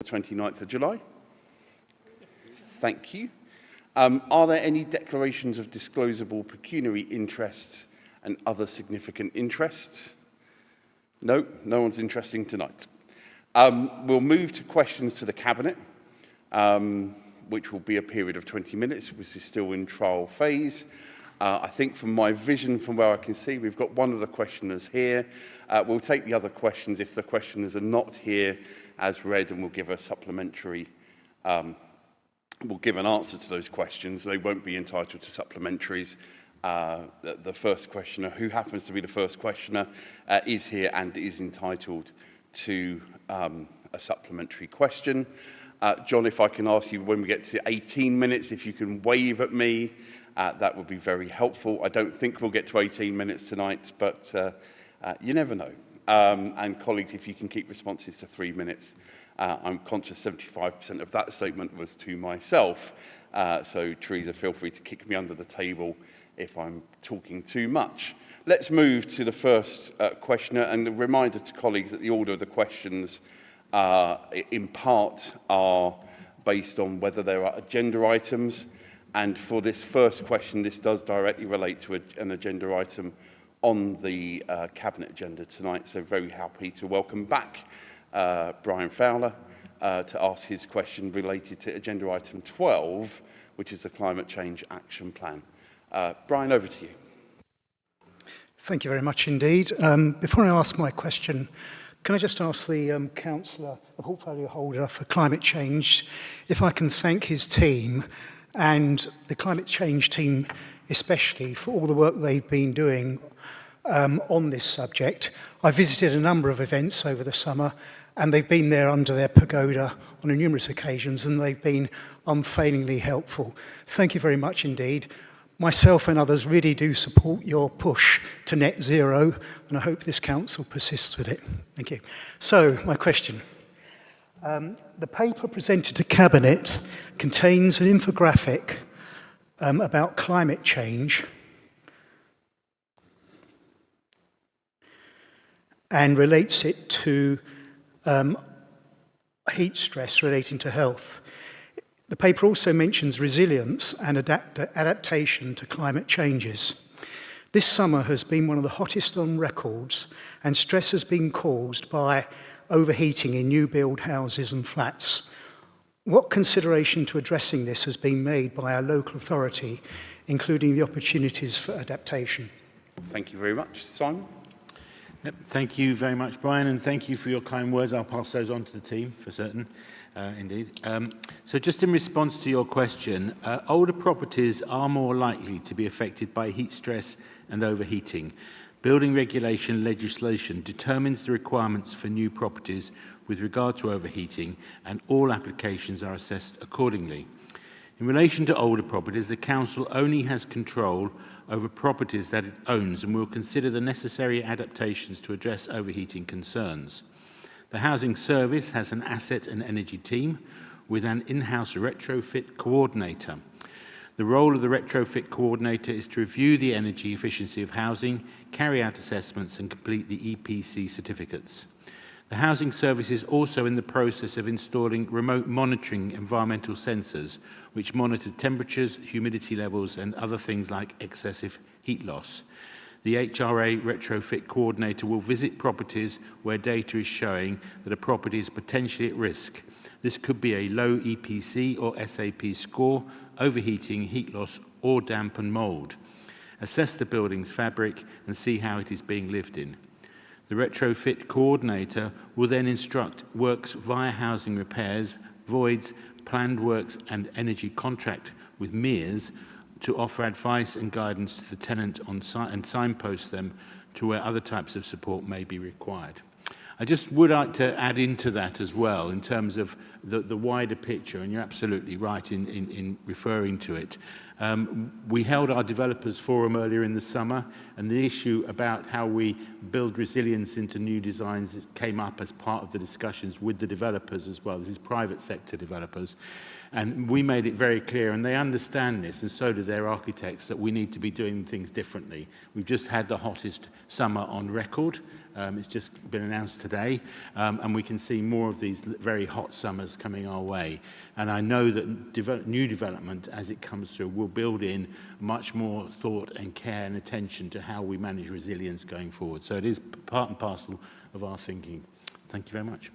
29th of July? Thank you. Are there any declarations of disclosable pecuniary interests and other significant interests? No, no one's interesting tonight. We'll move to questions to the Cabinet, which will be a period of 20 minutes. This is still in trial phase. I think from my vision, from where I can see, we've got one of the questioners here. We'll take the other questions if the questioners are not here as read, and we'll give a supplementary, we'll give an answer to those questions. They won't be entitled to supplementaries. The first questioner, who happens to be the first questioner, is here and is entitled to a supplementary question. John, if I can ask you, when we get to 18 minutes, if you can wave at me, that would be very helpful. I don't think we'll get to 18 minutes tonight, but you never know. And colleagues, if you can keep responses to 3 minutes. I'm conscious 75% of that statement was to myself. So Teresa, feel free to kick me under the table if I'm talking too much. Let's move to the first questioner, and a reminder to colleagues that the order of the questions in part are based on whether there are agenda items. And for this first question, this does directly relate to an agenda item on the Cabinet agenda tonight. So very happy to welcome back Brian Fowler to ask his question related to agenda item 12, which is the Climate Change Action Plan. Brian, over to you. Thank you very much indeed. Before I ask my question, can I just ask the councillor, the portfolio holder for climate change, if I can thank his team and the climate change team especially for all the work they've been doing on this subject. I visited a number of events over the summer, and they've been there under their pagoda on numerous occasions, and they've been unfailingly helpful. Thank you very much indeed. Myself and others really do support your push to net zero, and I hope this council persists with it. Thank you. So, my question. The paper presented to Cabinet contains an infographic about climate change and relates it to heat stress relating to health. The paper also mentions resilience and adaptation to climate changes. This summer has been one of the hottest on records, and stress has been caused by overheating in new build houses and flats. What consideration to addressing this has been made by our local authority, including the opportunities for adaptation? Thank you very much. Simon? Yep, thank you very much, Brian, and thank you for your kind words. I'll pass those on to the team for certain, indeed. So just in response to your question, older properties are more likely to be affected by heat stress and overheating. Building regulation legislation determines the requirements for new properties with regard to overheating, and all applications are assessed accordingly. In relation to older properties, the Council only has control over properties that it owns and will consider the necessary adaptations to address overheating concerns. The Housing Service has an asset and energy team with an in-house retrofit coordinator. The role of the retrofit coordinator is to review the energy efficiency of housing, carry out assessments and complete the EPC certificates. The Housing Service is also in the process of installing remote monitoring environmental sensors which monitor temperatures, humidity levels and other things like excessive heat loss. The HRA retrofit coordinator will visit properties where data is showing that a property is potentially at risk. This could be a low EPC or SAP score, overheating, heat loss or damp and mould. Assess the building's fabric and see how it is being lived in. The retrofit coordinator will then instruct works via housing repairs, voids, planned works and energy contract with MERS to offer advice and guidance to the tenant on site and signpost them to where other types of support may be required. I just would like to add into that as well in terms of the wider picture, and you're absolutely right in referring to it. We held our developers forum earlier in the summer, and the issue about how we build resilience into new designs came up as part of the discussions with the developers as well. This is private sector developers. And we made it very clear, and they understand this, and so do their architects, that we need to be doing things differently. We've just had the hottest summer on record. It's just been announced today, and we can see more of these very hot summers coming our way. And I know that new development, as it comes through, will build in much more thought and care and attention to how we manage resilience going forward. So it is part and parcel of our thinking. Thank you very much.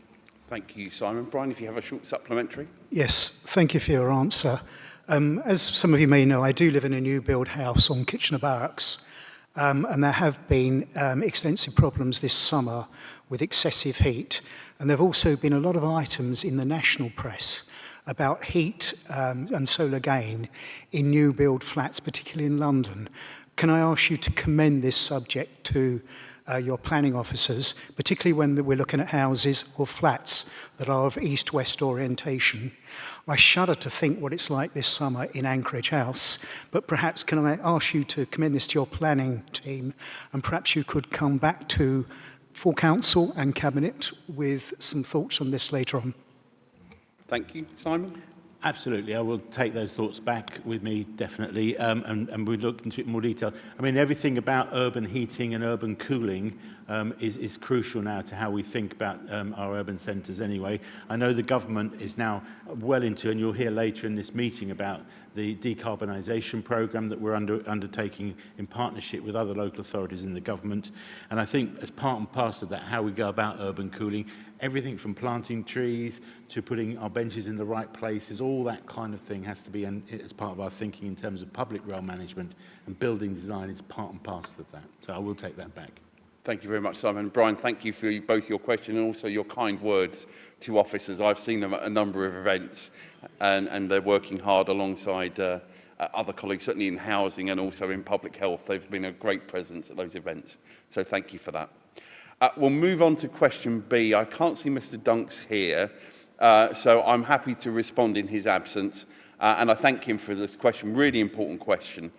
Thank you, Simon. Brian, if you have a short supplementary. Yes, thank you for your answer. As some of you may know, I do live in a new build house on Kitchener Barracks, and there have been extensive problems this summer with excessive heat. And there have also been a lot of items in the national press about heat and solar gain in new build flats, particularly in London. Can I ask you to commend this subject to your planning officers, particularly when we're looking at houses or flats that are of east-west orientation? I shudder to think what it's like this summer in Anchorage House, but perhaps can I ask you to commend this to your planning team, and perhaps you could come back to full council and cabinet with some thoughts on this later on. Thank you, Simon. Absolutely, I will take those thoughts back with me, definitely, and we'll look into it in more detail. I mean, everything about urban heating and urban cooling is crucial now to how we think about our urban centres anyway. I know the government is now well into, and you'll hear later in this meeting about the decarbonisation programme that we're undertaking in partnership with other local authorities in the government. And I think as part and parcel of that, how we go about urban cooling, everything from planting trees to putting our benches in the right places, all that kind of thing has to be as part of our thinking in terms of public realm management, and building design is part and parcel of that. So I will take that back. Thank you very much, Simon. Brian, thank you for both your question and also your kind words to officers. I've seen them at a number of events, and they're working hard alongside other colleagues, certainly in housing and also in public health. They've been a great presence at those events. So thank you for that. We'll move on to question B. I can't see Mr. Dunks here, so I'm happy to respond in his absence. And I thank him for this question, really important question.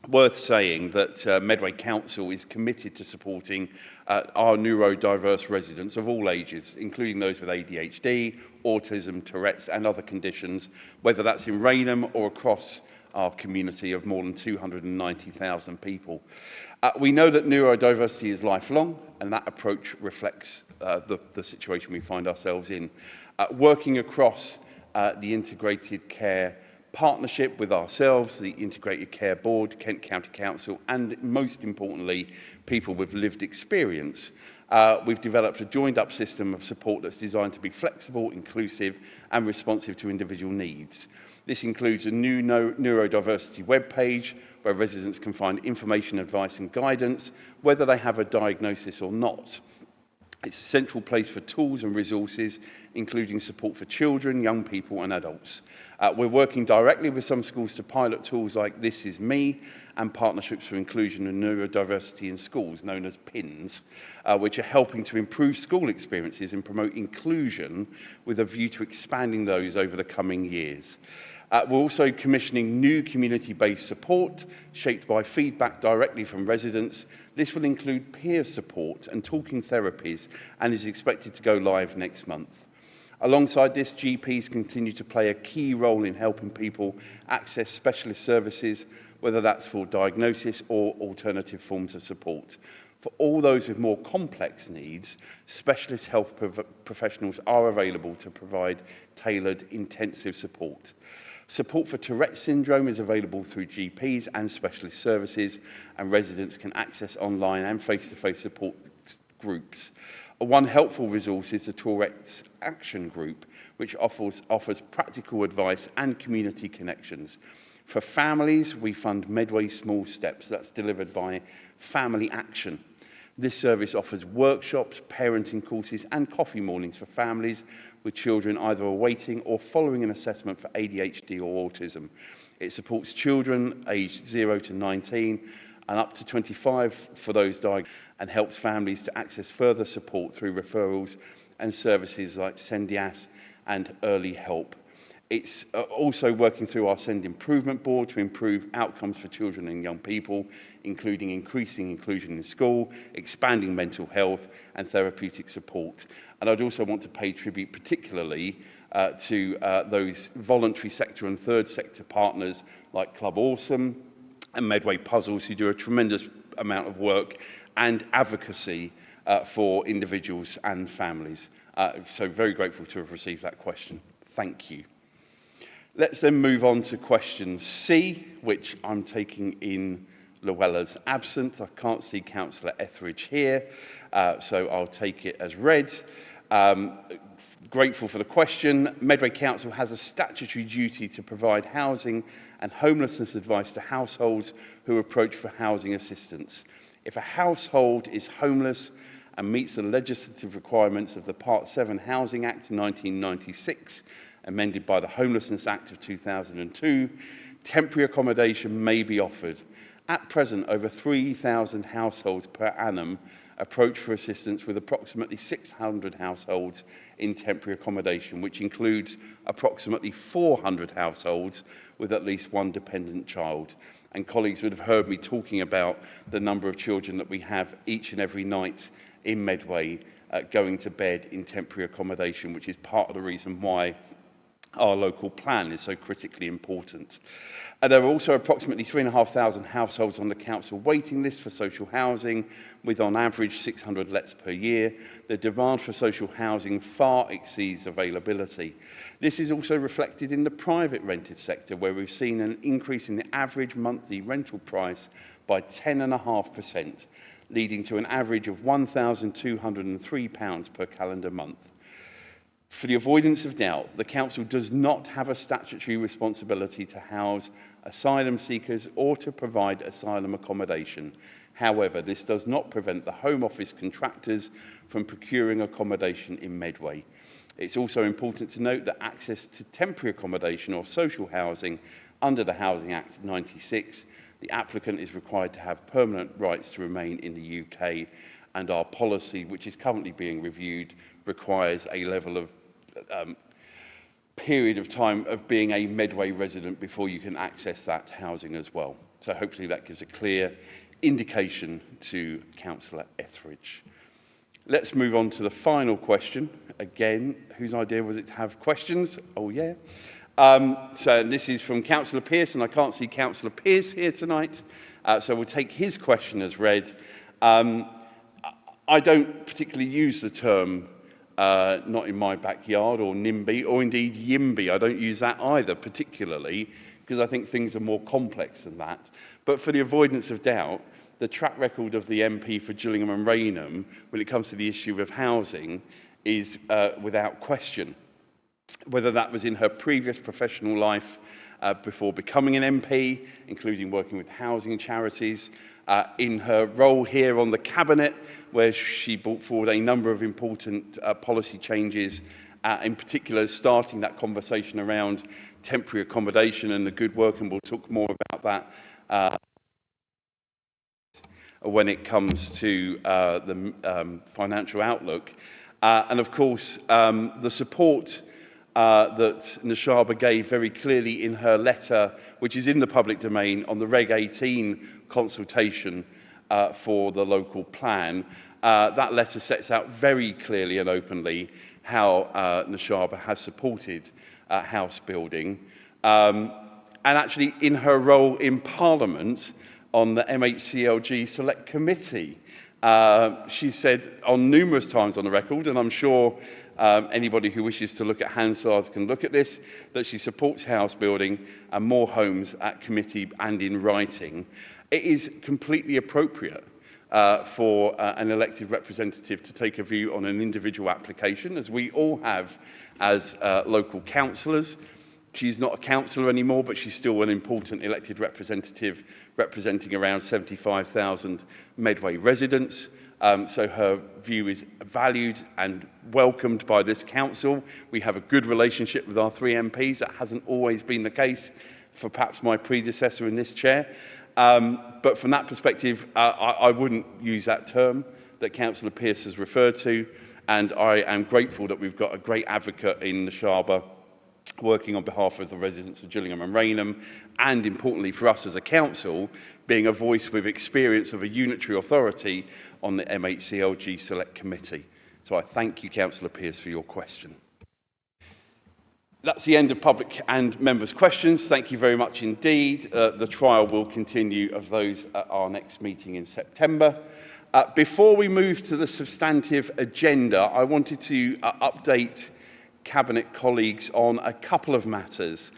Worth saying that Medway Council is committed to supporting our neurodiverse residents of all ages, including those with ADHD, autism, Tourette's and other conditions, whether that's in Rainham or across our community of more than 290,000 people. We know that neurodiversity is lifelong, and that approach reflects the situation we find ourselves in. Working across the integrated care partnership with ourselves, the Integrated Care Board, Kent County Council, and most importantly, people with lived experience, we've developed a joined-up system of support that's designed to be flexible, inclusive, and responsive to individual needs. This includes a new neurodiversity webpage where residents can find information, advice, and guidance, whether they have a diagnosis or not. It's a central place for tools and resources, including support for children, young people and adults. We're working directly with some schools to pilot tools like This Is Me and Partnerships for Inclusion and Neurodiversity in Schools, known as PINS, which are helping to improve school experiences and promote inclusion with a view to expanding those over the coming years. We're also commissioning new community-based support shaped by feedback directly from residents. This will include peer support and talking therapies and is expected to go live next month. Alongside this, GPs continue to play a key role in helping people access specialist services, whether that's for diagnosis or alternative forms of support. For all those with more complex needs, specialist health professionals are available to provide tailored intensive support. Support for Tourette's syndrome is available through GPs and specialist services, and residents can access online and face-to-face support groups. One helpful resource is the Tourette's Action Group, which offers practical advice and community connections. For families, we fund Medway Small Steps, that's delivered by Family Action. This service offers workshops, parenting courses and coffee mornings for families with children either awaiting or following an assessment for ADHD or autism. It supports children aged 0 to 19 and up to 25 for those diagnosed, and helps families to access further support through referrals and services like SENDIAS and Early Help. It's also working through our SEND Improvement Board to improve outcomes for children and young people, including increasing inclusion in school, expanding mental health and therapeutic support. And I'd also want to pay tribute particularly to those voluntary sector and third sector partners like Club Awesome and Medway Puzzles, who do a tremendous amount of work and advocacy for individuals and families. So very grateful to have received that question. Thank you. Let's then move on to question C, which I'm taking in Luella's absence. I can't see Councillor Etheridge here, so I'll take it as read. Grateful for the question. Medway Council has a statutory duty to provide housing and homelessness advice to households who approach for housing assistance. If a household is homeless and meets the legislative requirements of the Part 7 Housing Act 1996, amended by the Homelessness Act of 2002, temporary accommodation may be offered. At present, over 3,000 households per annum approach for assistance, with approximately 600 households in temporary accommodation, which includes approximately 400 households with at least one dependent child. And colleagues would have heard me talking about the number of children that we have each and every night in Medway going to bed in temporary accommodation, which is part of the reason why our local plan is so critically important. There are also approximately 3,500 households on the council waiting list for social housing, with on average 600 lets per year. The demand for social housing far exceeds availability. This is also reflected in the private rented sector, where we've seen an increase in the average monthly rental price by 10.5%, leading to an average of £1,203 per calendar month. For the avoidance of doubt, the council does not have a statutory responsibility to house asylum seekers or to provide asylum accommodation. However, this does not prevent the Home Office contractors from procuring accommodation in Medway. It's also important to note that access to temporary accommodation or social housing under the Housing Act 96, the applicant is required to have permanent rights to remain in the UK, and our policy, which is currently being reviewed, requires a level of period of time of being a Medway resident before you can access that housing as well. So hopefully that gives a clear indication to Councillor Etheridge. Let's move on to the final question. Again, whose idea was it to have questions? Oh, yeah. So this is from Councillor Pearce, and I can't see Councillor Pearce here tonight, so we'll take his question as read. I don't particularly use the term not in my backyard or NIMBY or indeed YIMBY. I don't use that either particularly, because I think things are more complex than that. But for the avoidance of doubt, the track record of the MP for Gillingham and Rainham when it comes to the issue of housing is without question. Whether that was in her previous professional life before becoming an MP, including working with housing charities, in her role here on the Cabinet, where she brought forward a number of important policy changes, in particular starting that conversation around temporary accommodation and the good work, and we'll talk more about that when it comes to the financial outlook. And of course, the support that Nashaba gave very clearly in her letter, which is in the public domain, on the Reg 18 consultation for the local plan. That letter sets out very clearly and openly how Nashaba has supported house building. And actually, in her role in Parliament on the MHCLG Select Committee, she said on numerous times on the record, and I'm sure anybody who wishes to look at Hansard's can look at this, that she supports house building and more homes at committee and in writing. It is completely appropriate for an elected representative to take a view on an individual application, as we all have as local councillors. She's not a councillor anymore, but she's still an important elected representative representing around 75,000 Medway residents. So her view is valued and welcomed by this council. We have a good relationship with our three MPs. That hasn't always been the case for perhaps my predecessor in this chair. But from that perspective, I wouldn't use that term that Councillor Pearce has referred to, and I am grateful that we've got a great advocate in Nashaba working on behalf of the residents of Gillingham and Rainham, and importantly for us as a council, being a voice with experience of a unitary authority on the MHCLG Select Committee. So I thank you, Councillor Pearce, for your question. That's the end of public and members' questions. Thank you very much indeed. The trial will continue of those at our next meeting in September. Before we move to the substantive agenda, I wanted to update Cabinet colleagues on a couple of matters.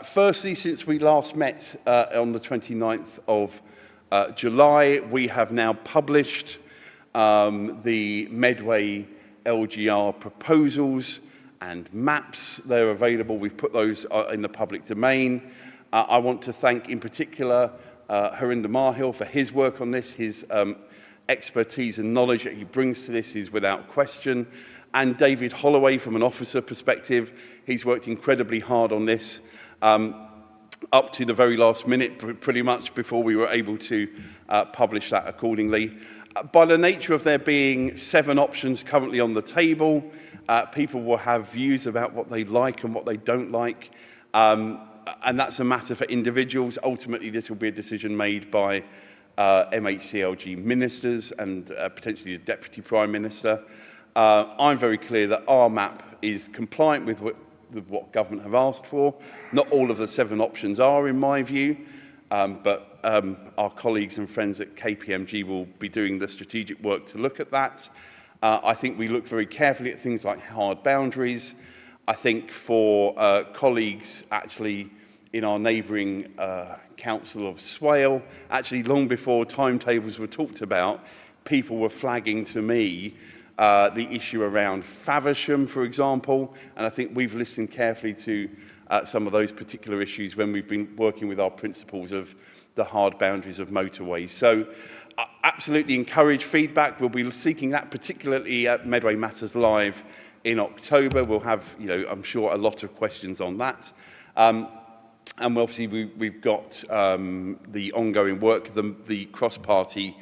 Firstly, since we last met on the 29th of July, we have now published the Medway LGR proposals and maps. They're available. We've put those in the public domain. I want to thank in particular Harinder Mahil for his work on this. His expertise and knowledge that he brings to this is without question. And David Holloway, from an officer perspective, he's worked incredibly hard on this up to the very last minute, pretty much before we were able to publish that accordingly. By the nature of there being 7 options currently on the table, people will have views about what they like and what they don't like, and that's a matter for individuals. Ultimately, this will be a decision made by MHCLG ministers and potentially the Deputy Prime Minister. I'm very clear that our map is compliant with what government have asked for. Not all of the 7 options are, in my view, but our colleagues and friends at KPMG will be doing the strategic work to look at that. I think we look very carefully at things like hard boundaries. I think for colleagues actually in our neighbouring council of Swale, actually long before timetables were talked about, people were flagging to me the issue around Faversham, for example, and I think we've listened carefully to some of those particular issues when we've been working with our principles of the hard boundaries of motorways. So absolutely encourage feedback. We'll be seeking that, particularly at Medway Matters Live in October. We'll have, I'm sure, a lot of questions on that. And obviously, we've got the ongoing work, the cross-party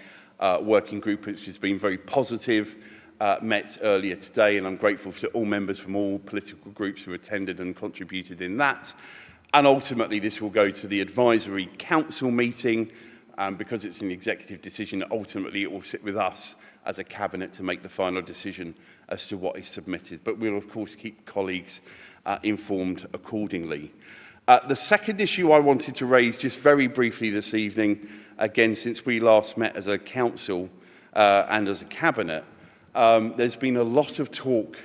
working group, which has been very positive, met earlier today, and I'm grateful to all members from all political groups who attended and contributed in that. And ultimately, this will go to the advisory council meeting, because it's an executive decision. Ultimately, it will sit with us as a cabinet to make the final decision as to what is submitted. But we'll, of course, keep colleagues informed accordingly. The second issue I wanted to raise just very briefly this evening, again, since we last met as a council and as a cabinet, there's been a lot of talk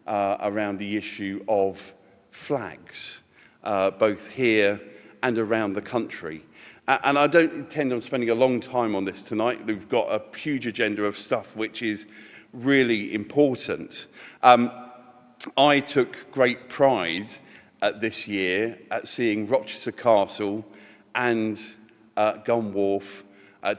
around the issue of flags, both here and around the country. And I don't intend on spending a long time on this tonight. We've got a huge agenda of stuff which is really important. I took great pride this year at seeing Rochester Castle and Gunwharf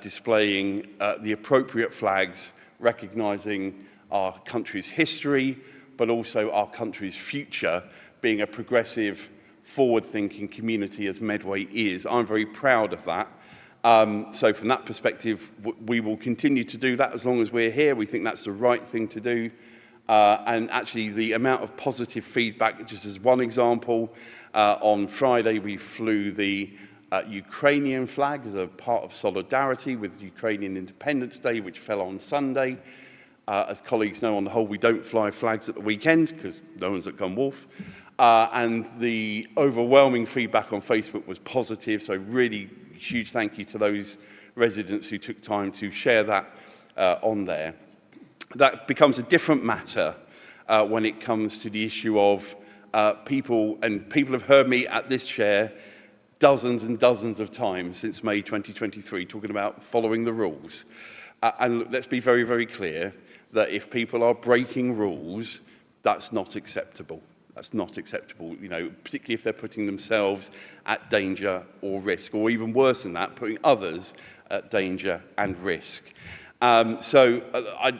displaying the appropriate flags, recognising our country's history, but also our country's future, being a progressive, forward-thinking community as Medway is. I'm very proud of that. So from that perspective, we will continue to do that as long as we're here. We think that's the right thing to do. And actually, the amount of positive feedback, just as one example, on Friday we flew the Ukrainian flag as a part of solidarity with Ukrainian Independence Day, which fell on Sunday. As colleagues know, on the whole, we don't fly flags at the weekend because no one's at Gunwharf. And the overwhelming feedback on Facebook was positive, so really huge thank you to those residents who took time to share that on there. That becomes a different matter when it comes to the issue of people, and people have heard me at this chair dozens and dozens of times since May 2023 talking about following the rules. And look, let's be very, very clear that if people are breaking rules, that's not acceptable. That's not acceptable, particularly if they're putting themselves at danger or risk, or even worse than that, putting others at danger and risk. So I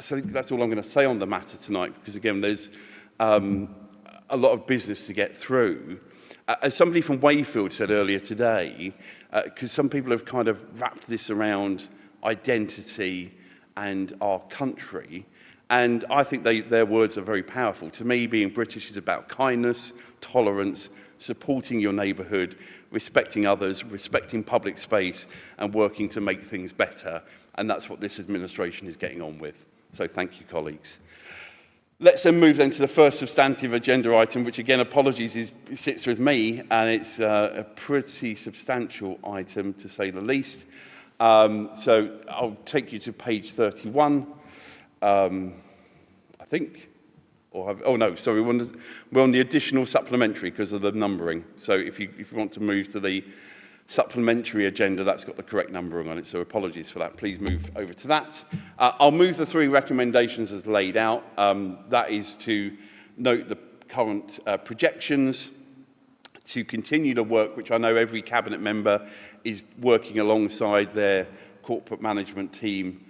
think that's all I'm going to say on the matter tonight, because again, there's a lot of business to get through. As somebody from Wayfield said earlier today, because some people have kind of wrapped this around identity and our country, and I think their words are very powerful. To me, being British is about kindness, tolerance, supporting your neighbourhood, respecting others, respecting public space, and working to make things better. And that's what this administration is getting on with. So thank you, colleagues. Let's then move then to the first substantive agenda item, which again, apologies, sits with me, and it's a pretty substantial item to say the least. So I'll take you to page 31, I think. Oh no, sorry, we're on the additional supplementary because of the numbering. So if you want to move to the supplementary agenda, that's got the correct numbering on it, so apologies for that. Please move over to that. I'll move the 3 recommendations as laid out. That is to note the current projections, to continue the work, which I know every cabinet member is working alongside their corporate management team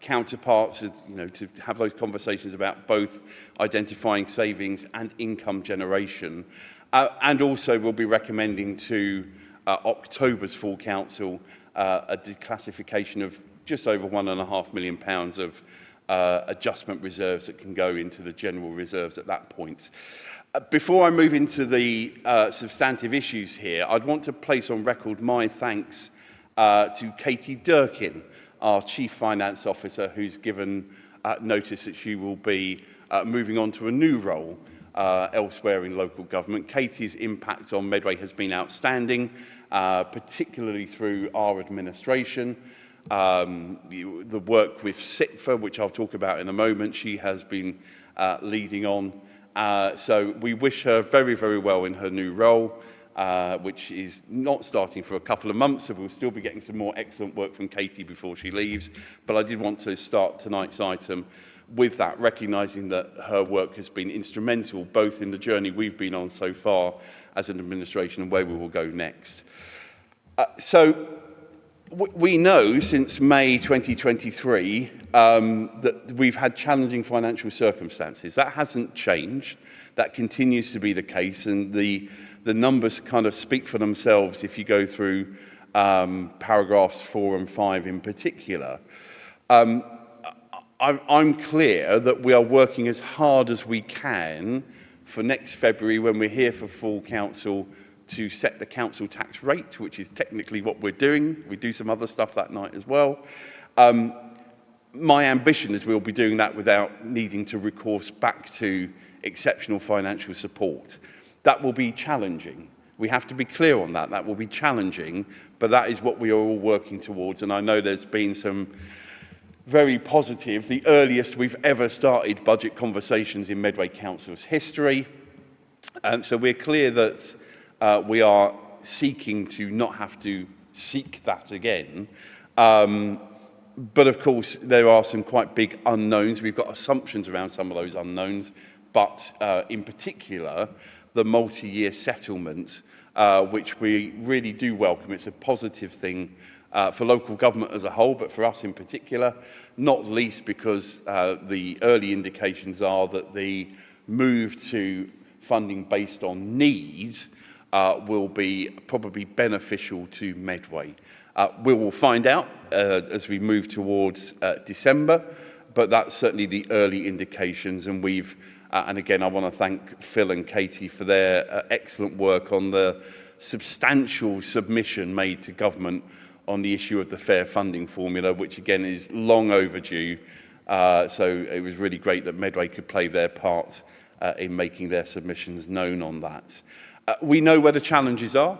counterparts, to have those conversations about both identifying savings and income generation. And also we'll be recommending to October's full council a declassification of just over £1.5 million of adjustment reserves that can go into the general reserves at that point. Before I move into the substantive issues here, I'd want to place on record my thanks to Katie Durkin, our Chief Finance Officer, who's given notice that she will be moving on to a new role elsewhere in local government. Katie's impact on Medway has been outstanding, particularly through our administration. The work with SITFA, which I'll talk about in a moment, she has been leading on. So we wish her very, very well in her new role, which is not starting for a couple of months, so we'll still be getting some more excellent work from Katie before she leaves. But I did want to start tonight's item with that, recognising that her work has been instrumental both in the journey we've been on so far as an administration and where we will go next. So we know since May 2023 that we've had challenging financial circumstances. That hasn't changed. That continues to be the case, and the numbers kind of speak for themselves if you go through paragraphs 4 and 5 in particular. I'm clear that we are working as hard as we can for next February when we're here for full council to set the council tax rate, which is technically what we're doing. We do some other stuff that night as well. My ambition is we'll be doing that without needing to recourse back to exceptional financial support. That will be challenging. We have to be clear on that. That will be challenging, but that is what we are all working towards. And I know there's been some very positive, the earliest we've ever started budget conversations in Medway Council's history. So we're clear that we are seeking to not have to seek that again. But of course, there are some quite big unknowns. We've got assumptions around some of those unknowns, but in particular, the multi-year settlement, which we really do welcome. It's a positive thing for local government as a whole, but for us in particular, not least because the early indications are that the move to funding based on needs will be probably beneficial to Medway. We will find out as we move towards December, but that's certainly the early indications, and we've and again, I want to thank Phil and Katie for their excellent work on the substantial submission made to government on the issue of the fair funding formula, which again is long overdue. So it was really great that Medway could play their part in making their submissions known on that. We know where the challenges are.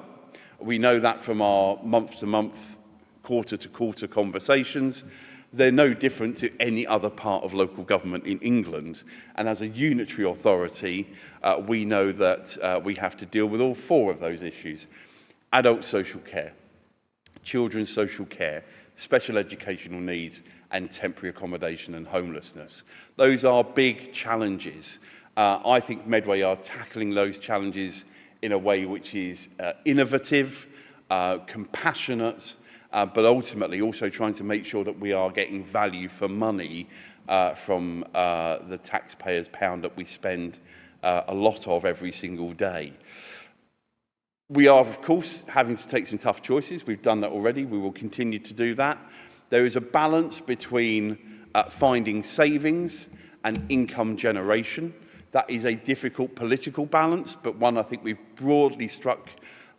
We know that from our month-to-month, quarter-to-quarter conversations. They're no different to any other part of local government in England. And as a unitary authority, we know that we have to deal with all 4 of those issues. Adult social care, children's social care, special educational needs, and temporary accommodation and homelessness. Those are big challenges. I think Medway are tackling those challenges in a way which is innovative, compassionate, but ultimately also trying to make sure that we are getting value for money from the taxpayers' pound that we spend a lot of every single day. We are, of course, having to take some tough choices. We've done that already. We will continue to do that. There is a balance between finding savings and income generation. That is a difficult political balance, but one I think we've broadly struck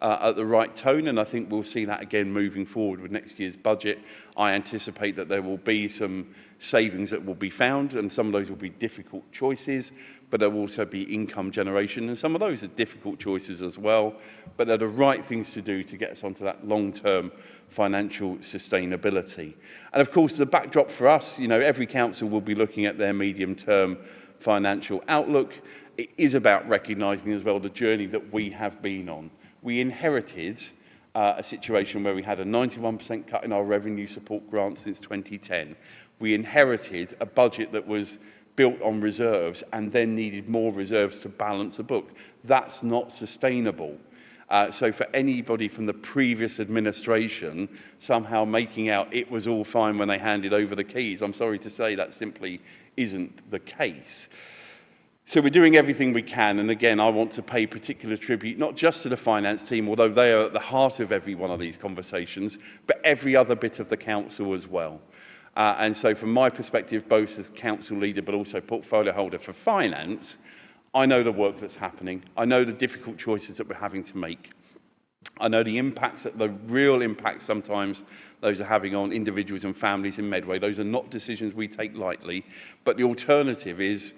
at the right tone, and I think we'll see that again moving forward with next year's budget. I anticipate that there will be some savings that will be found, and some of those will be difficult choices, but there will also be income generation, and some of those are difficult choices as well, but they're the right things to do to get us onto that long-term financial sustainability. And of course, the backdrop for us, you know, every council will be looking at their medium-term financial outlook. It is about recognising as well the journey that we have been on. We inherited a situation where we had a 91% cut in our revenue support grants since 2010. We inherited a budget that was built on reserves and then needed more reserves to balance a book. That's not sustainable. So for anybody from the previous administration somehow making out it was all fine when they handed over the keys, I'm sorry to say that simply isn't the case. So we're doing everything we can, and again, I want to pay particular tribute, not just to the finance team, although they are at the heart of every one of these conversations, but every other bit of the council as well. And so from my perspective, both as council leader, but also portfolio holder for finance, I know the work that's happening. I know the difficult choices that we're having to make. I know the impacts, the real impacts sometimes those are having on individuals and families in Medway. Those are not decisions we take lightly, but the alternative is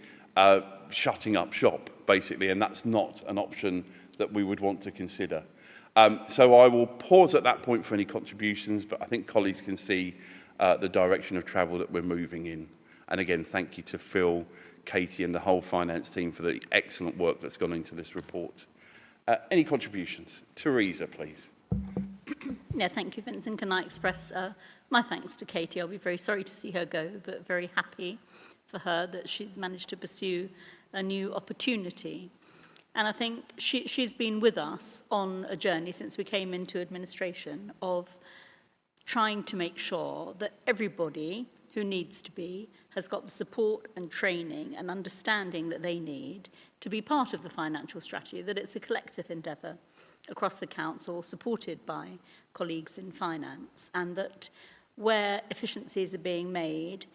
shutting up shop, basically, and that's not an option that we would want to consider. So I will pause at that point for any contributions, but I think colleagues can see the direction of travel that we're moving in. And again, thank you to Phil, Katie, and the whole finance team for the excellent work that's gone into this report. Any contributions? Teresa, please. Yeah, thank you, Vincent. Can I express my thanks to Katie? I'll be very sorry to see her go, but very happy for her that she's managed to pursue a new opportunity. And I think she's been with us on a journey since we came into administration of trying to make sure that everybody who needs to be has got the support and training and understanding that they need to be part of the financial strategy, that it's a collective endeavour across the council supported by colleagues in finance, and that where efficiencies are being made,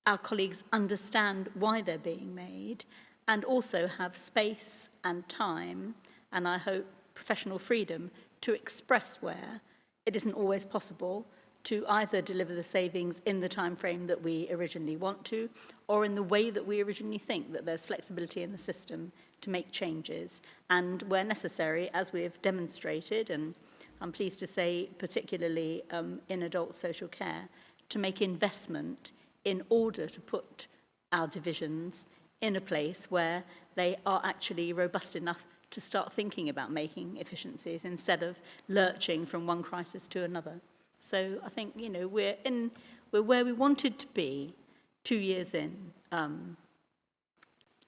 our colleagues understand why they're being made and also have space and time, and I hope professional freedom, to express where it isn't always possible to either deliver the savings in the time frame that we originally want to, or in the way that we originally think, that there's flexibility in the system to make changes. And where necessary, as we have demonstrated, and I'm pleased to say particularly in adult social care, to make investment in order to put our divisions in a place where they are actually robust enough to start thinking about making efficiencies instead of lurching from one crisis to another. So I think, you know, we're where we wanted to be 2 years in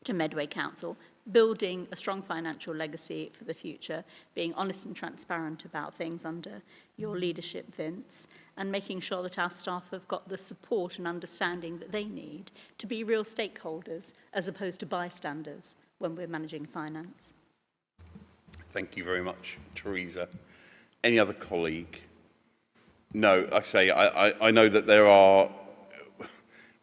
to Medway Council, building a strong financial legacy for the future, being honest and transparent about things under your leadership, Vince, and making sure that our staff have got the support and understanding that they need to be real stakeholders as opposed to bystanders when we're managing finance. Thank you very much, Teresa. Any other colleague? No, I know that there are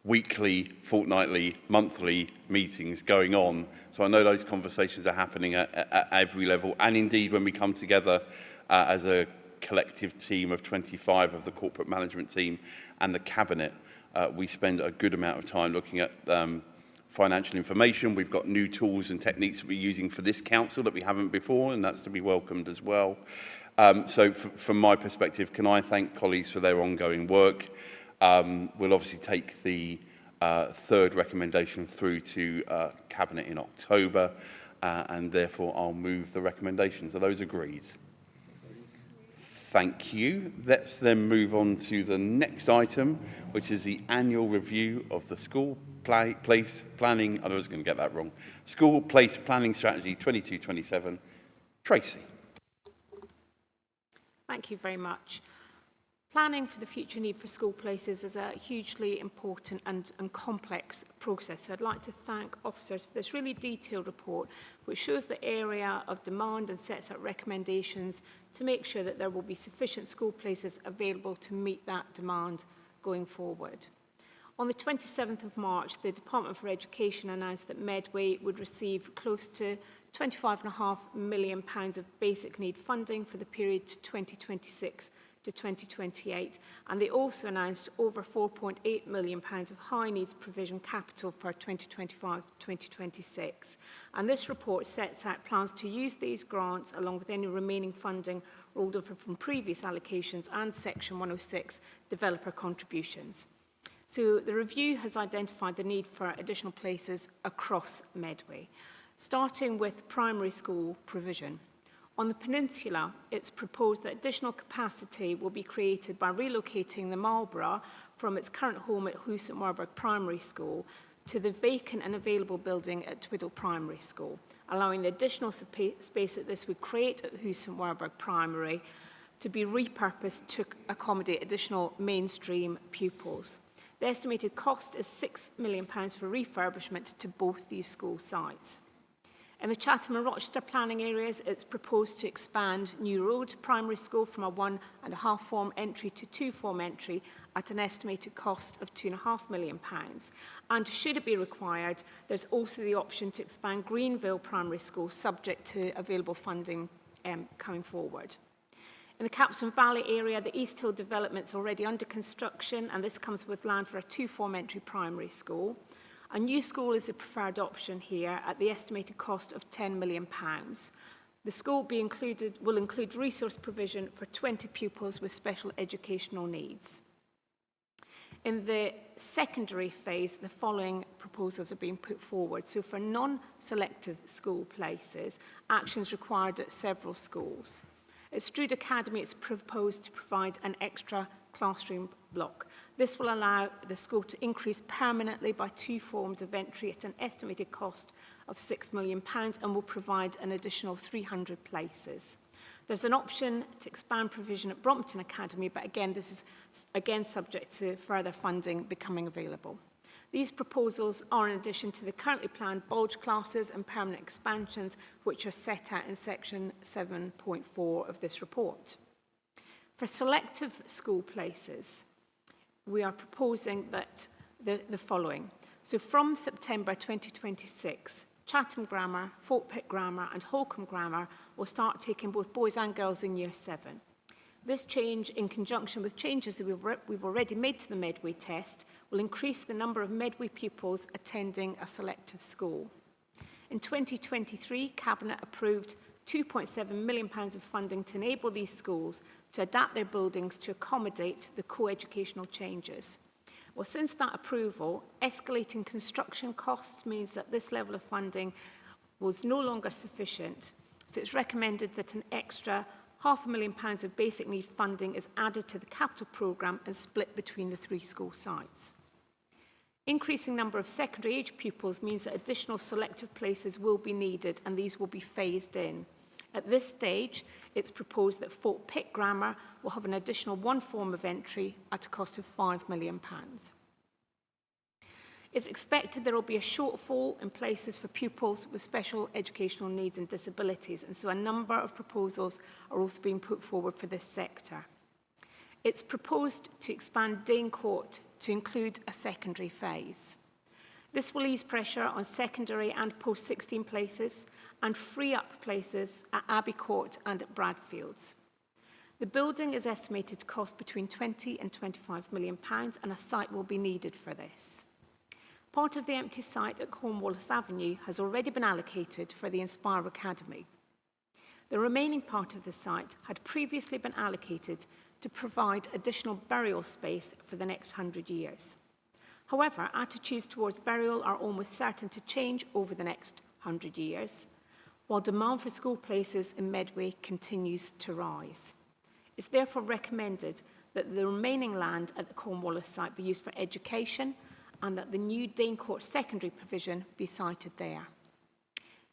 weekly, fortnightly, monthly meetings going on. So I know those conversations are happening at every level. And indeed, when we come together as a collective team of 25 of the corporate management team and the cabinet, we spend a good amount of time looking at financial information. We've got new tools and techniques that we're using for this council that we haven't before, and that's to be welcomed as well. So from my perspective, can I thank colleagues for their ongoing work? We'll obviously take the third recommendation through to Cabinet in October, and therefore I'll move the recommendations. Are those agreed? Thank you. Let's then move on to the next item, which is the annual review of the school place planning. I was going to get that wrong. School place planning strategy 22-27. Tracy. Thank you very much. Planning for the future need for school places is a hugely important and complex process. So I'd like to thank officers for this really detailed report, which shows the area of demand and sets out recommendations to make sure that there will be sufficient school places available to meet that demand going forward. On the 27th of March, the Department for Education announced that Medway would receive close to £25.5 million of basic need funding for the period to 2026 to 2028, and they also announced over £4.8 million of high needs provision capital for 2025-2026. And this report sets out plans to use these grants along with any remaining funding rolled over from previous allocations and Section 106 developer contributions. So the review has identified the need for additional places across Medway, starting with primary school provision. On the peninsula, it's proposed that additional capacity will be created by relocating the Marlborough from its current home at Hugh St Warburg Primary School to the vacant and available building at Twiddle Primary School, allowing the additional space that this would create at Hugh St Warburg Primary to be repurposed to accommodate additional mainstream pupils. The estimated cost is £6 million for refurbishment to both these school sites. In the Chatham and Rochester planning areas, it's proposed to expand New Road Primary School from a 1.5 form entry to 2 form entry at an estimated cost of £2.5 million. And should it be required, there's also the option to expand Greenville Primary School subject to available funding coming forward. In the Capstan Valley area, the East Hill development is already under construction, and this comes with land for a 2 form entry primary school. A new school is the preferred option here at the estimated cost of £10 million. The school will include resource provision for 20 pupils with special educational needs. In the secondary phase, the following proposals are being put forward. So for non-selective school places, actions required at several schools. At Strood Academy, it's proposed to provide an extra classroom block. This will allow the school to increase permanently by 2 forms of entry at an estimated cost of £6 million and will provide an additional 300 places. There's an option to expand provision at Brompton Academy, but again, this is subject to further funding becoming available. These proposals are in addition to the currently planned bulge classes and permanent expansions, which are set out in section 7.4 of this report. For selective school places, we are proposing that the following. So from September 2026, Chatham Grammar, Fort Pitt Grammar and Holcombe Grammar will start taking both boys and girls in Year 7. This change, in conjunction with changes that we've already made to the Medway test, will increase the number of Medway pupils attending a selective school. In 2023, Cabinet approved £2.7 million of funding to enable these schools to adapt their buildings to accommodate the co-educational changes. Well, since that approval, escalating construction costs means that this level of funding was no longer sufficient. So it's recommended that an extra £500,000 of basic need funding is added to the capital programme and split between the 3 school sites. Increasing number of secondary age pupils means that additional selective places will be needed and these will be phased in. At this stage, it's proposed that Fort Pitt Grammar will have an additional 1 form of entry at a cost of £5 million. It's expected there will be a shortfall in places for pupils with special educational needs and disabilities, and so a number of proposals are also being put forward for this sector. It's proposed to expand Dane Court to include a secondary phase. This will ease pressure on secondary and post-16 places and free up places at Abbey Court and at Bradfields. The building is estimated to cost between £20 and £25 million, and a site will be needed for this. Part of the empty site at Cornwallis Avenue has already been allocated for the Inspire Academy. The remaining part of the site had previously been allocated to provide additional burial space for the next 100 years. However, attitudes towards burial are almost certain to change over the next 100 years, while demand for school places in Medway continues to rise. It's therefore recommended that the remaining land at the Cornwallis site be used for education and that the new Dane Court secondary provision be sited there.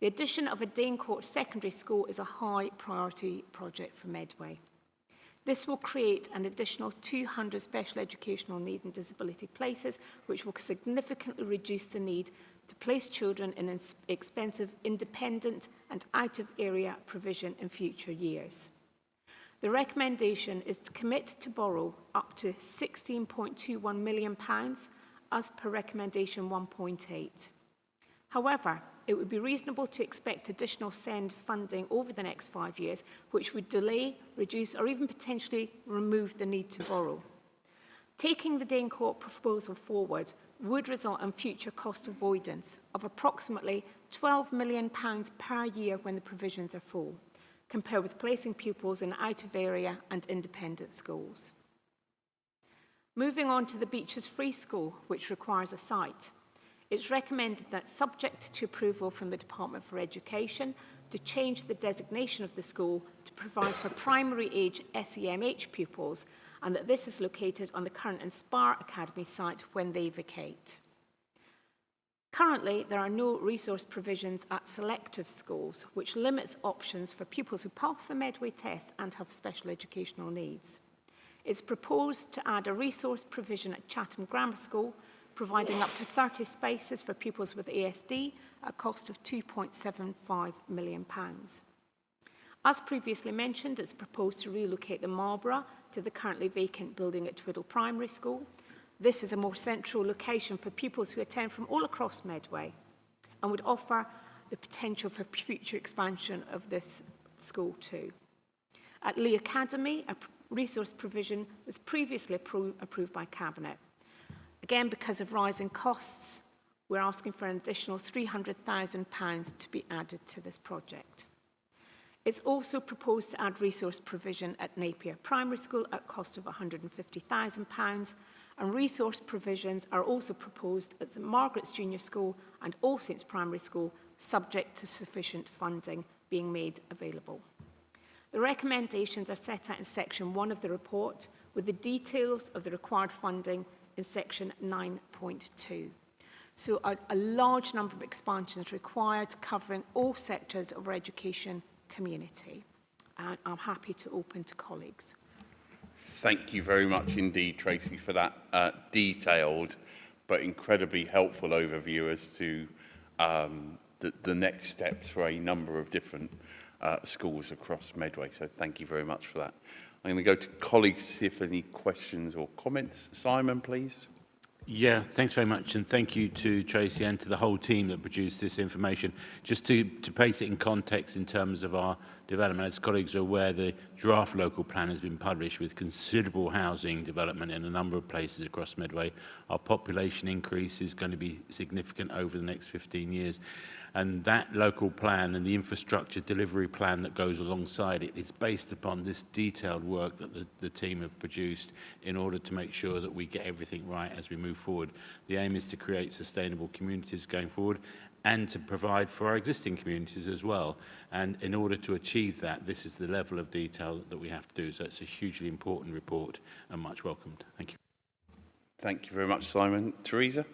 The addition of a Dane Court secondary school is a high priority project for Medway. This will create an additional 200 special educational need and disability places, which will significantly reduce the need to place children in expensive, independent and out-of-area provision in future years. The recommendation is to commit to borrow up to £16.21 million as per recommendation 1.8. However, it would be reasonable to expect additional SEND funding over the next 5 years, which would delay, reduce, or even potentially remove the need to borrow. Taking the Dane Court proposal forward would result in future cost avoidance of approximately £12 million per year when the provisions are full, compared with placing pupils in out-of-area and independent schools. Moving on to the Beaches Free School, which requires a site. It's recommended that, subject to approval from the Department for Education, to change the designation of the school to provide for primary age SEMH pupils, and that this is located on the current Inspire Academy site when they vacate. Currently, there are no resource provisions at selective schools, which limits options for pupils who pass the Medway test and have special educational needs. It's proposed to add a resource provision at Chatham Grammar School, providing up to 30 spaces for pupils with ASD at a cost of £2.75 million. As previously mentioned, it's proposed to relocate the Marlborough to the currently vacant building at Twiddle Primary School. This is a more central location for pupils who attend from all across Medway and would offer the potential for future expansion of this school too. At Lee Academy, a resource provision was previously approved by Cabinet. Again, because of rising costs, we're asking for an additional £300,000 to be added to this project. It's also proposed to add resource provision at Napier Primary School at a cost of £150,000, and resource provisions are also proposed at St Margaret's Junior School and All Saints Primary School, subject to sufficient funding being made available. The recommendations are set out in section 1 of the report, with the details of the required funding in section 9.2. So a large number of expansions required, covering all sectors of our education community. And I'm happy to open to colleagues. Thank you very much indeed, Tracy, for that detailed but incredibly helpful overview as to the next steps for a number of different schools across Medway. So thank you very much for that. I'm going to go to colleagues to see if there are any questions or comments. Simon, please. Yeah, thanks very much, and thank you to Tracy and to the whole team that produced this information. Just to place it in context in terms of our development, as colleagues are aware, the draft local plan has been published with considerable housing development in a number of places across Medway. Our population increase is going to be significant over the next 15 years. And that local plan and the infrastructure delivery plan that goes alongside it is based upon this detailed work that the team have produced in order to make sure that we get everything right as we move forward. The aim is to create sustainable communities going forward and to provide for our existing communities as well. And in order to achieve that, this is the level of detail that we have to do. So it's a hugely important report and much welcomed. Thank you. Thank you very much, Simon. Teresa?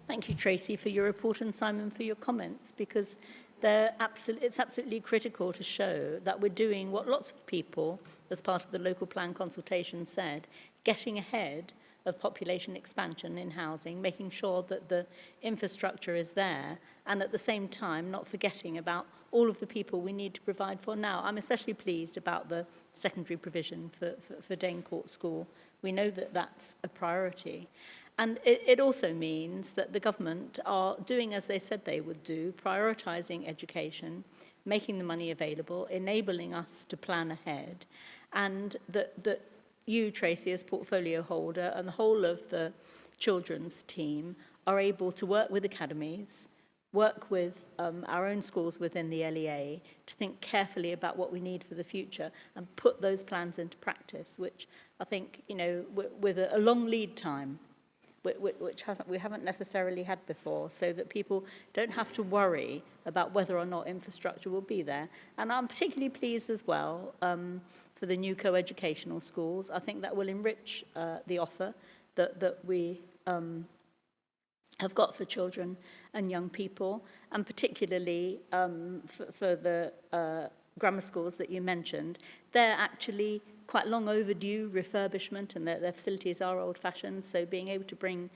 Thank you, Tracy, for your report, and Simon for your comments, because it's absolutely critical to show that we're doing what lots of people, as part of the local plan consultation, said, getting ahead of population expansion in housing, making sure that the infrastructure is there, and at the same time not forgetting about all of the people we need to provide for now. I'm especially pleased about the secondary provision for Dane Court School. We know that that's a priority. And it also means that the government are doing as they said they would do, prioritising education, making the money available, enabling us to plan ahead, and that you, Tracy, as portfolio holder, and the whole of the children's team are able to work with academies, work with our own schools within the LEA to think carefully about what we need for the future and put those plans into practice, which I think, you know, with a long lead time, which we haven't necessarily had before, so that people don't have to worry about whether or not infrastructure will be there. And I'm particularly pleased as well for the new co-educational schools. I think that will enrich the offer that we have got for children and young people, and particularly for the grammar schools that you mentioned. They're actually quite long overdue refurbishment, and their facilities are old-fashioned, so being able to bring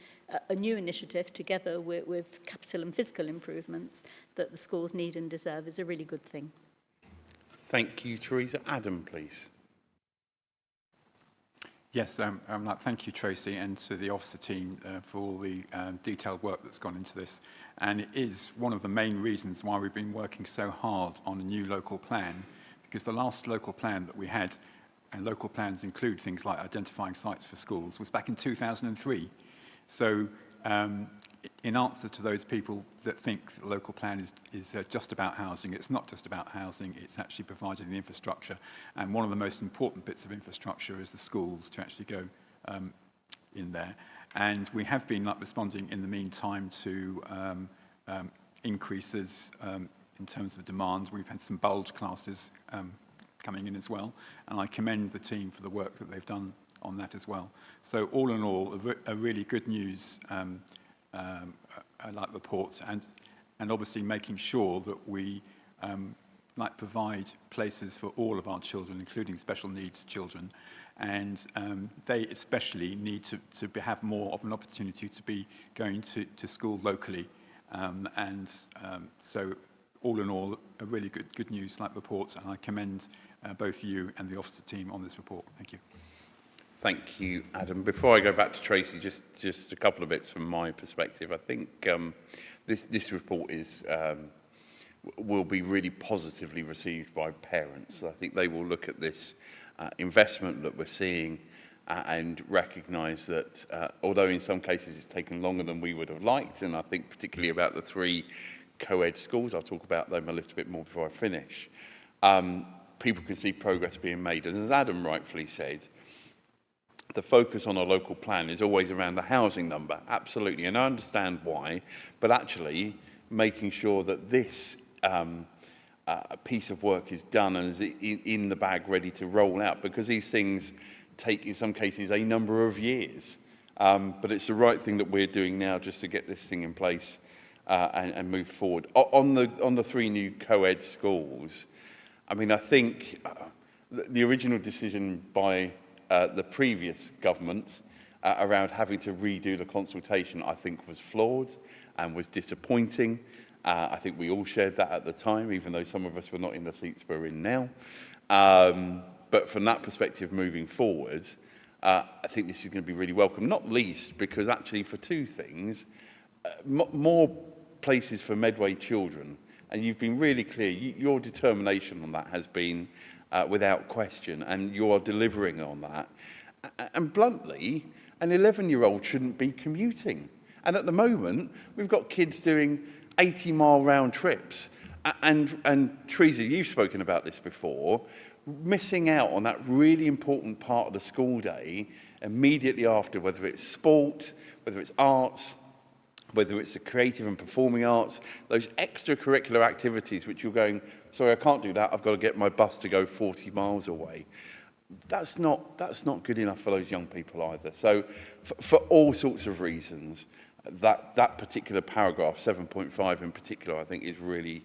a new initiative together with capital and physical improvements that the schools need and deserve is a really good thing. Thank you, Teresa. Adam, please. Yes, thank you, Tracy, and to the officer team for all the detailed work that's gone into this. And it is one of the main reasons why we've been working so hard on a new local plan, because the last local plan that we had, and local plans include things like identifying sites for schools, was back in 2003. So in answer to those people that think the local plan is just about housing, it's not just about housing, it's actually providing the infrastructure. And one of the most important bits of infrastructure is the schools to actually go in there. And we have been responding in the meantime to increases in terms of demand. We've had some bulge classes coming in as well. And I commend the team for the work that they've done on that as well. So all in all, a really good news report, and obviously making sure that we provide places for all of our children, including special needs children, and they especially need to have more of an opportunity to be going to school locally, so all in all, a really good news report, and I commend both you and the officer team on this report. Thank you. Thank you, Adam. Before I go back to Tracy, just a couple of bits from my perspective. I think this report will be really positively received by parents. I think they will look at this investment that we're seeing and recognise that although in some cases it's taken longer than we would have liked, and I think particularly about the 3 co-ed schools, I'll talk about them a little bit more before I finish, people can see progress being made. And as Adam rightfully said, the focus on a local plan is always around the housing number, absolutely, and I understand why, but actually making sure that this piece of work is done and is in the bag ready to roll out, because these things take, in some cases, a number of years. But it's the right thing that we're doing now just to get this thing in place and move forward. On the 3 new co-ed schools, I mean, I think the original decision by the previous government around having to redo the consultation, I think, was flawed and was disappointing. I think we all shared that at the time, even though some of us were not in the seats we're in now. But from that perspective, moving forward, I think this is going to be really welcome, not least because actually for 2 things, more places for Medway children, and you've been really clear, your determination on that has been without question, and you are delivering on that. And bluntly, an 11-year-old shouldn't be commuting. And at the moment, we've got kids doing 80-mile round trips. And Teresa, you've spoken about this before, missing out on that really important part of the school day immediately after, whether it's sport, whether it's arts, whether it's the creative and performing arts, those extracurricular activities which you're going, sorry, I can't do that, I've got to get my bus to go 40 miles away. That's not good enough for those young people either. So for all sorts of reasons, that particular paragraph, 7.5 in particular, I think is really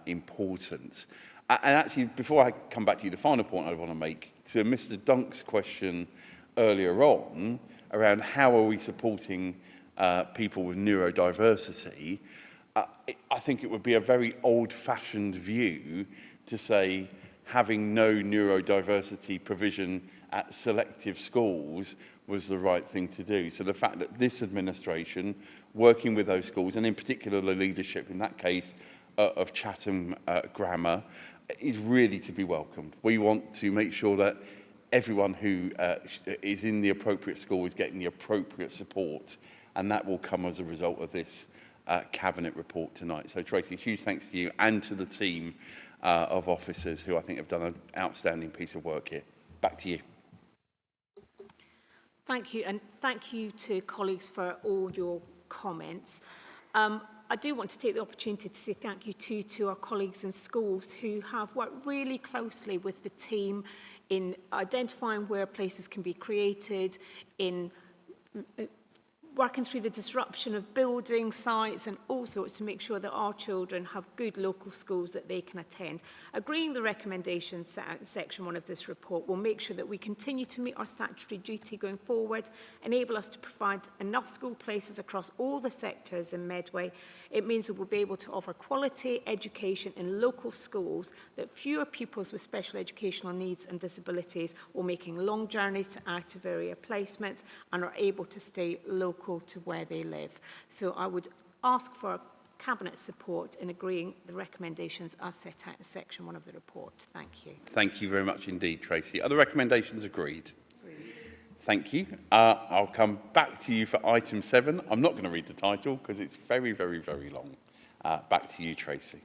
important. And actually, before I come back to you, the final point I want to make, to Mr. Dunk's question earlier on, around how are we supporting people with neurodiversity, I think it would be a very old-fashioned view to say having no neurodiversity provision at selective schools was the right thing to do. So the fact that this administration, working with those schools, and in particular the leadership, in that case, of Chatham Grammar, is really to be welcomed. We want to make sure that everyone who is in the appropriate school is getting the appropriate support, and that will come as a result of this Cabinet report tonight. So Tracy, huge thanks to you and to the team of officers who I think have done an outstanding piece of work here. Back to you. Thank you, and thank you to colleagues for all your comments. I do want to take the opportunity to say thank you to our colleagues in schools who have worked really closely with the team in identifying where places can be created, in working through the disruption of building sites and all sorts to make sure that our children have good local schools that they can attend. Agreeing the recommendations set out in section 1 of this report will make sure that we continue to meet our statutory duty going forward, enable us to provide enough school places across all the sectors in Medway. It means that we'll be able to offer quality education in local schools, that fewer pupils with special educational needs and disabilities will making long journeys to out-of-area placements and are able to stay local to where they live. So I would ask for Cabinet support in agreeing the recommendations as set out in section 1 of the report. Thank you. Thank you very much indeed, Tracy. Are the recommendations agreed? Thank you. I'll come back to you for item 7. I'm not going to read the title because it's very, very, very long. Back to you, Tracy.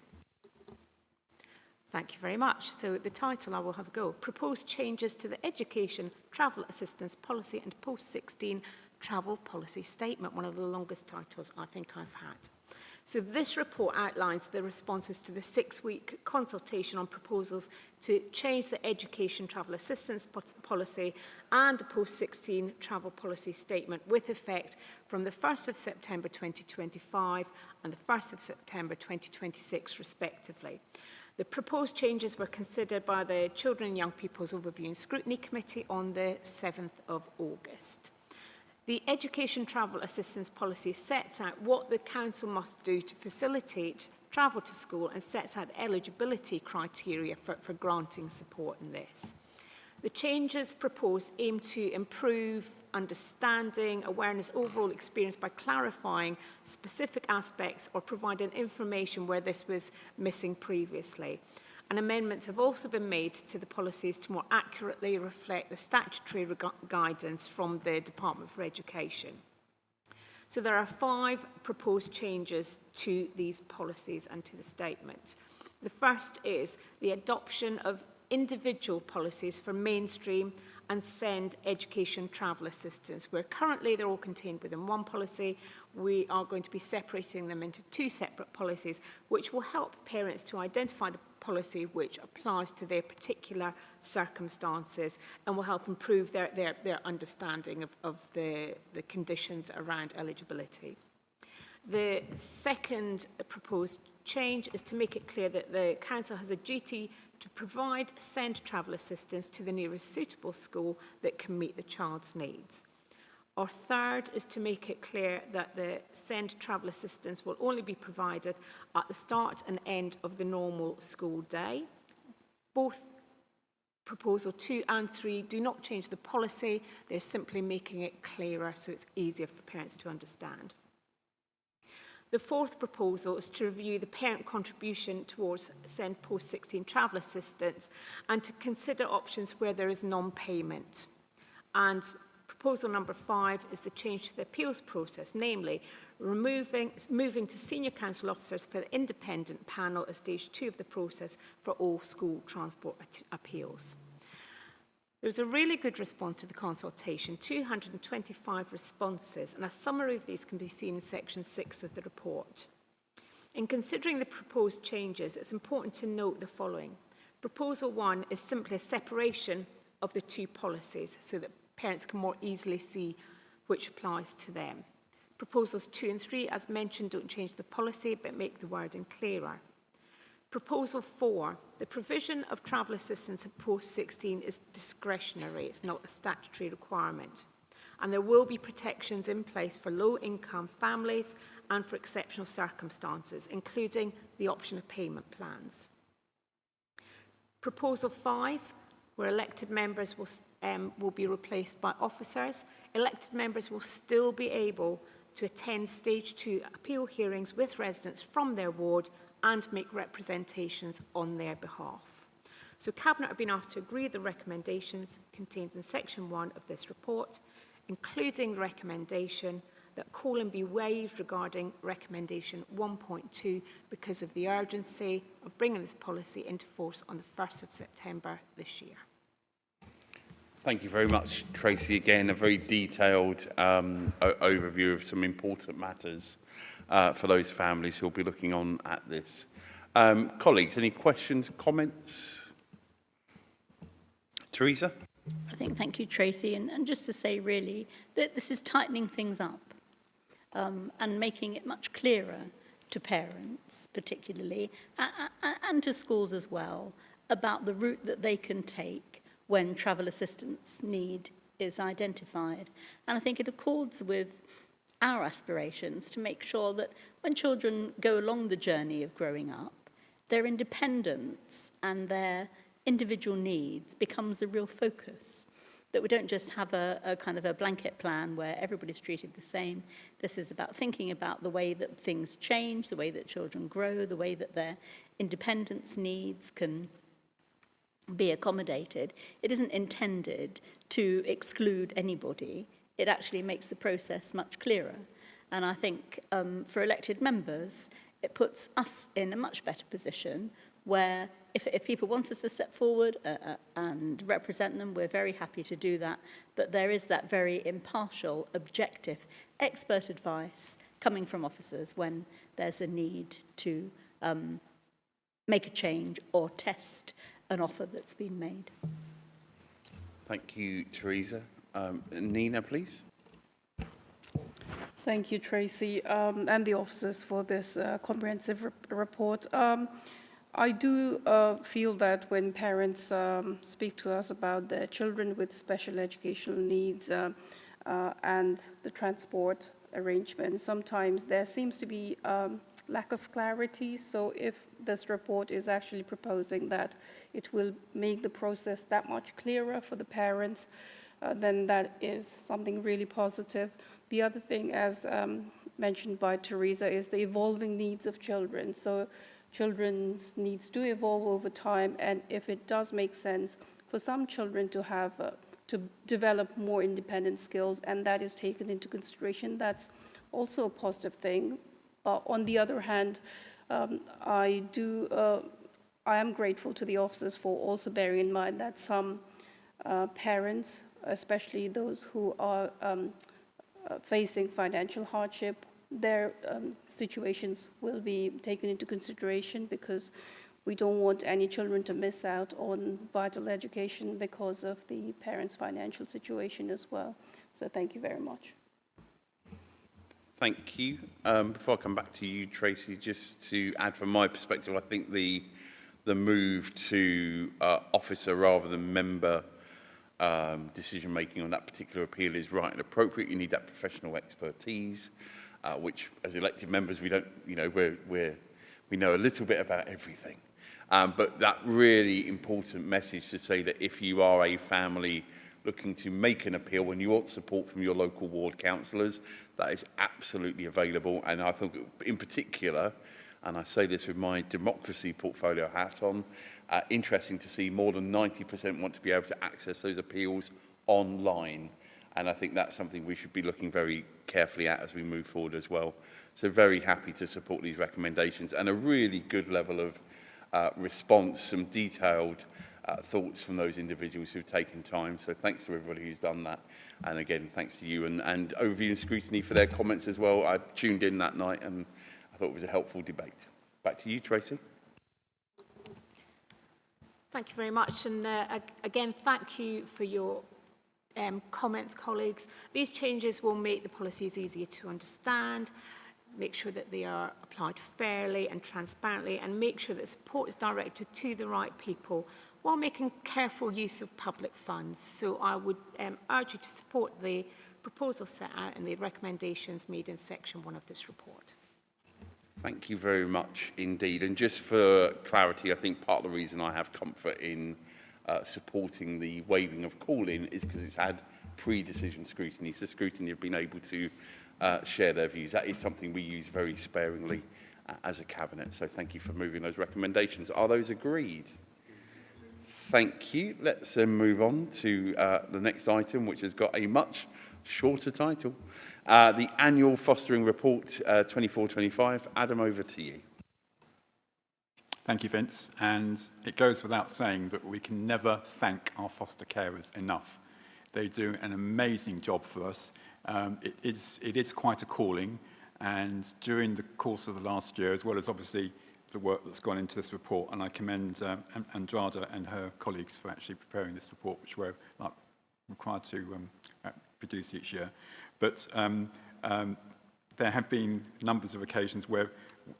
Thank you very much. So the title, I will have a go. Proposed changes to the Education Travel Assistance Policy and Post-16 Travel Policy Statement, one of the longest titles I think I've had. So this report outlines the responses to the 6-week consultation on proposals to change the Education Travel Assistance Policy and the Post-16 Travel Policy Statement with effect from the 1st of September 2025 and the 1st of September 2026 respectively. The proposed changes were considered by the Children and Young People's Overview and Scrutiny Committee on the 7th of August. The Education Travel Assistance Policy sets out what the Council must do to facilitate travel to school and sets out eligibility criteria for granting support in this. The changes proposed aim to improve understanding, awareness, overall experience by clarifying specific aspects or providing information where this was missing previously. And amendments have also been made to the policies to more accurately reflect the statutory guidance from the Department for Education. So there are 5 proposed changes to these policies and to the statement. The first is the adoption of individual policies for mainstream and SEND education travel assistance, where currently they're all contained within one policy. We are going to be separating them into 2 separate policies, which will help parents to identify the policy which applies to their particular circumstances and will help improve their understanding of the conditions around eligibility. The second proposed change is to make it clear that the Council has a duty to provide SEND travel assistance to the nearest suitable school that can meet the child's needs. Our third is to make it clear that the SEND travel assistance will only be provided at the start and end of the normal school day. Both proposal 2 and 3 do not change the policy, they're simply making it clearer so it's easier for parents to understand. The fourth proposal is to review the parent contribution towards SEND Post-16 travel assistance and to consider options where there is non-payment. And proposal number 5 is the change to the appeals process, namely moving to senior council officers for the independent panel at stage 2 of the process for all school transport appeals. There was a really good response to the consultation, 225 responses, and a summary of these can be seen in section 6 of the report. In considering the proposed changes, it's important to note the following. Proposal 1 is simply a separation of the 2 policies so that parents can more easily see which applies to them. Proposals 2 and 3, as mentioned, don't change the policy but make the wording clearer. Proposal 4, the provision of travel assistance at post-16 is discretionary, it's not a statutory requirement. And there will be protections in place for low-income families and for exceptional circumstances, including the option of payment plans. Proposal 5, where elected members will be replaced by officers, elected members will still be able to attend stage 2 appeal hearings with residents from their ward and make representations on their behalf. So Cabinet have been asked to agree the recommendations contained in section 1 of this report, including the recommendation that calling be waived regarding recommendation 1.2 because of the urgency of bringing this policy into force on the 1st of September this year. Thank you very much, Tracy. Again, a very detailed overview of some important matters for those families who will be looking on at this. Colleagues, any questions, comments? Teresa? I think, thank you, Tracy. And just to say, really, that this is tightening things up. and making it much clearer to parents particularly, and to schools as well, about the route that they can take when travel assistance need is identified. And I think it accords with our aspirations to make sure that when children go along the journey of growing up, their independence and their individual needs becomes a real focus. That we don't just have a kind of a blanket plan where everybody's treated the same. This is about thinking about the way that things change, the way that children grow, the way that their independence needs can be accommodated. It isn't intended to exclude anybody. It actually makes the process much clearer. And I think for elected members, it puts us in a much better position where if people want us to step forward and represent them, we're very happy to do that. But there is that very impartial, objective, expert advice coming from officers when there's a need to make a change or test an offer that's been made. Thank you, Teresa. Nina, please. Thank you, Tracy, and the officers for this comprehensive report. I do feel that when parents speak to us about their children with special educational needs and the transport arrangements, sometimes there seems to be lack of clarity. So if this report is actually proposing that it will make the process that much clearer for the parents, then that is something really positive. The other thing, as mentioned by Teresa, is the evolving needs of children. So children's needs do evolve over time, and if it does make sense for some children to have to develop more independent skills, and that is taken into consideration, that's also a positive thing. On the other hand, I am grateful to the officers for also bearing in mind that some parents, especially those who are facing financial hardship, their situations will be taken into consideration, because we don't want any children to miss out on vital education because of the parents' financial situation as well. So thank you very much. Thank you. Before I come back to you, Tracy, just to add from my perspective, I think the move to officer rather than member decision-making on that particular appeal is right and appropriate. You need that professional expertise, which as elected members, we don't, you know, we know a little bit about everything. But that really important message to say that if you are a family looking to make an appeal and you want support from your local ward councillors, that is absolutely available. And I think in particular, and I say this with my democracy portfolio hat on, interesting to see more than 90% want to be able to access those appeals online. And I think that's something we should be looking very carefully at as we move forward as well. So very happy to support these recommendations, and a really good level of response, some detailed thoughts from those individuals who've taken time. So thanks to everybody who's done that. And again, thanks to you and Overview and Scrutiny for their comments as well. I tuned in that night and I thought it was a helpful debate. Back to you, Tracy. Thank you very much. And again, thank you for your comments, colleagues. These changes will make the policies easier to understand, make sure that they are applied fairly and transparently, and make sure that support is directed to the right people while making careful use of public funds. So I would urge you to support the proposal set out and the recommendations made in section 1 of this report. Thank you very much indeed. And just for clarity, I think part of the reason I have comfort in supporting the waiving of call-in is because it's had pre-decision scrutiny. So scrutiny have been able to share their views. That is something we use very sparingly as a cabinet. So thank you for moving those recommendations. Are those agreed? Thank you. Let's then move on to the next item, which has got a much shorter title. The Annual Fostering Report 24-25. Adam, over to you. Thank you, Vince. And it goes without saying that we can never thank our foster carers enough. They do an amazing job for us. It is quite a calling, and during the course of the last year, as well as obviously the work that's gone into this report, and I commend Andrada and her colleagues for actually preparing this report, which we're required to produce each year. But there have been numbers of occasions where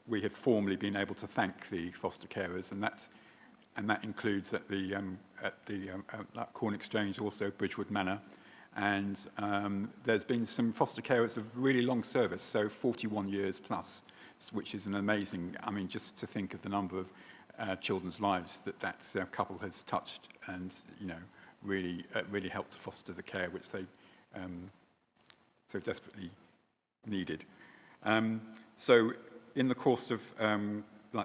we have formally been able to thank the foster carers, and that includes at the Corn Exchange, also Bridgewood Manor. And there's been some foster carers of really long service, so 41 years plus, which is an amazing, I mean, just to think of the number of children's lives that couple has touched and, you know, really helped to foster the care which they so desperately needed. So in the course of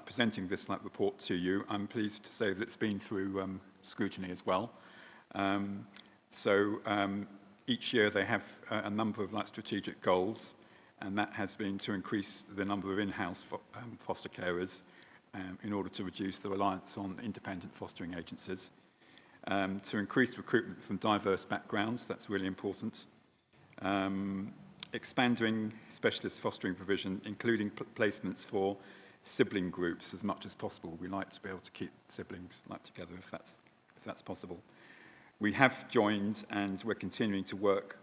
presenting this report to you, I'm pleased to say that it's been through scrutiny as well. Each year they have a number of strategic goals, and that has been to increase the number of in-house foster carers in order to reduce the reliance on independent fostering agencies, to increase recruitment from diverse backgrounds, that's really important, expanding specialist fostering provision, including placements for sibling groups as much as possible. We like to be able to keep siblings together if that's possible. We have joined, and we're continuing to work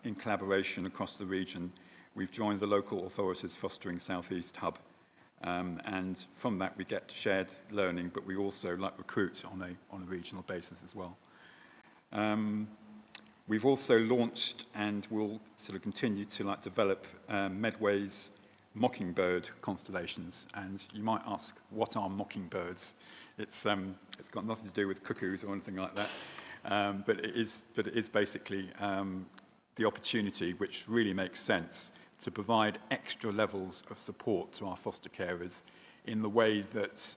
in collaboration across the region. We've joined the Local Authorities Fostering South East Hub, and from that we get shared learning, but we also recruit on a regional basis as well. We've also launched and will sort of continue to develop Medway's mockingbird constellations. And you might ask, what are mockingbirds? It's got nothing to do with cuckoos or anything like that. But it is basically the opportunity, which really makes sense, to provide extra levels of support to our foster carers in the way that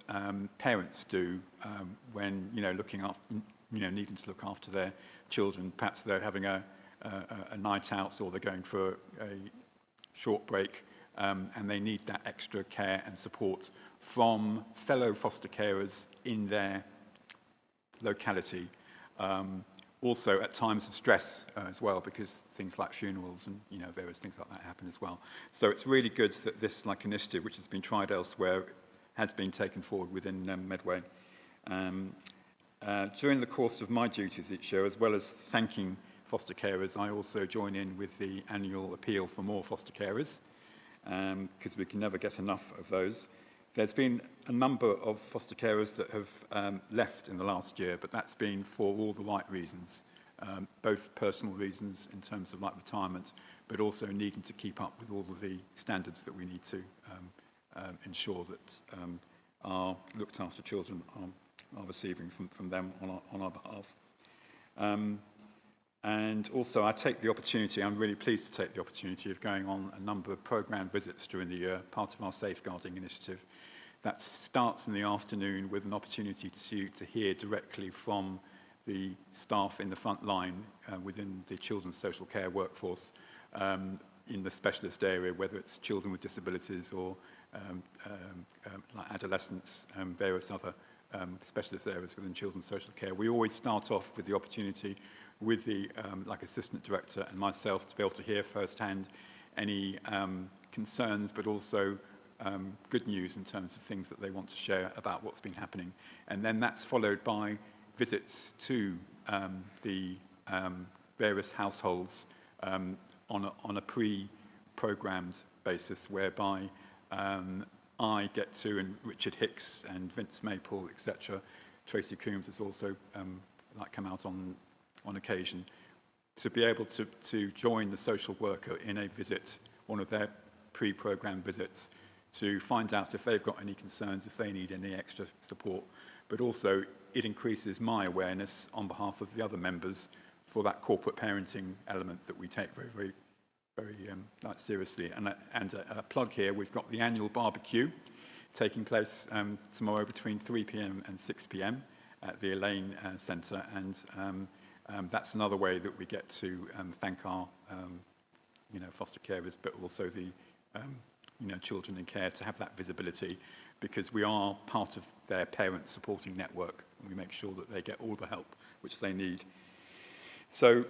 parents do when looking after, needing to look after their children. Perhaps they're having a night out, or they're going for a short break, and they need that extra care and support from fellow foster carers in their locality. Also at times of stress as well, because things like funerals and various things like that happen as well. So it's really good that this initiative, which has been tried elsewhere, has been taken forward within Medway. During the course of my duties each year, as well as thanking foster carers, I also join in with the annual appeal for more foster carers, because we can never get enough of those. There's been a number of foster carers that have left in the last year, but that's been for all the right reasons, both personal reasons in terms of retirement, but also needing to keep up with all of the standards that we need to ensure that our looked after children are receiving from them on our behalf. And also I take the opportunity, I'm really pleased to take the opportunity of going on a number of programme visits during the year, part of our safeguarding initiative. That starts in the afternoon with an opportunity to hear directly from the staff in the front line within the children's social care workforce in the specialist area, whether it's children with disabilities or adolescents, various other specialist areas within children's social care. We always start off with the opportunity with the assistant director and myself to be able to hear firsthand any concerns, but also good news in terms of things that they want to share about what's been happening. And then that's followed by visits to the various households on a pre-programmed basis, whereby I get to, and Richard Hicks and Vince Maple, etc. Tracy Coombs has also come out on occasion, to be able to join the social worker in a visit, one of their pre-programmed visits, to find out if they've got any concerns, if they need any extra support. But also it increases my awareness on behalf of the other members for that corporate parenting element that we take very, very, very seriously. And a plug here, we've got the annual barbecue taking place tomorrow between 3 p.m. and 6 p.m. at the Elaine Centre, and that's another way that we get to thank our foster carers, but also the children in care, to have that visibility, because we are part of their parent supporting network, and we make sure that they get all the help which they need. So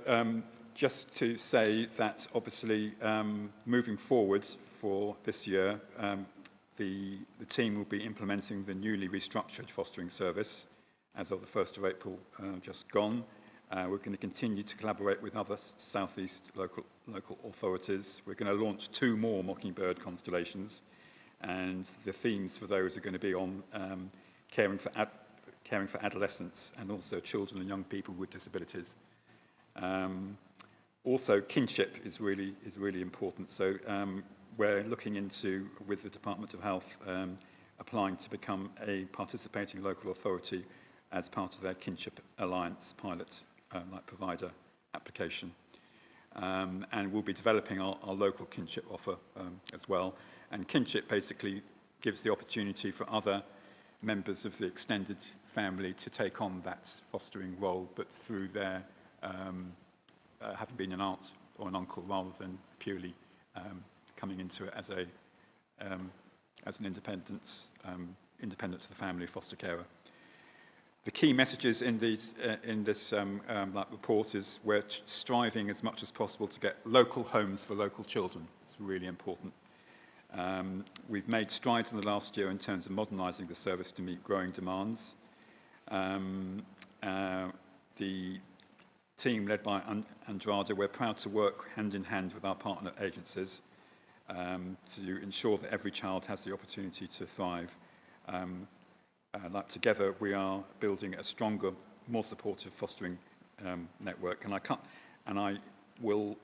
just to say that obviously moving forward for this year, the team will be implementing the newly restructured fostering service as of the 1st of April just gone, We're going to continue to collaborate with other South East local authorities. We're going to launch 2 more Mockingbird constellations, and the themes for those are going to be on caring for adolescents and also children and young people with disabilities. Also, kinship is really important. So we're looking into, with the Department of Health, applying to become a participating local authority as part of their Kinship Alliance pilot provider application. And we'll be developing our local kinship offer as well. And kinship basically gives the opportunity for other members of the extended family to take on that fostering role, but through their having been an aunt or an uncle, rather than purely coming into it as an independent to the family foster carer. The key messages in this report is we're striving as much as possible to get local homes for local children. It's really important. We've made strides in the last year in terms of modernising the service to meet growing demands. The team led by Andrada, we're proud to work hand in hand with our partner agencies to ensure that every child has the opportunity to thrive. Together, we are building a stronger, more supportive fostering network. And I will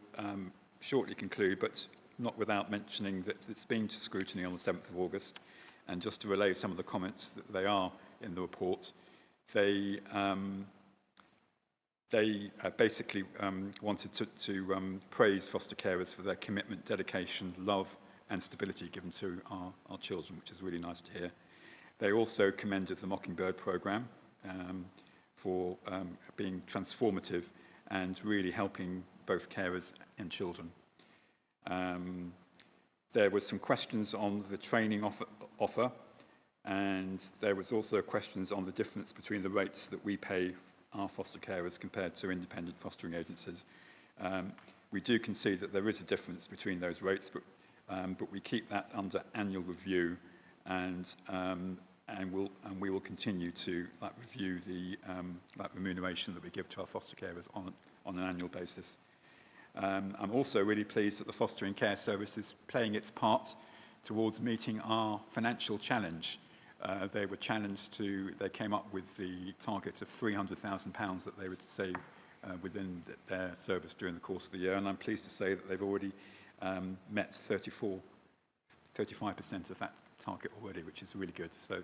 shortly conclude, but not without mentioning that it's been to scrutiny on the 7th of August. And just to relay some of the comments that they are in the report, they basically wanted to praise foster carers for their commitment, dedication, love and stability given to our children, which is really nice to hear. They also commended the Mockingbird programme for being transformative and really helping both carers and children. There was some questions on the training offer, and there was also questions on the difference between the rates that we pay our foster carers compared to independent fostering agencies. We do concede that there is a difference between those rates, but we keep that under annual review, and we will continue to review the remuneration that we give to our foster carers on an annual basis. I'm also really pleased that the Fostering Care Service is playing its part towards meeting our financial challenge. They were challenged they came up with the target of £300,000 that they would save within their service during the course of the year, and I'm pleased to say that they've already met 35% of that target already, which is really good. So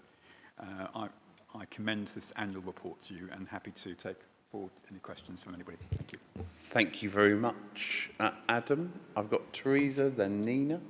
I commend this annual report to you, and happy to take forward any questions from anybody. Thank you. Thank you very much. Adam, I've got Teresa, then Nina.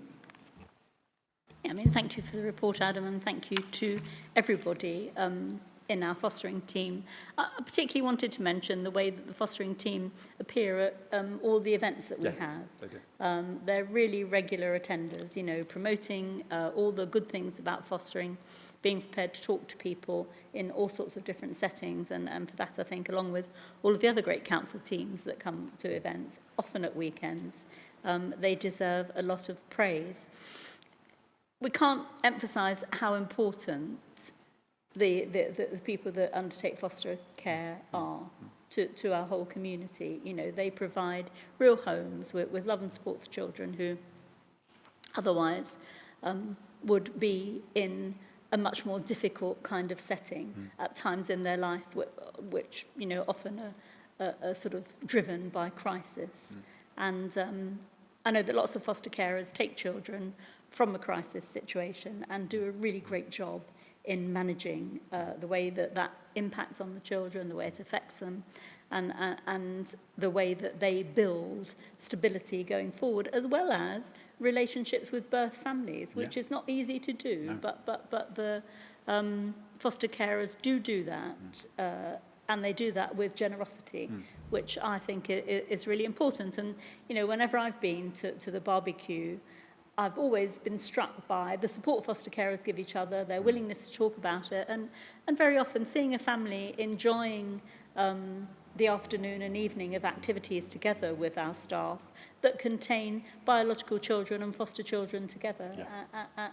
Yeah, thank you for the report, Adam, and thank you to everybody in our fostering team. I particularly wanted to mention the way that the fostering team appear at all the events that we have. They're really regular attenders, promoting all the good things about fostering, being prepared to talk to people in all sorts of different settings, and for that, I think, along with all of the other great council teams that come to events, often at weekends, they deserve a lot of praise. We can't emphasise how important the people that undertake foster care are to our whole community. They provide real homes with love and support for children who otherwise would be in a much more difficult kind of setting at times in their life, which often are sort of driven by crisis. And I know that lots of foster carers take children from a crisis situation and do a really great job in managing the way that impacts on the children, the way it affects them, and the way that they build stability going forward, as well as relationships with birth families, which is not easy to do. No. But the foster carers do that, and they do that with generosity, which I think is really important. And whenever I've been to the barbecue, I've always been struck by the support foster carers give each other, their willingness to talk about it, and very often seeing a family enjoying the afternoon and evening of activities together with our staff that contain biological children and foster children together,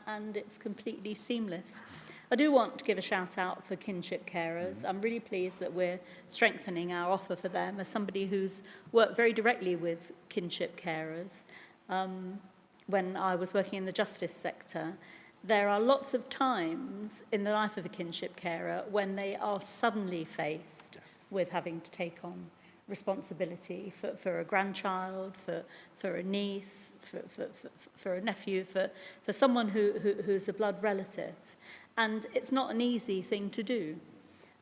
and it's completely seamless. I do want to give a shout out for kinship carers. I'm really pleased that we're strengthening our offer for them. As somebody who's worked very directly with kinship carers, when I was working in the justice sector, there are lots of times in the life of a kinship carer when they are suddenly faced with having to take on responsibility for a grandchild, for a niece, for a nephew, for someone who's a blood relative. And it's not an easy thing to do.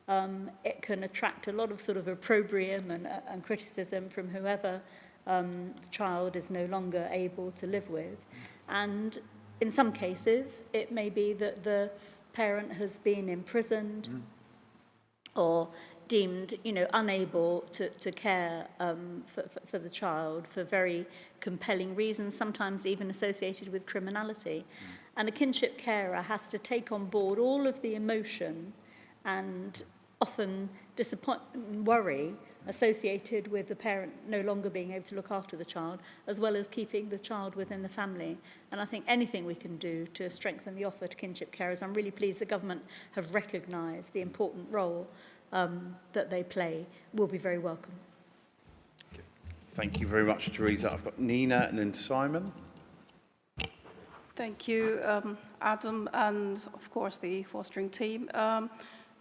It can attract a lot of sort of opprobrium and criticism from whoever the child is no longer able to live with. And in some cases, it may be that the parent has been imprisoned or deemed, unable to care for the child for very compelling reasons, sometimes even associated with criminality. And a kinship carer has to take on board all of the emotion and often disappointment and worry associated with the parent no longer being able to look after the child, as well as keeping the child within the family. And I think anything we can do to strengthen the offer to kinship carers, I'm really pleased the government have recognised the important role that they play, will be very welcome. Thank you very much, Teresa. I've got Nina and then Simon. Thank you, Adam, and of course the fostering team.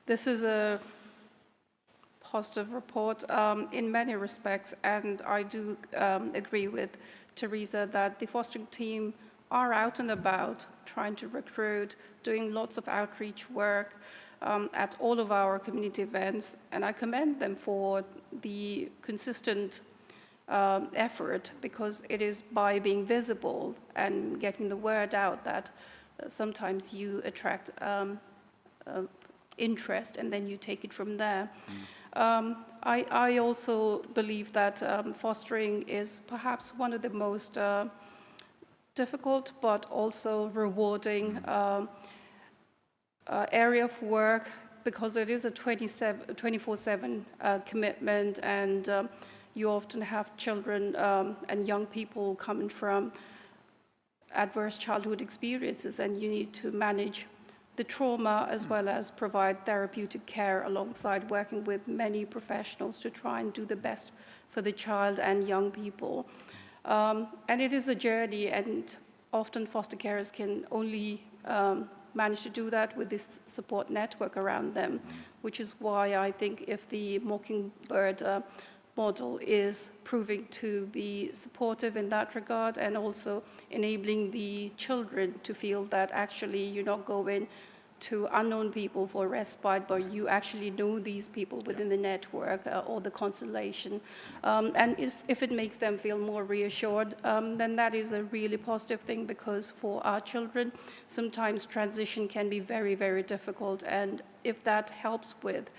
This is a positive report in many respects, and I do agree with Teresa that the fostering team are out and about trying to recruit, doing lots of outreach work at all of our community events, and I commend them for the consistent effort, because it is by being visible and getting the word out that sometimes you attract interest and then you take it from there. I also believe that fostering is perhaps one of the most difficult but also rewarding area of work, because it is a 24/7 commitment, and you often have children and young people coming from adverse childhood experiences, and you need to manage the trauma as well as provide therapeutic care alongside working with many professionals to try and do the best for the child and young people. And it is a journey, and often foster carers can only manage to do that with this support network around them, which is why I think if the Mockingbird model is proving to be supportive in that regard, and also enabling the children to feel that actually you're not going to unknown people for respite, but you actually know these people within the network or the constellation. And if it makes them feel more reassured, then that is a really positive thing, because for our children, sometimes transition can be very, very difficult. And if that helps with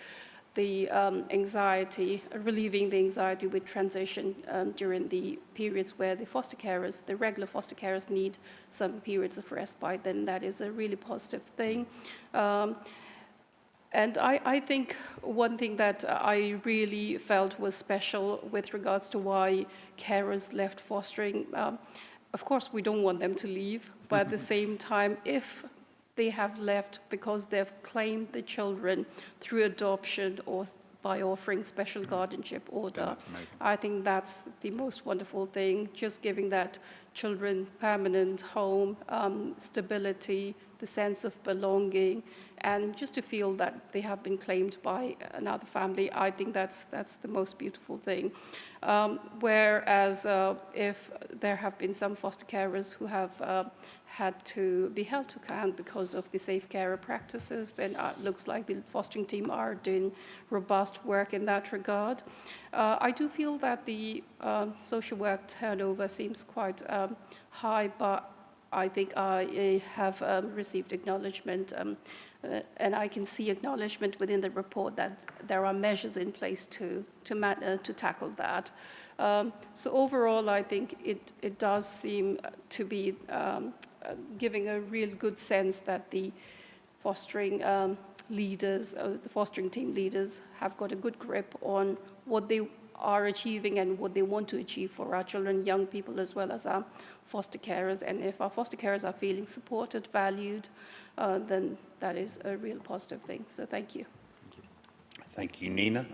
the anxiety, relieving the anxiety with transition during the periods where the foster carers, the regular foster carers, need some periods of respite, then that is a really positive thing. And I think one thing that I really felt was special with regards to why carers left fostering, of course we don't want them to leave, but at the same time, if they have left because they've claimed the children through adoption or by offering special guardianship order. That's amazing. I think that's the most wonderful thing, just giving that children permanent home, stability, the sense of belonging, and just to feel that they have been claimed by another family. I think that's the most beautiful thing. Whereas if there have been some foster carers who have had to be held to account because of the safe carer practices, then it looks like the fostering team are doing robust work in that regard. I do feel that the social work turnover seems quite high, but I think I have received acknowledgement, and I can see acknowledgement within the report that there are measures in place to tackle that. So overall, I think it does seem to be giving a real good sense that the fostering leaders, the fostering team leaders, have got a good grip on what they are achieving and what they want to achieve for our children, young people, as well as our foster carers. And if our foster carers are feeling supported, valued, then that is a real positive thing. So thank you. Thank you, Nina.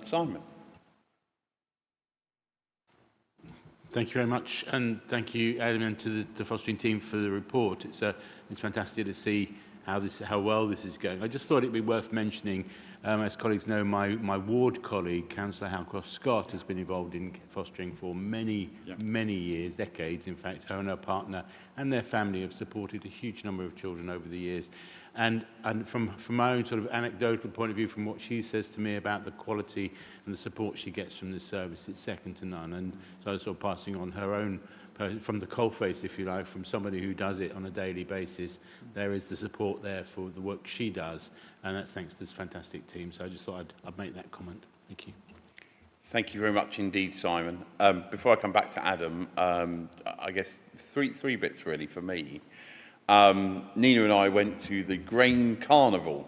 Simon. Thank you very much, and thank you, Adam, and to the fostering team for the report. It's fantastic to see how well this is going. I just thought it'd be worth mentioning, as colleagues know, my ward colleague, Councillor Howcroft-Scott, has been involved in fostering for many years, decades. In fact, her and her partner and their family have supported a huge number of children over the years. And from my own sort of anecdotal point of view, from what she says to me about the quality and the support she gets from the service, it's second to none. And so I was sort of passing on her own, from the coalface, if you like, from somebody who does it on a daily basis. There is the support there for the work she does, and that's thanks to this fantastic team. So I just thought I'd make that comment. Thank you. Thank you very much indeed, Simon. Before I come back to Adam, I guess three bits really for me. Nina and I went to the Grain Carnival.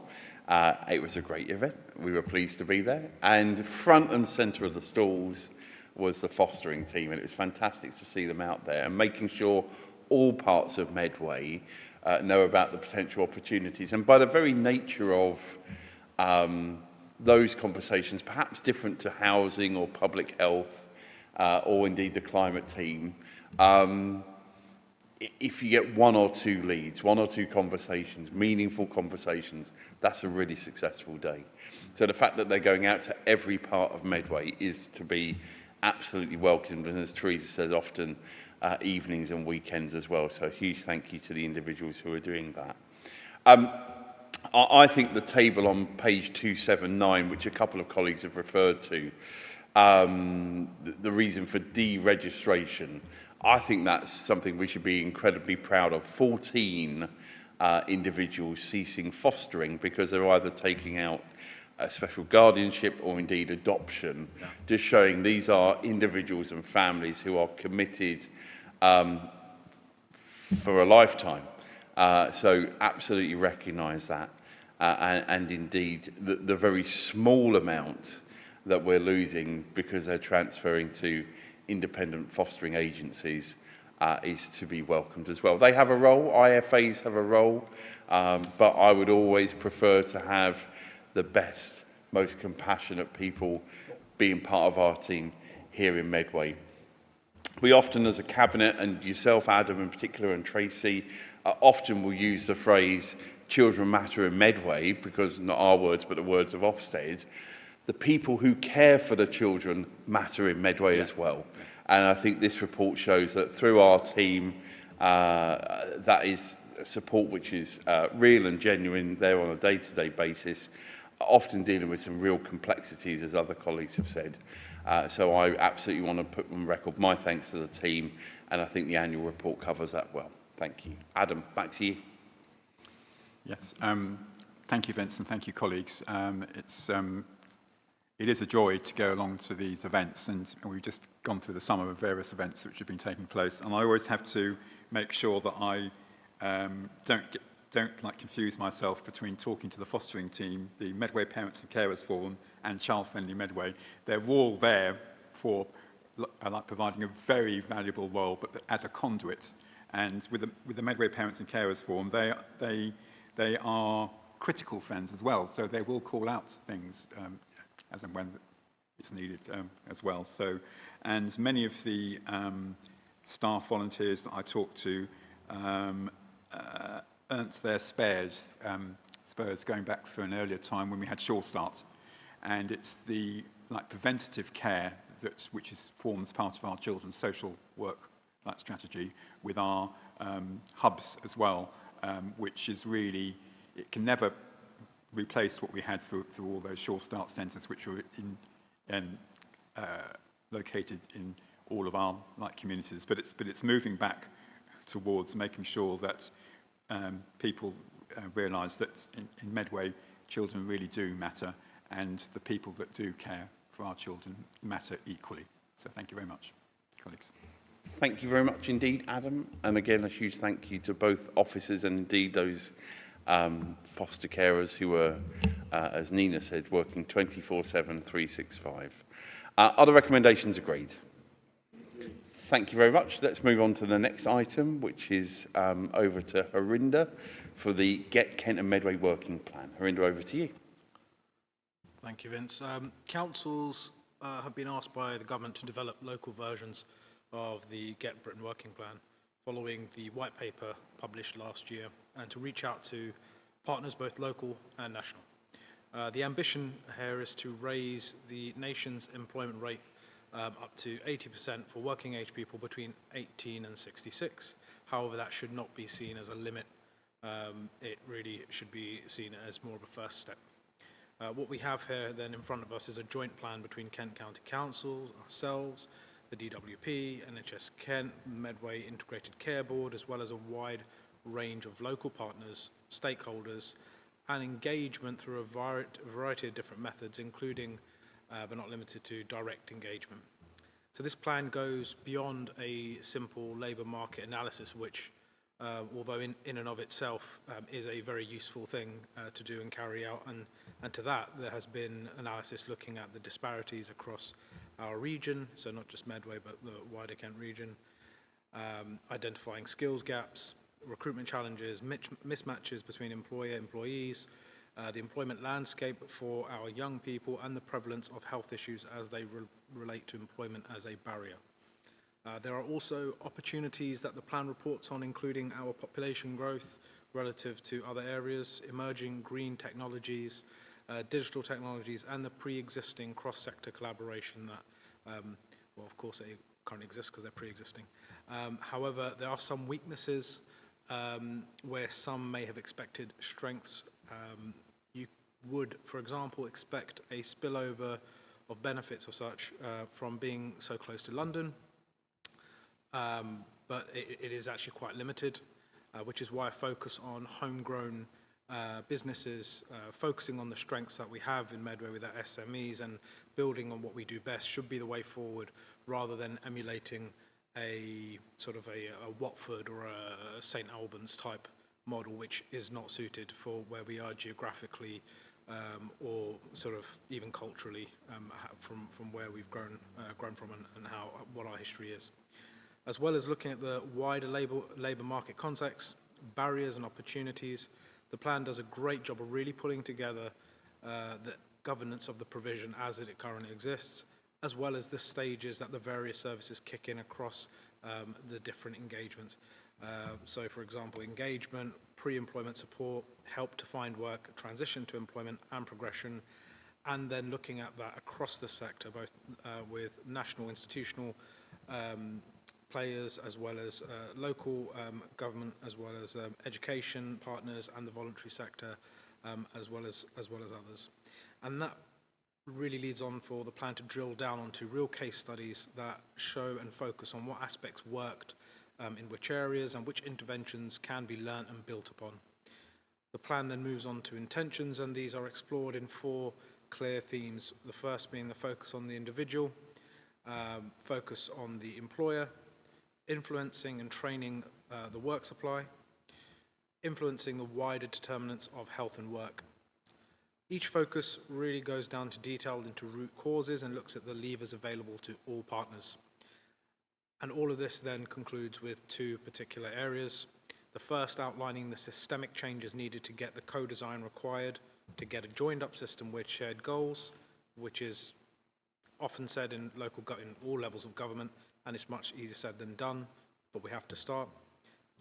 It was a great event. We were pleased to be there. And front and centre of the stalls was the fostering team, and it was fantastic to see them out there and making sure all parts of Medway know about the potential opportunities. And by the very nature of those conversations, perhaps different to housing or public health or indeed the climate team, if you get one or two leads, one or two conversations, meaningful conversations, that's a really successful day. So the fact that they're going out to every part of Medway is to be absolutely welcomed, and as Teresa says, often evenings and weekends as well. So a huge thank you to the individuals who are doing that. I think the table on page 279, which a couple of colleagues have referred to, the reason for deregistration, I think that's something we should be incredibly proud of. 14 individuals ceasing fostering because they're either taking out a special guardianship or indeed adoption, just showing these are individuals and families who are committed for a lifetime. So absolutely recognise that. And indeed, the very small amount that we're losing because they're transferring to independent fostering agencies is to be welcomed as well. They have a role, IFAs have a role, but I would always prefer to have the best, most compassionate people being part of our team here in Medway. We often, as a cabinet, and yourself, Adam in particular, and Tracy, often will use the phrase, children matter in Medway, because not our words, but the words of Ofsted. The people who care for the children matter in Medway as well. And I think this report shows that through our team, that is support which is real and genuine there on a day-to-day basis, often dealing with some real complexities, as other colleagues have said. So I absolutely want to put on record my thanks to the team, and I think the annual report covers that well. Thank you. Adam, back to you. Yes, thank you, Vince, and thank you, colleagues. It is a joy to go along to these events, and we've just gone through the sum of various events which have been taking place, and I always have to make sure that I don't confuse myself between talking to the fostering team, the Medway Parents and Carers Forum, and Child Friendly Medway. They're all there for providing a very valuable role, but as a conduit. And with the Medway Parents and Carers Forum, they are critical friends as well, so they will call out things as and when it's needed as well. So, and many of the staff volunteers that I talked to earned their spurs going back for an earlier time when we had Sure Start, and it's the preventative care which forms part of our children's social work strategy with our hubs as well, which is really, it can never replace what we had through all those Sure Start centres, which were located in all of our communities. But it's moving back towards making sure that people realise that in Medway, children really do matter, and the people that do care for our children matter equally. So thank you very much, colleagues. Thank you very much indeed, Adam. And again, a huge thank you to both officers and indeed those foster carers who were, as Nina said, working 24/7, 365. Are the recommendations agreed? Thank you very much. Let's move on to the next item, which is over to Harinder for the Get Kent and Medway Working Plan. Harinder, over to you. Thank you, Vince. Councils have been asked by the government to develop local versions of the Get Britain Working Plan following the white paper published last year, and to reach out to partners both local and national. The ambition here is to raise the nation's employment rate up to 80% for working age people between 18 and 66. However, that should not be seen as a limit. It really should be seen as more of a first step. What we have here then in front of us is a joint plan between Kent County Council, ourselves, the DWP, NHS Kent, Medway Integrated Care Board, as well as a wide range of local partners, stakeholders, and engagement through a variety of different methods, including, but not limited to, direct engagement. So this plan goes beyond a simple labour market analysis, which, although in and of itself is a very useful thing to do and carry out, and to that there has been analysis looking at the disparities across our region, so not just Medway but the wider Kent region, identifying skills gaps, recruitment challenges, mismatches between employees, the employment landscape for our young people, and the prevalence of health issues as they relate to employment as a barrier. There are also opportunities that the plan reports on, including our population growth relative to other areas, emerging green technologies, digital technologies, and the pre-existing cross-sector collaboration that, well, of course, they currently exist because they're pre-existing. However, there are some weaknesses where some may have expected strengths. You would, for example, expect a spillover of benefits of such from being so close to London, but it is actually quite limited, which is why I focus on homegrown businesses, focusing on the strengths that we have in Medway with our SMEs and building on what we do best should be the way forward, rather than emulating a sort of a Watford or a St Albans type model, which is not suited for where we are geographically or sort of even culturally from where we've grown from and what our history is. As well as looking at the wider labour market context, barriers and opportunities, the plan does a great job of really pulling together the governance of the provision as it currently exists, as well as the stages that the various services kick in across the different engagements. So, for example, engagement, pre-employment support, help to find work, transition to employment and progression, and then looking at that across the sector, both with national institutional players, as well as local government, as well as education partners and the voluntary sector, as well as others. And that really leads on for the plan to drill down onto real case studies that show and focus on what aspects worked in which areas and which interventions can be learnt and built upon. The plan then moves on to intentions, and these are explored in 4 clear themes. The first being the focus on the individual, focus on the employer, influencing and training the work supply, influencing the wider determinants of health and work. Each focus really goes down to detail into root causes and looks at the levers available to all partners. And all of this then concludes with 2 particular areas. The first outlining the systemic changes needed to get the co-design required to get a joined-up system with shared goals, which is often said in all levels of government, and it's much easier said than done, but we have to start.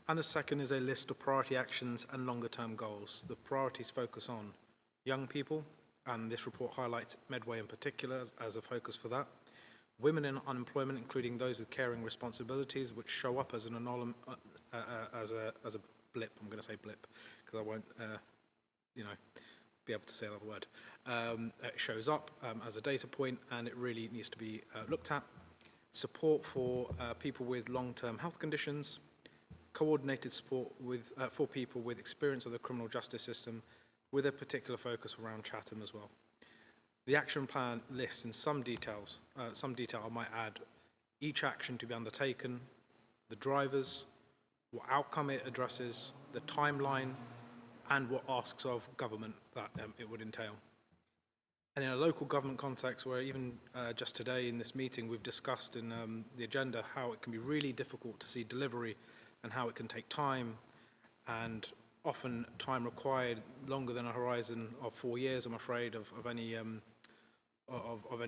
And the second is a list of priority actions and longer-term goals. The priorities focus on young people, and this report highlights Medway in particular as a focus for that. Women in unemployment, including those with caring responsibilities, which show up as an as a blip. I'm going to say blip because I won't, be able to say that word. It shows up as a data point, and it really needs to be looked at. Support for people with long-term health conditions, coordinated support for people with experience of the criminal justice system, with a particular focus around Chatham as well. The action plan lists in some detail I might add, each action to be undertaken, the drivers, what outcome it addresses, the timeline, and what asks of government that it would entail. And in a local government context where even just today in this meeting we've discussed in the agenda how it can be really difficult to see delivery and how it can take time, and often time required longer than a horizon of 4 years, I'm afraid, of any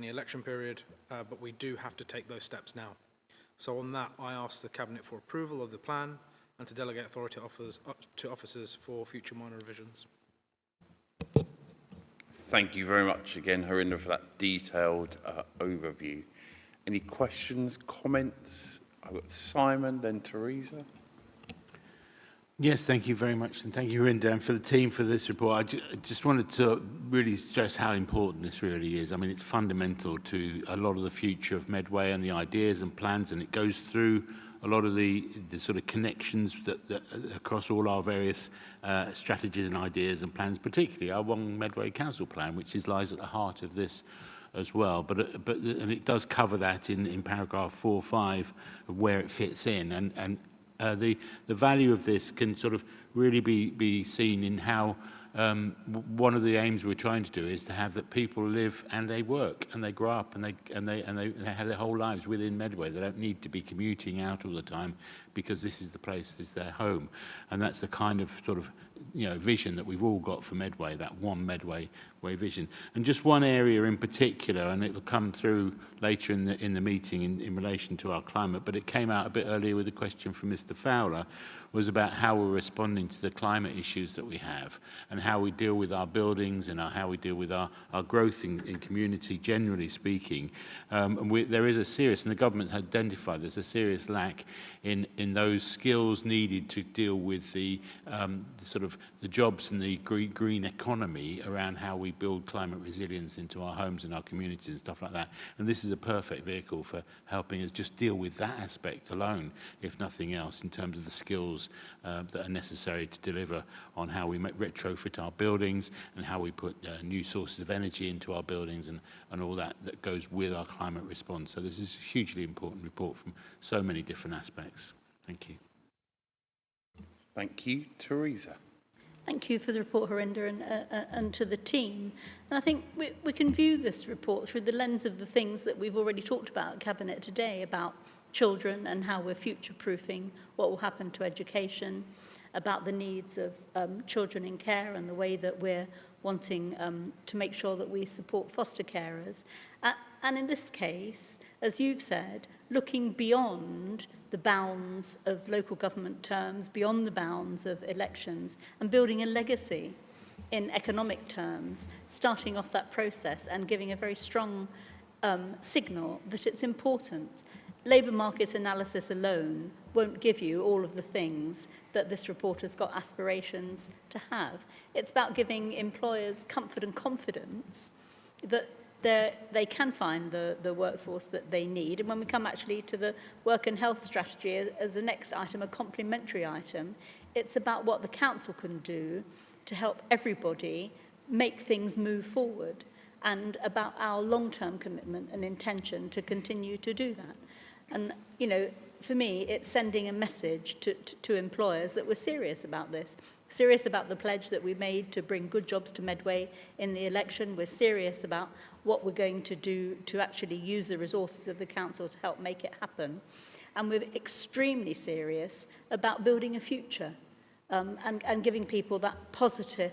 election period, but we do have to take those steps now. So on that, I ask the Cabinet for approval of the plan and to delegate authority to officers for future minor revisions. Thank you very much again, Harinder, for that detailed overview. Any questions, comments? I've got Simon, then Teresa. Yes, thank you very much, and thank you, Harinder, and for the team for this report. I just wanted to really stress how important this really is. I mean, it's fundamental to a lot of the future of Medway and the ideas and plans, and it goes through a lot of the sort of connections that across all our various strategies and ideas and plans, particularly our One Medway Council Plan, which lies at the heart of this as well. And it does cover that in paragraph 4 or 5 of where it fits in, and the value of this can sort of really be seen in how one of the aims we're trying to do is to have that people live and they work and they grow up and they have their whole lives within Medway. They don't need to be commuting out all the time because this is the place, this is their home, and that's the kind of sort of vision that we've all got for Medway, that one Medway way vision. And just one area in particular, and it will come through later in the meeting in relation to our climate, but it came out a bit earlier with a question from Mr. Fowler, was about how we're responding to the climate issues that we have and how we deal with our buildings and how we deal with our growth in community, generally speaking. There is a serious, and the government has identified there's a serious lack in those skills needed to deal with the sort of the jobs and the green economy around how we build climate resilience into our homes and our communities and stuff like that. And this is a perfect vehicle for helping us just deal with that aspect alone, if nothing else, in terms of the skills that are necessary to deliver on how we retrofit our buildings and how we put new sources of energy into our buildings and all that goes with our climate response. So this is a hugely important report from so many different aspects. Thank you. Thank you. Teresa. Thank you for the report, Harinder, and to the team. And I think we can view this report through the lens of the things that we've already talked about at Cabinet today, about children and how we're future-proofing what will happen to education, about the needs of children in care and the way that we're wanting to make sure that we support foster carers. And in this case, as you've said, looking beyond the bounds of local government terms, beyond the bounds of elections, and building a legacy in economic terms, starting off that process and giving a very strong signal that it's important. Labour market analysis alone won't give you all of the things that this report has got aspirations to have. It's about giving employers comfort and confidence that they can find the workforce that they need. And when we come actually to the work and health strategy as the next item, a complementary item, it's about what the council can do to help everybody make things move forward, and about our long-term commitment and intention to continue to do that. And, for me, it's sending a message to employers that we're serious about this, serious about the pledge that we made to bring good jobs to Medway in the election. We're serious about what we're going to do to actually use the resources of the council to help make it happen. And we're extremely serious about building a future and giving people that positive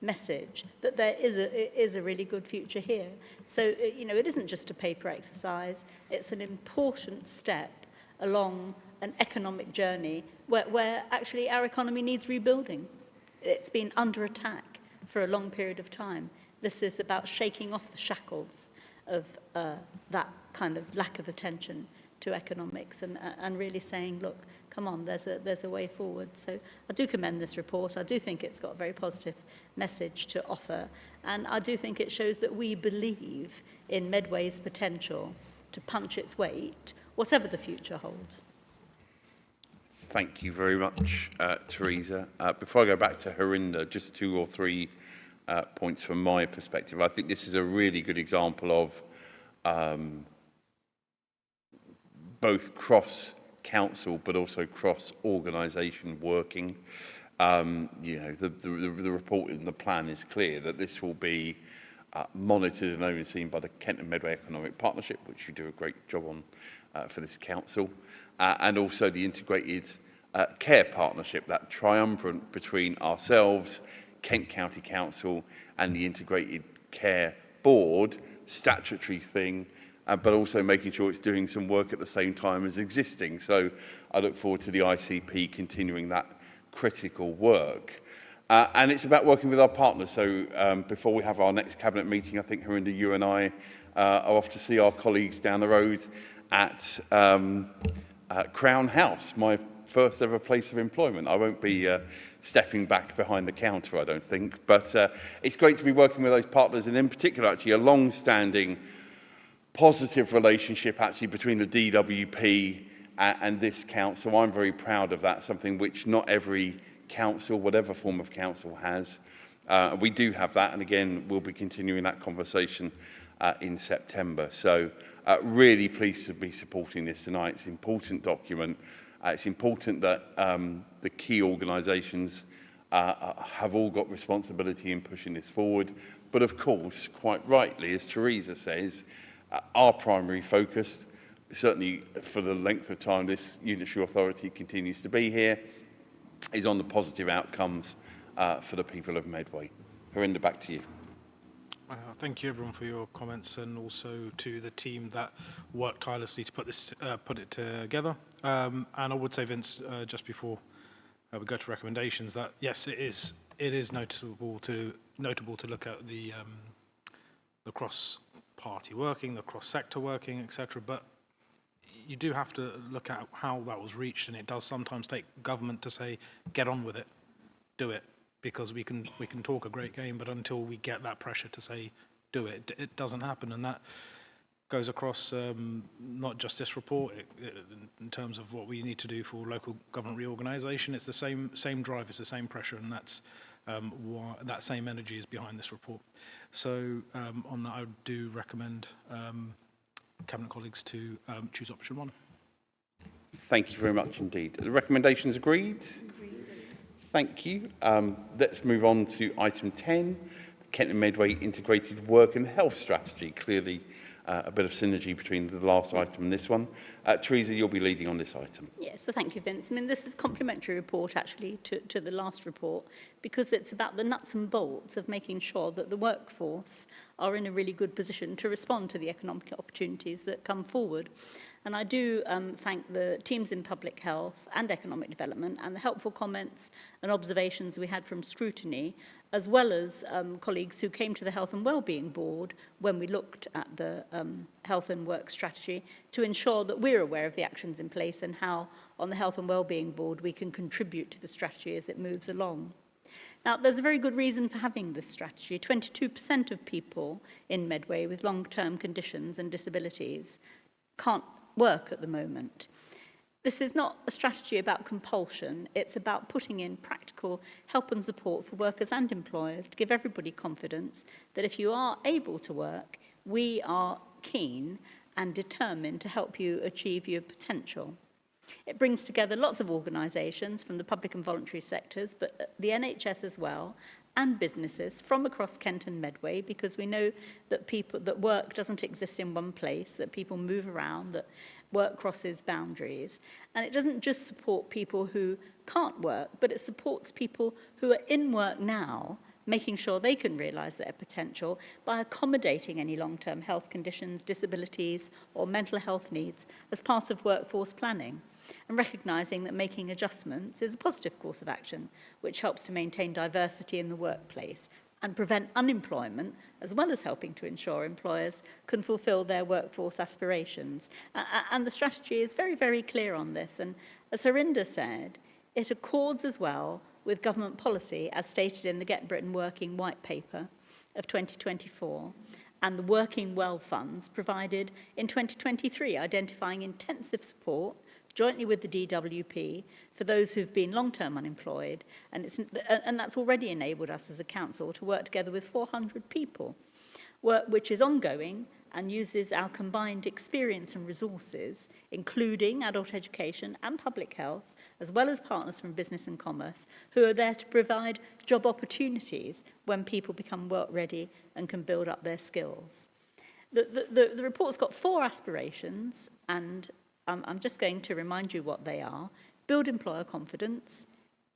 message that there is a really good future here. So, it isn't just a paper exercise. It's an important step along an economic journey where actually our economy needs rebuilding. It's been under attack for a long period of time. This is about shaking off the shackles of that kind of lack of attention to economics and really saying, look, come on, there's a way forward. So I do commend this report. I do think it's got a very positive message to offer. And I do think it shows that we believe in Medway's potential to punch its weight, whatever the future holds. Thank you very much, Teresa. Before I go back to Harinder, just 2 or 3 points from my perspective. I think this is a really good example of both cross-council but also cross-organisation working. The report in the plan is clear that this will be monitored and overseen by the Kent and Medway Economic Partnership, which you do a great job on for this council, and also the Integrated Care Partnership, that triumvirate between ourselves, Kent County Council and the Integrated Care Board, statutory thing, but also making sure it's doing some work at the same time as existing. So I look forward to the ICP continuing that critical work. And it's about working with our partners. So before we have our next cabinet meeting, I think Harinder, you and I are off to see our colleagues down the road at Crown House, my first ever place of employment. I won't be stepping back behind the counter, I don't think. But it's great to be working with those partners, and in particular, actually, a long-standing positive relationship actually between the DWP and this council. I'm very proud of that, something which not every council, whatever form of council, has. We do have that, and again, we'll be continuing that conversation in September. So really pleased to be supporting this tonight. It's an important document. It's important that the key organisations have all got responsibility in pushing this forward. But of course, quite rightly, as Teresa says, our primary focus, certainly for the length of time this unitary authority continues to be here, is on the positive outcomes for the people of Medway. Harinder, back to you. Thank you everyone for your comments, and also to the team that worked tirelessly to put it together. And I would say, Vince, just before we go to recommendations, that yes, it is notable to look at the cross-party working, the cross-sector working, etc. But you do have to look at how that was reached, and it does sometimes take government to say, get on with it, do it. Because we can talk a great game, but until we get that pressure to say do it, it doesn't happen. And that goes across not just this report, in terms of what we need to do for local government reorganisation. It's the same drive, it's the same pressure, and that's why that same energy is behind this report. So on that, I do recommend Cabinet colleagues to choose option 1. Thank you very much indeed. The recommendations agreed? Thank you. Let's move on to item 10, Kent and Medway Integrated Work and Health Strategy. Clearly a bit of synergy between the last item and this one. Teresa, you'll be leading on this item. Yes, so thank you, Vince. I mean, this is a complementary report, actually, to the last report, because it's about the nuts and bolts of making sure that the workforce are in a really good position to respond to the economic opportunities that come forward. And I do thank the teams in public health and economic development and the helpful comments and observations we had from scrutiny, as well as colleagues who came to the Health and Wellbeing Board when we looked at the health and work strategy, to ensure that we're aware of the actions in place and how on the Health and Wellbeing Board we can contribute to the strategy as it moves along. Now, there's a very good reason for having this strategy. 22% of people in Medway with long-term conditions and disabilities can't work at the moment. This is not a strategy about compulsion. It's about putting in practical help and support for workers and employers to give everybody confidence that if you are able to work, we are keen and determined to help you achieve your potential. It brings together lots of organisations from the public and voluntary sectors, but the NHS as well, and businesses from across Kent and Medway, because we know that work doesn't exist in one place, that people move around, that work crosses boundaries. And it doesn't just support people who can't work, but it supports people who are in work now, making sure they can realise their potential by accommodating any long-term health conditions, disabilities, or mental health needs as part of workforce planning, and recognising that making adjustments is a positive course of action, which helps to maintain diversity in the workplace and prevent unemployment, as well as helping to ensure employers can fulfil their workforce aspirations. And the strategy is very, very clear on this. And as Harinder said, it accords as well with government policy, as stated in the Get Britain Working White Paper of 2024, and the Working Well funds provided in 2023, identifying intensive support jointly with the DWP for those who've been long-term unemployed, and that's already enabled us as a council to work together with 400 people, work which is ongoing and uses our combined experience and resources, including adult education and public health, as well as partners from business and commerce, who are there to provide job opportunities when people become work ready and can build up their skills. The report's got 4 aspirations, and I'm just going to remind you what they are. Build employer confidence,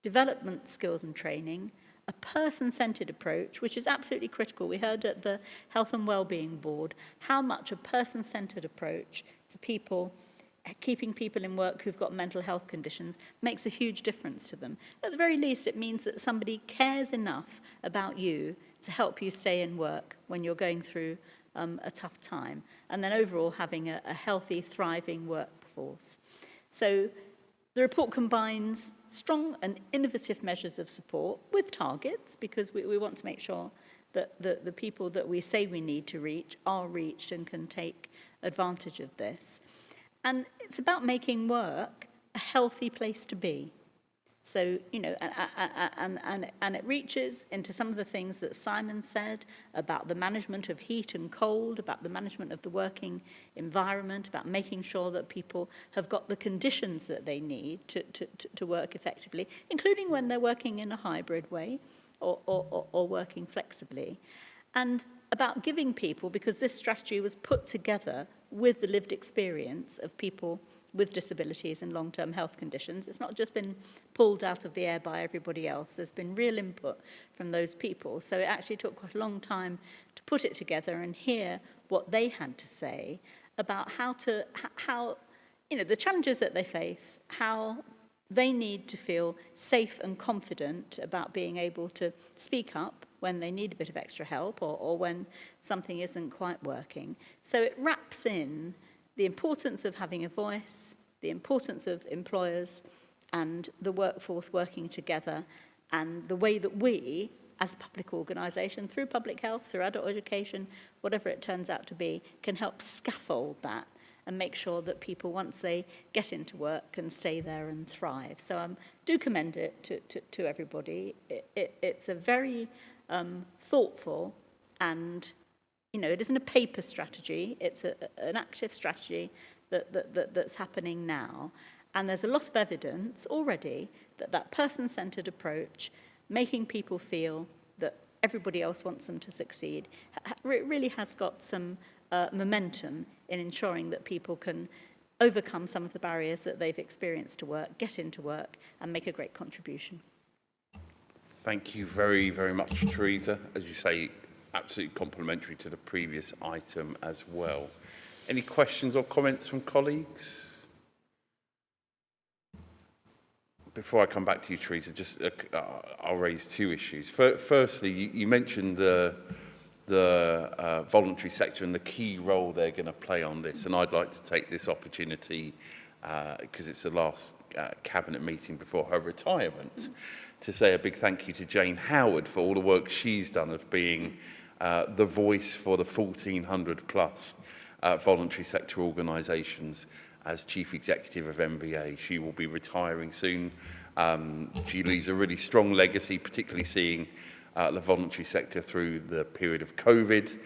development skills and training, a person-centred approach, which is absolutely critical. We heard at the Health and Wellbeing Board how much a person-centred approach to people, keeping people in work who've got mental health conditions, makes a huge difference to them. At the very least, it means that somebody cares enough about you to help you stay in work when you're going through a tough time, and then overall having a healthy, thriving workforce. So the report combines strong and innovative measures of support with targets, because we want to make sure that the people that we say we need to reach are reached and can take advantage of this. And it's about making work a healthy place to be. So, you know, and it reaches into some of the things that Simon said about the management of heat and cold, about the management of the working environment, about making sure that people have got the conditions that they need to work effectively, including when they're working in a hybrid way or working flexibly. And about giving people, because this strategy was put together with the lived experience of people with disabilities and long-term health conditions. It's not just been pulled out of the air by everybody else. There's been real input from those people. So it actually took quite a long time to put it together and hear what they had to say about how, you know, the challenges that they face, how they need to feel safe and confident about being able to speak up when they need a bit of extra help or when something isn't quite working. So it wraps in the importance of having a voice, the importance of employers and the workforce working together, and the way that we, as a public organisation, through public health, through adult education, whatever it turns out to be, can help scaffold that and make sure that people, once they get into work, can stay there and thrive. So do commend it to everybody. It's a very thoughtful and, you know, it isn't a paper strategy, it's an active strategy that's happening now. And there's a lot of evidence already that person-centred approach, making people feel that everybody else wants them to succeed, really has got some momentum in ensuring that people can overcome some of the barriers that they've experienced to work, get into work, and make a great contribution. Thank you very, very much, Teresa. As you say, absolutely complementary to the previous item as well. Any questions or comments from colleagues? Before I come back to you, Teresa, just I'll raise 2 issues. Firstly, you mentioned the voluntary sector and the key role they're going to play on this, and I'd like to take this opportunity, because it's the last cabinet meeting before her retirement, to say a big thank you to Jane Howard for all the work she's done of being the voice for the 1,400 plus voluntary sector organisations as Chief Executive of MBA. She will be retiring soon. She leaves a really strong legacy, particularly seeing the voluntary sector through the period of COVID.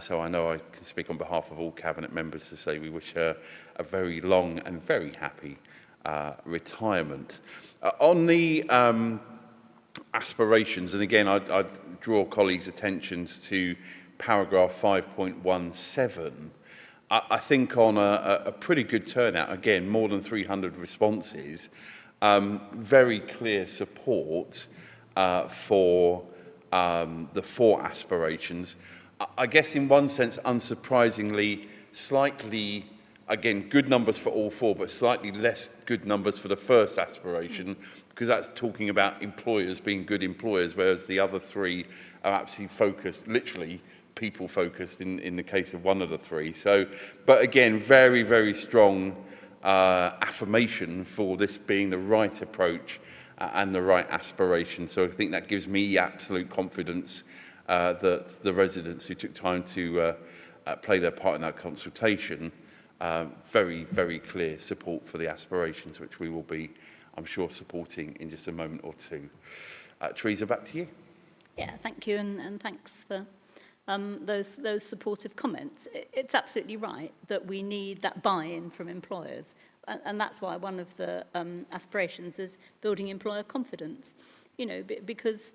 So I know I can speak on behalf of all Cabinet members to say we wish her a very long and very happy retirement. On the aspirations, and again, I draw colleagues' attentions to paragraph 5.17. I think on a pretty good turnout, again, more than 300 responses, very clear support for the 4 aspirations. I guess in one sense, unsurprisingly, slightly, again, good numbers for all 4, but slightly less good numbers for the first aspiration, because that's talking about employers being good employers, whereas the other 3 are absolutely focused, literally people focused in the case of one of the 3. So, but again, very, very strong affirmation for this being the right approach and the right aspiration. So I think that gives me absolute confidence that the residents who took time to play their part in that consultation, very, very clear support for the aspirations, which we will be, I'm sure, supporting in just a moment or two. Teresa, back to you. Yeah, thank you, and thanks for those supportive comments. It's absolutely right that we need that buy-in from employers. And that's why one of the aspirations is building employer confidence. You know, because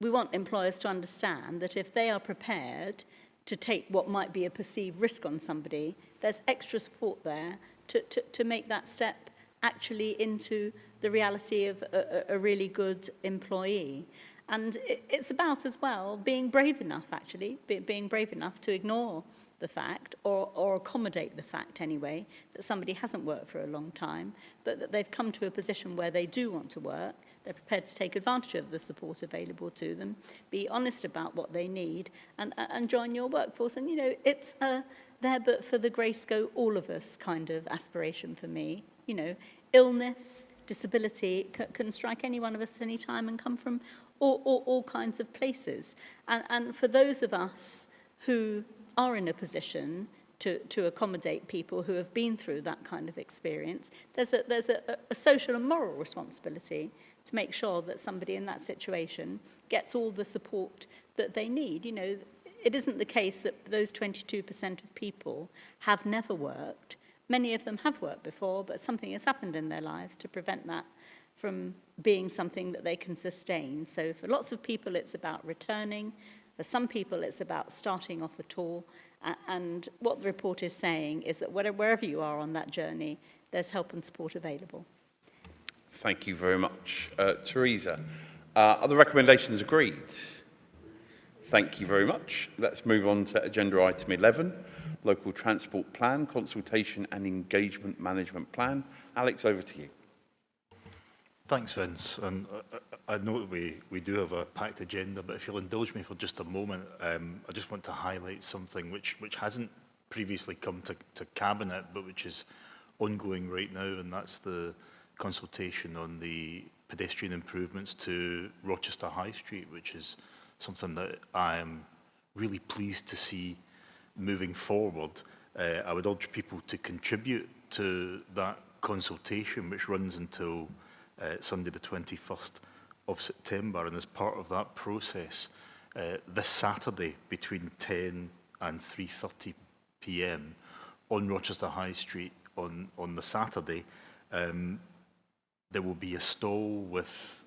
we want employers to understand that if they are prepared to take what might be a perceived risk on somebody, there's extra support there to make that step actually into the reality of a really good employee. And it's about, as well, being brave enough, actually, being brave enough to ignore the fact, or accommodate the fact anyway, that somebody hasn't worked for a long time, but that they've come to a position where they do want to work, they're prepared to take advantage of the support available to them, be honest about what they need, and join your workforce. And, you know, it's there but for the grace go all of us kind of aspiration for me. You know, illness, disability can strike any one of us at any time and come from all kinds of places. And for those of us who are in a position to accommodate people who have been through that kind of experience, there's a social and moral responsibility to make sure that somebody in that situation gets all the support that they need. You know, it isn't the case that those 22% of people have never worked. Many of them have worked before, but something has happened in their lives to prevent that from being something that they can sustain. So for lots of people, it's about returning. For some people, it's about starting off at all. And what the report is saying is that wherever you are on that journey, there's help and support available. Thank you very much. Teresa, are the recommendations agreed? Thank you very much. Let's move on to agenda item 11, Local Transport Plan, Consultation and Engagement Management Plan. Alex, over to you. Thanks, Vince. And I know that we do have a packed agenda, but if you'll indulge me for just a moment, I just want to highlight something which hasn't previously come to Cabinet, but which is ongoing right now, and that's the consultation on the pedestrian improvements to Rochester High Street, which is something that I am really pleased to see moving forward. I would urge people to contribute to that consultation, which runs until Sunday the 21st of September, and as part of that process, this Saturday between 10 and 3:30 p.m. on Rochester High Street on the Saturday, there will be a stall with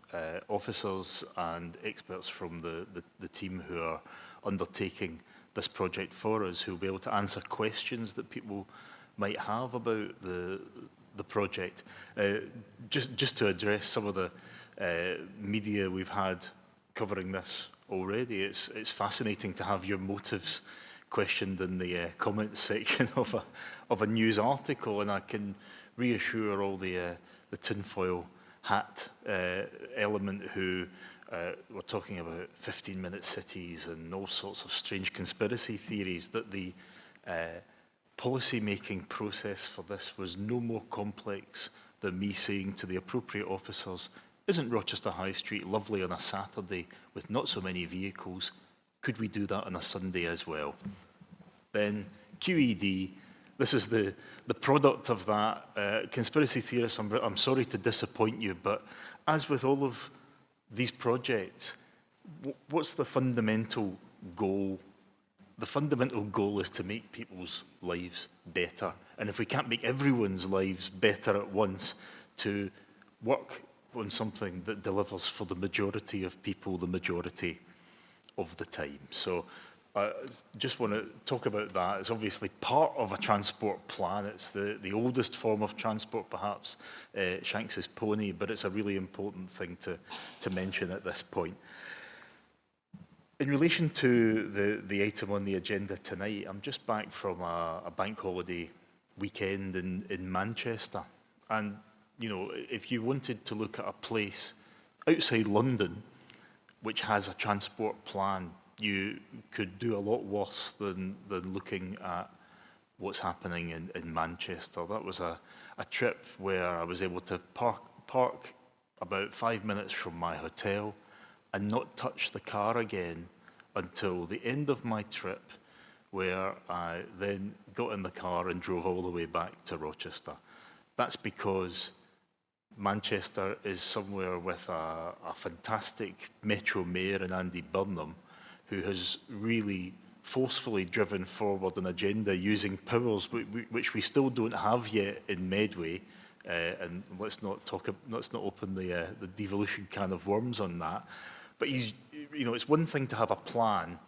officers and experts from the team who are undertaking this project for us, who will be able to answer questions that people might have about the project. Just to address some of the media we've had covering this already, it's fascinating to have your motives questioned in the comments section of a news article, and I can reassure all the tinfoil hat element who were talking about 15-minute cities and all sorts of strange conspiracy theories, that the policy-making process for this was no more complex than me saying to the appropriate officers, isn't Rochester High Street lovely on a Saturday with not so many vehicles? Could we do that on a Sunday as well? Then QED, this is the product of that. Conspiracy theorists, I'm sorry to disappoint you, but as with all of these projects, what's the fundamental goal? The fundamental goal is to make people's lives better. And if we can't make everyone's lives better at once, to work on something that delivers for the majority of people the majority of the time. So I just want to talk about that. It's obviously part of a transport plan. It's the oldest form of transport, perhaps, Shanks's pony, but it's a really important thing to mention at this point. In relation to the item on the agenda tonight, I'm just back from a bank holiday weekend in Manchester. And, you know, if you wanted to look at a place outside London which has a transport plan, you could do a lot worse than looking at what's happening in Manchester. That was a trip where I was able to park about 5 minutes from my hotel and not touch the car again until the end of my trip, where I then got in the car and drove all the way back to Rochester. That's because Manchester is somewhere with a fantastic Metro Mayor in Andy Burnham, who has really forcefully driven forward an agenda using powers which we still don't have yet in Medway. And let's not open the devolution can of worms on that. But it's one thing to have a plan,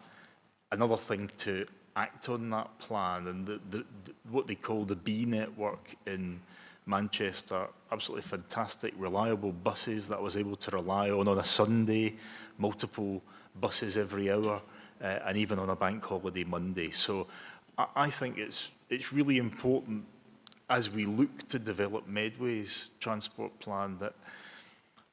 another thing to act on that plan. And what they call the B network in Manchester, absolutely fantastic, reliable buses that I was able to rely on a Sunday, multiple buses every hour, and even on a bank holiday Monday. So I think it's really important as we look to develop Medway's transport plan that,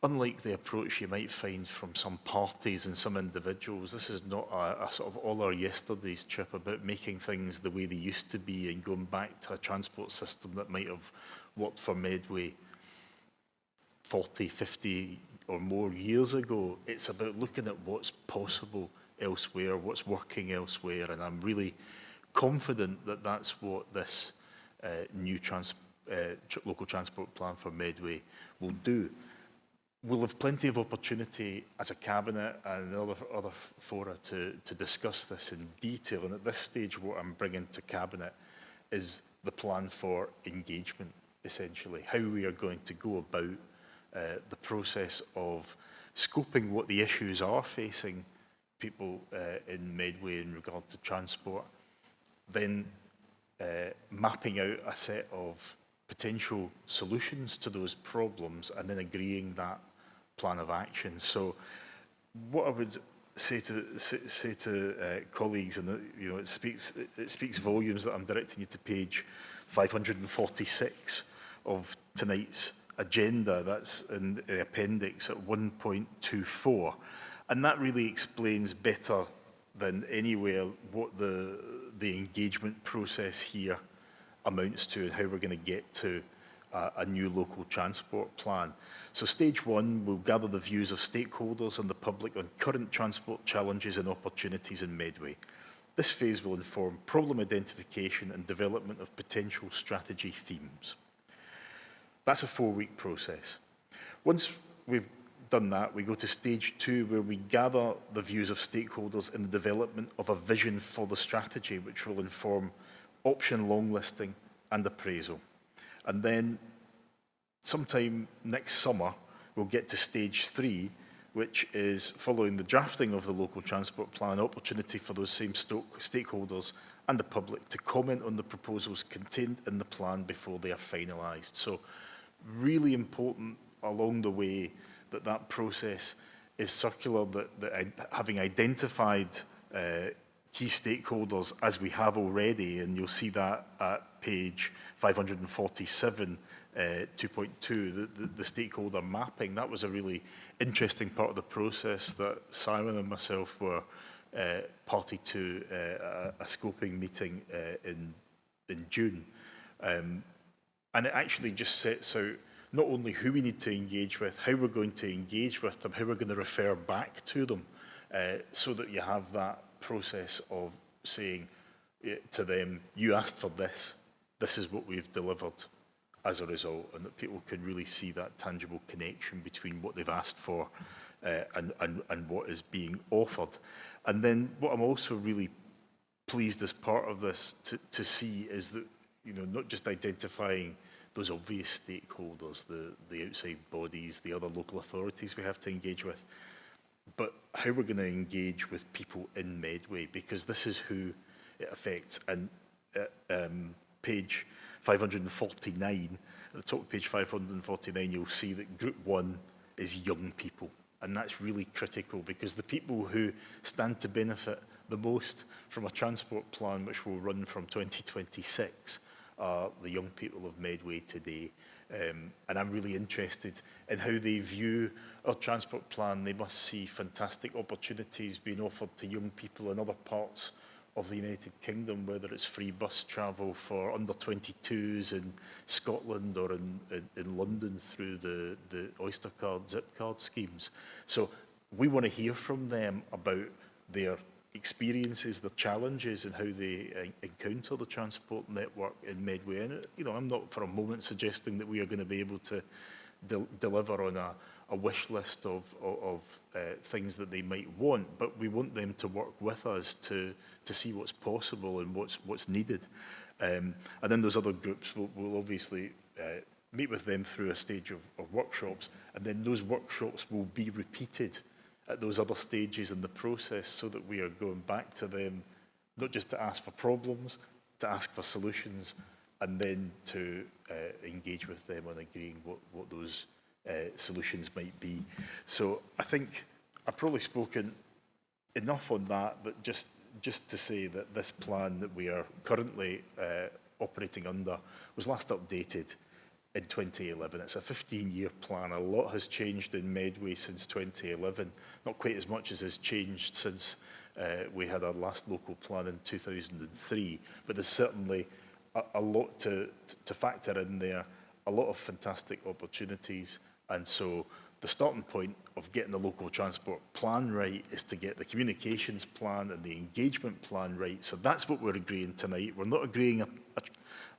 unlike the approach you might find from some parties and some individuals, this is not a sort of all our yesterday's trip about making things the way they used to be and going back to a transport system that might have worked for Medway 40, 50 or more years ago. It's about looking at what's possible elsewhere, what's working elsewhere, and I'm really confident that that's what this new local transport plan for Medway will do. We'll have plenty of opportunity as a Cabinet and other fora to discuss this in detail, and at this stage what I'm bringing to Cabinet is the plan for engagement, essentially, how we are going to go about the process of scoping what the issues are facing people in Medway in regard to transport, then mapping out a set of potential solutions to those problems and then agreeing that plan of action. So what I would say to colleagues, and it speaks volumes that I'm directing you to page 546 of tonight's agenda. That's in the appendix at 1.24, and that really explains better than anywhere what the engagement process here amounts to and how we're going to get to a new local transport plan. So stage one, we'll gather the views of stakeholders and the public on current transport challenges and opportunities in Medway. This phase will inform problem identification and development of potential strategy themes. That's a 4-week process. Once we've done that, we go to stage two, where we gather the views of stakeholders in the development of a vision for the strategy, which will inform option long listing and appraisal. And then sometime next summer, we'll get to stage 3, which is following the drafting of the local transport plan, opportunity for those same stakeholders and the public to comment on the proposals contained in the plan before they are finalised. So really important along the way that process is circular, that having identified key stakeholders as we have already, and you'll see that at page 547, 2.2, the stakeholder mapping. That was a really interesting part of the process that Simon and myself were party to a scoping meeting in June. And it actually just sets out not only who we need to engage with, how we're going to engage with them, how we're going to refer back to them, so that you have that process of saying to them, you asked for this, this is what we've delivered as a result, and that people can really see that tangible connection between what they've asked for and what is being offered. And then what I'm also really pleased as part of this to see is that, not just identifying those obvious stakeholders, the outside bodies, the other local authorities we have to engage with, but how we're going to engage with people in Medway, because this is who it affects. And page 549, at the top of page 549, you'll see that group 1 is young people. And that's really critical, because the people who stand to benefit the most from a transport plan which will run from 2026 are the young people of Medway today. And I'm really interested in how they view our transport plan. They must see fantastic opportunities being offered to young people in other parts of the United Kingdom, whether it's free bus travel for under 22s in Scotland or in London through the Oyster card, Zip card schemes. So we want to hear from them about their experiences, their challenges, and how they encounter the transport network in Medway. And I'm not for a moment suggesting that we are going to be able to deliver on a a wish list of things that they might want, but we want them to work with us to see what's possible and what's needed. And then those other groups will obviously meet with them through a stage of workshops, and then those workshops will be repeated at those other stages in the process, so that we are going back to them, not just to ask for problems, to ask for solutions, and then to engage with them on agreeing what those solutions might be. So I think I've probably spoken enough on that, but just to say that this plan that we are currently operating under was last updated in 2011. It's a 15-year plan. A lot has changed in Medway since 2011. Not quite as much as has changed since we had our last local plan in 2003, but there's certainly a lot to factor in there, a lot of fantastic opportunities. And so the starting point of getting the local transport plan right is to get the communications plan and the engagement plan right. So that's what we're agreeing tonight. We're not agreeing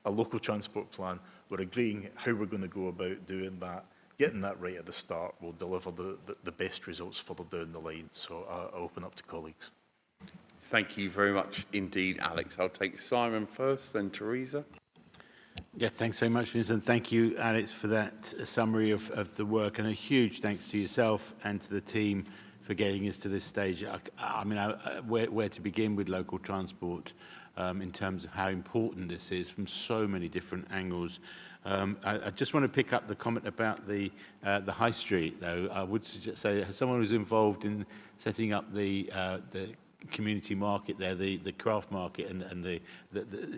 a local transport plan. We're agreeing how we're going to go about doing that. Getting that right at the start will deliver the best results further down the line. So I'll open up to colleagues. Thank you very much indeed, Alex. I'll take Simon first, then Teresa. Yeah, thanks very much, Vanessa, and thank you, Alex, for that summary of the work, and a huge thanks to yourself and to the team for getting us to this stage. I mean, where to begin with local transport in terms of how important this is from so many different angles. I just want to pick up the comment about the high street, though. I would suggest, say, as someone who's involved in setting up the community market there, the craft market, and the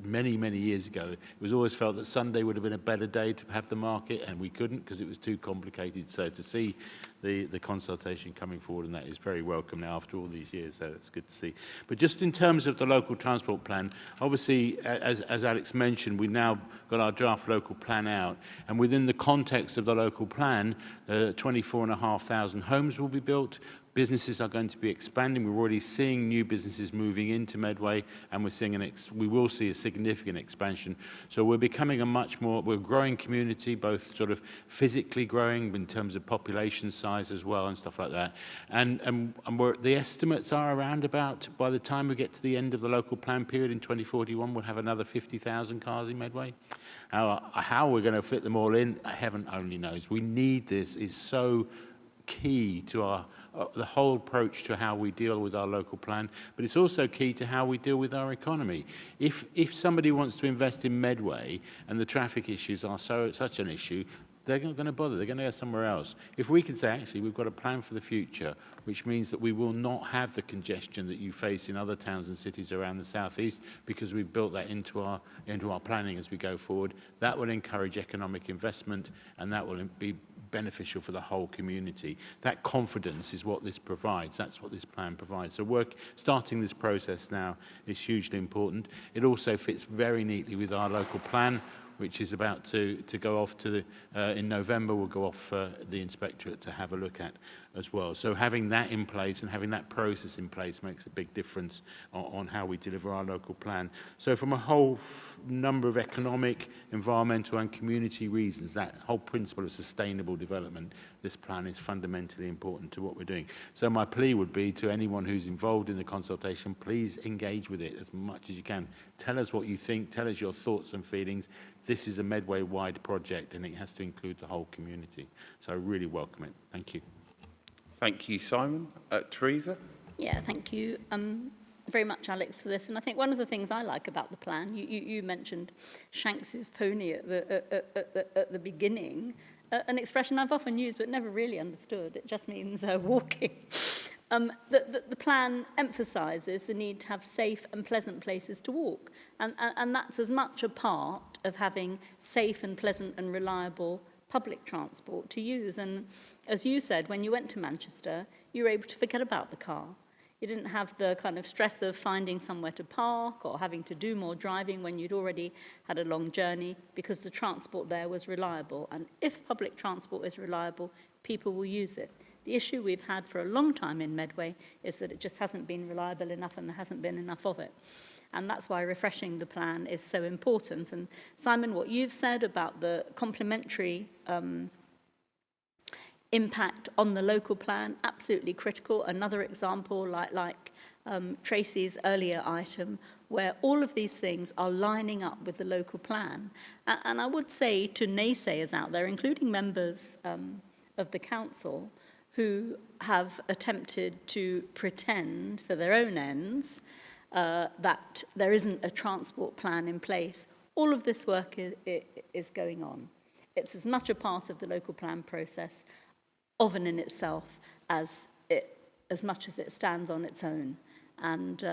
many years ago, it was always felt that Sunday would have been a better day to have the market, and we couldn't because it was too complicated. So to see the consultation coming forward, and that is very welcome now after all these years, so it's good to see. But just in terms of the local transport plan, obviously, as Alex mentioned, we've now got our draft local plan out, and within the context of the local plan, 24,500 homes will be built. Businesses are going to be expanding. We're already seeing new businesses moving into Medway, and we're seeing we will see a significant expansion. So we're becoming we're a growing community, both sort of physically growing in terms of population size as well and stuff like that. And the estimates are around about, by the time we get to the end of the local plan period in 2041, we'll have another 50,000 cars in Medway. How we're going to fit them all in, heaven only knows. We need this. Is so key to the whole approach to how we deal with our local plan, but it's also key to how we deal with our economy. If somebody wants to invest in Medway and the traffic issues are such an issue, they're not going to bother. They're going to go somewhere else. If we can say, actually, we've got a plan for the future, which means that we will not have the congestion that you face in other towns and cities around the southeast, because we've built that into our planning as we go forward, that will encourage economic investment, and that will be beneficial for the whole community. That confidence is what this provides. That's what this plan provides. So starting this process now is hugely important. It also fits very neatly with our local plan, which is about to go off to in November. We'll go off the inspectorate to have a look at as well. So having that in place and having that process in place makes a big difference on how we deliver our local plan. So from a whole number of economic, environmental and community reasons, that whole principle of sustainable development, this plan is fundamentally important to what we're doing. So my plea would be to anyone who's involved in the consultation, please engage with it as much as you can. Tell us what you think, tell us your thoughts and feelings. This is a Medway-wide project, and it has to include the whole community. So I really welcome it. Thank you. Thank you, Simon. Teresa? Yeah, thank you very much, Alex, for this. And I think one of the things I like about the plan, you mentioned Shanks's pony at the beginning, an expression I've often used but never really understood. It just means walking. The plan emphasises the need to have safe and pleasant places to walk. And that's as much a part of having safe and pleasant and reliable public transport to use. And as you said, when you went to Manchester, you were able to forget about the car. You didn't have the kind of stress of finding somewhere to park or having to do more driving when you'd already had a long journey, because the transport there was reliable. And if public transport is reliable, people will use it. The issue we've had for a long time in Medway is that it just hasn't been reliable enough, and there hasn't been enough of it. And that's why refreshing the plan is so important. And Simon, what you've said about the complementary impact on the local plan, absolutely critical. Another example, like Tracy's earlier item, where all of these things are lining up with the local plan. And I would say to naysayers out there, including members of the council, who have attempted to pretend for their own ends that there isn't a transport plan in place, all of this work is going on. It's as much a part of the local plan process of and in itself as much as it stands on its own. And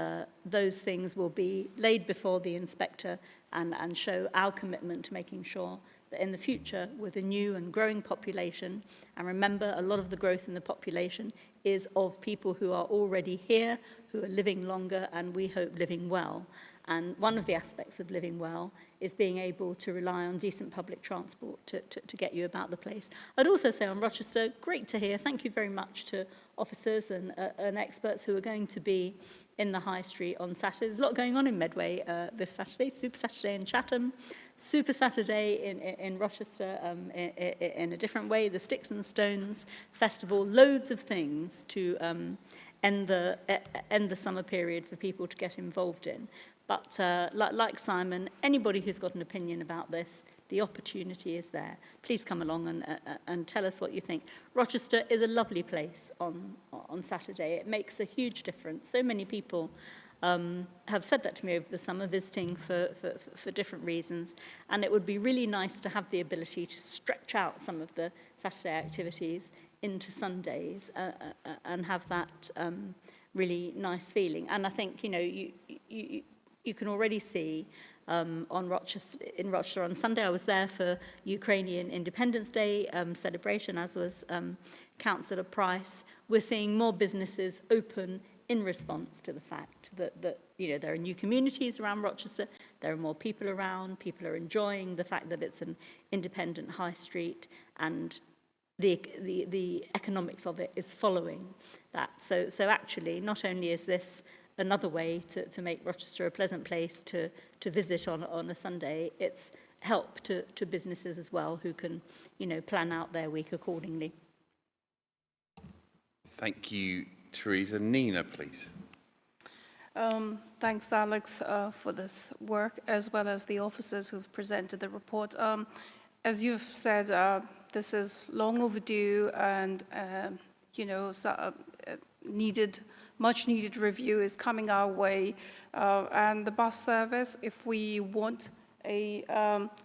those things will be laid before the inspector and show our commitment to making sure that in the future, with a new and growing population, and remember, a lot of the growth in the population is of people who are already here, who are living longer, and we hope living well. And one of the aspects of living well is being able to rely on decent public transport to get you about the place. I'd also say on Rochester, great to hear. Thank you very much to officers and experts who are going to be in the High Street on Saturday. There's a lot going on in Medway this Saturday. Super Saturday in Chatham, Super Saturday in Rochester in a different way, the Sticks and Stones Festival, loads of things to end the summer period for people to get involved in. But like Simon, anybody who's got an opinion about this, the opportunity is there. Please come along and tell us what you think. Rochester is a lovely place on Saturday. It makes a huge difference. So many people have said that to me over the summer, visiting for different reasons. And it would be really nice to have the ability to stretch out some of the Saturday activities into Sundays and have that really nice feeling. And I think, you know, you can already see in Rochester on Sunday. I was there for Ukrainian Independence Day celebration, as was Councillor Price. We're seeing more businesses open in response to the fact that you know, there are new communities around Rochester, there are more people around, people are enjoying the fact that it's an independent high street, and the economics of it is following that. So actually, not only is this another way to make Rochester a pleasant place to visit on a Sunday, it's help to businesses as well, who can, you know, plan out their week accordingly. Thank you, Teresa. Nina, please. Thanks, Alex, for this work, as well as the officers who've presented the report. As you've said, this is long overdue, and you know, much needed review is coming our way. And the bus service, if we want a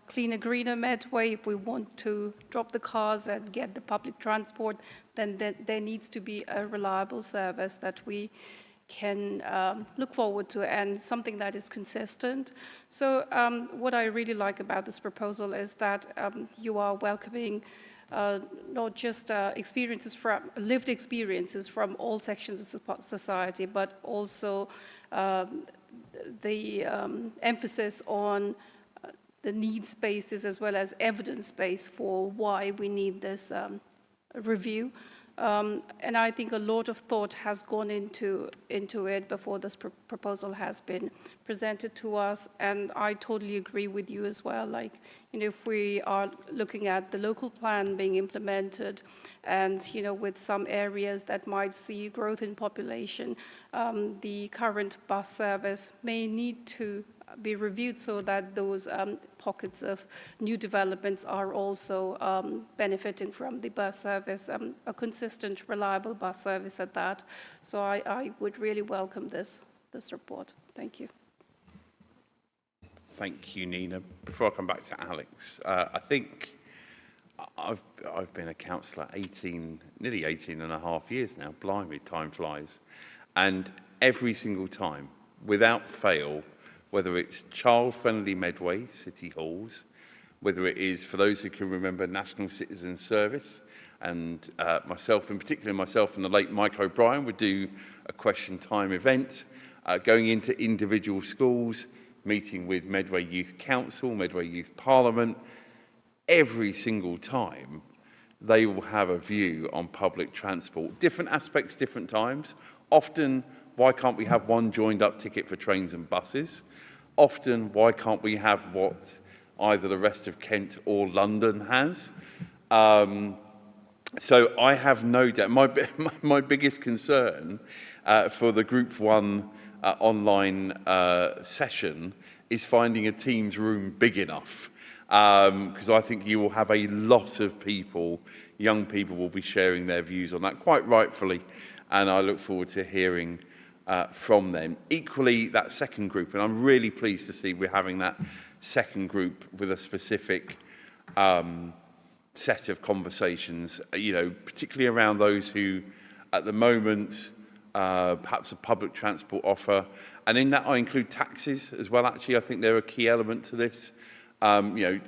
cleaner, greener Medway, if we want to drop the cars and get the public transport, then there needs to be a reliable service that we can look forward to, and something that is consistent. So what I really like about this proposal is that you are welcoming not just lived experiences from all sections of society, but also the emphasis on the needs basis as well as evidence base for why we need this review. And I think a lot of thought has gone into it before this proposal has been presented to us. And I totally agree with you as well. Like, you know, if we are looking at the local plan being implemented, and, you know, with some areas that might see growth in population, the current bus service may need to be reviewed so that those pockets of new developments are also benefiting from the bus service, a consistent, reliable bus service at that. So I would really welcome this report. Thank you. Thank you, Nina. Before I come back to Alex, I think I've been a councillor nearly 18 and a half years now. Blimey, time flies. And every single time, without fail, whether it's child-friendly Medway, city halls, whether it is, for those who can remember, National Citizen Service, and myself and the late Mike O'Brien would do a question time event, going into individual schools, meeting with Medway Youth Council, Medway Youth Parliament. Every single time, they will have a view on public transport. Different aspects, different times. Often, why can't we have one joined up ticket for trains and buses? Often, why can't we have what either the rest of Kent or London has? So I have no doubt, my biggest concern for the Group 1 online session is finding a Teams room big enough, because I think you will have a lot of people, young people will be sharing their views on that, quite rightfully, and I look forward to hearing from them. Equally, that second group, and I'm really pleased to see we're having that second group with a specific set of conversations, you know, particularly around those who, at the moment, perhaps a public transport offer. And in that, I include taxis as well. Actually, I think they're a key element to this. You know,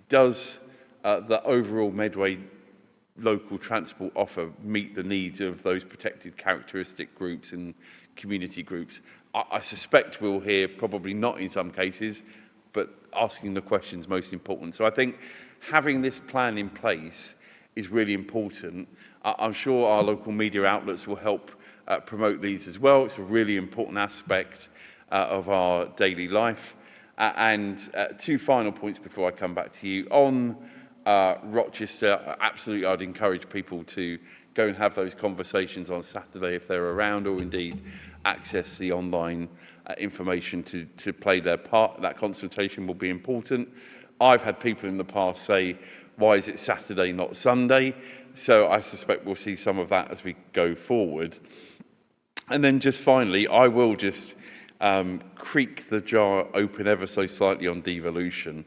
does the overall Medway local transport offer meet the needs of those protected characteristic groups and community groups? I suspect we'll hear probably not in some cases, but asking the questions most important. So I think having this plan in place is really important. I'm sure our local media outlets will help promote these as well. It's a really important aspect of our daily life. And two final points before I come back to you. On Rochester, absolutely I'd encourage people to go and have those conversations on Saturday if they're around, or indeed access the online information to play their part. That consultation will be important. I've had people in the past say, why is it Saturday, not Sunday? So I suspect we'll see some of that as we go forward. And then just finally, I will just creak the jar open ever so slightly on devolution.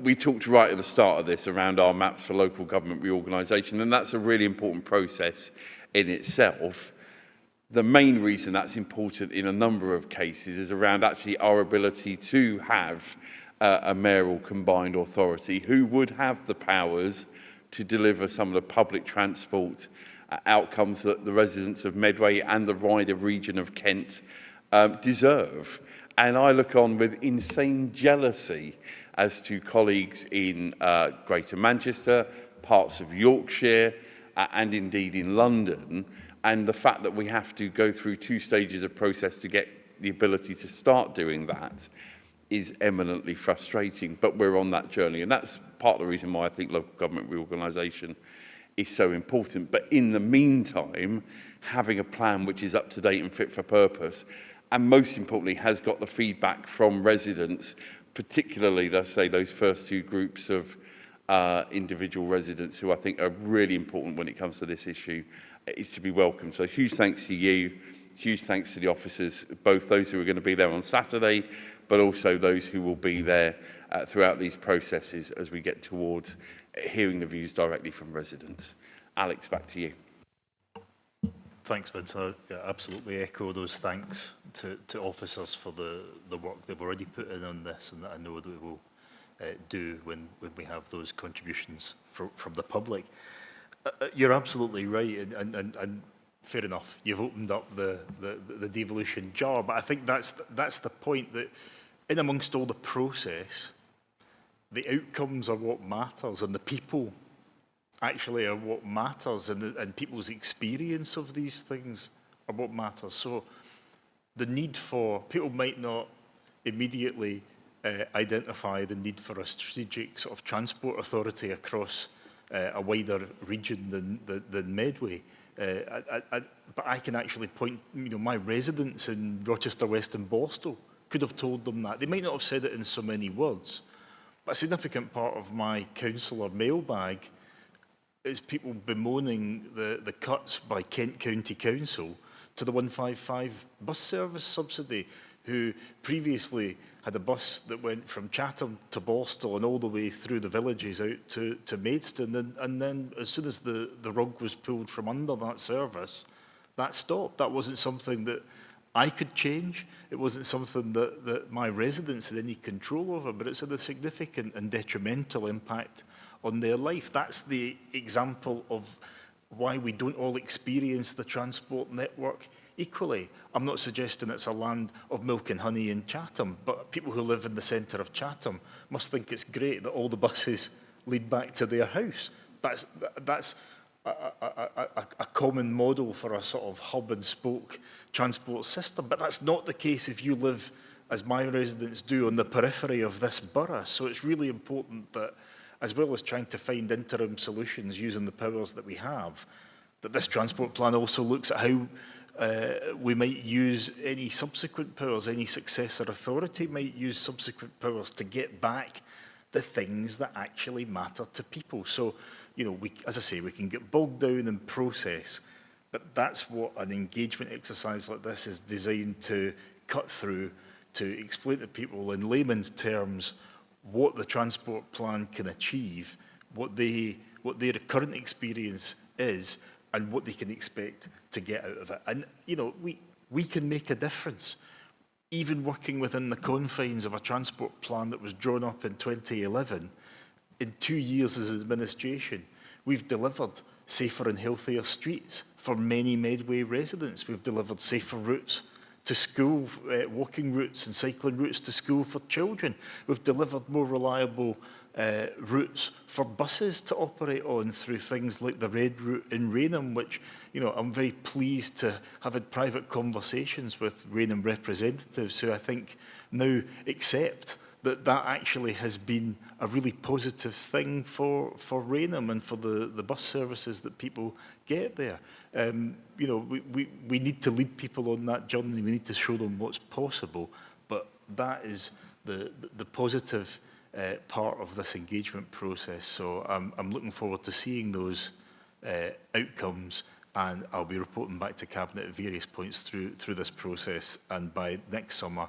We talked right at the start of this around our maps for local government reorganisation, and that's a really important process in itself. The main reason that's important in a number of cases is around actually our ability to have a mayoral combined authority who would have the powers to deliver some of the public transport outcomes that the residents of Medway and the wider region of Kent deserve. And I look on with insane jealousy as to colleagues in Greater Manchester, parts of Yorkshire, and indeed in London, and the fact that we have to go through 2 stages of process to get the ability to start doing that is eminently frustrating, but we're on that journey, and that's part of the reason why I think local government reorganisation is so important. But in the meantime, having a plan which is up to date and fit for purpose, and most importantly, has got the feedback from residents, particularly, let's say, those first 2 groups of individual residents who I think are really important when it comes to this issue, is to be welcomed. So huge thanks to you, huge thanks to the officers, both those who are going to be there on Saturday, but also those who will be there throughout these processes as we get towards hearing the views directly from residents. Alex, back to you. Thanks, Vince. I absolutely echo those thanks to officers for the work they've already put in on this, and that I know that we will do when we have those contributions from the public. You're absolutely right, and fair enough. You've opened up the devolution jar, but I think that's the point, that in amongst all the process, the outcomes are what matters, and the people actually are what matters, and people's experience of these things are what matters. So the need for, people might not immediately identify the need for a strategic sort of transport authority across a wider region than Medway. But I can actually point, my residents in Rochester West and Borstal could have told them that. They might not have said it in so many words, but a significant part of my councillor mailbag is people bemoaning the cuts by Kent County Council to the 155 bus service subsidy, who previously had a bus that went from Chatham to Borstal and all the way through the villages out to Maidstone. And then as soon as the rug was pulled from under that service, that stopped. That wasn't something that I could change. It wasn't something that my residents had any control over, but it's had a significant and detrimental impact on their life. That's the example of why we don't all experience the transport network equally. I'm not suggesting it's a land of milk and honey in Chatham, but people who live in the centre of Chatham must think it's great that all the buses lead back to their house. That's a common model for a sort of hub and spoke transport system, but that's not the case if you live, as my residents do, on the periphery of this borough. So it's really important that as well as trying to find interim solutions using the powers that we have, that this transport plan also looks at how we might use any subsequent powers, any successor authority might use subsequent powers to get back the things that actually matter to people. So, you know, as I say, we can get bogged down in process, but that's what an engagement exercise like this is designed to cut through, to explain to people in layman's terms what the transport plan can achieve, what their current experience is, and what they can expect to get out of it. And, you know, we can make a difference. Even working within the confines of a transport plan that was drawn up in 2011, in 2 years as administration, we've delivered safer and healthier streets for many Medway residents. We've delivered safer routes to school, walking routes and cycling routes to school for children. We've delivered more reliable routes for buses to operate on through things like the Red Route in Rainham, which, you know, I'm very pleased to have had private conversations with Rainham representatives who I think now accept that that actually has been a really positive thing for Rainham and for the bus services that people get there. You know, we need to lead people on that journey. We need to show them what's possible, but that is the positive part of this engagement process. So I'm looking forward to seeing those outcomes, and I'll be reporting back to Cabinet at various points through this process, and by next summer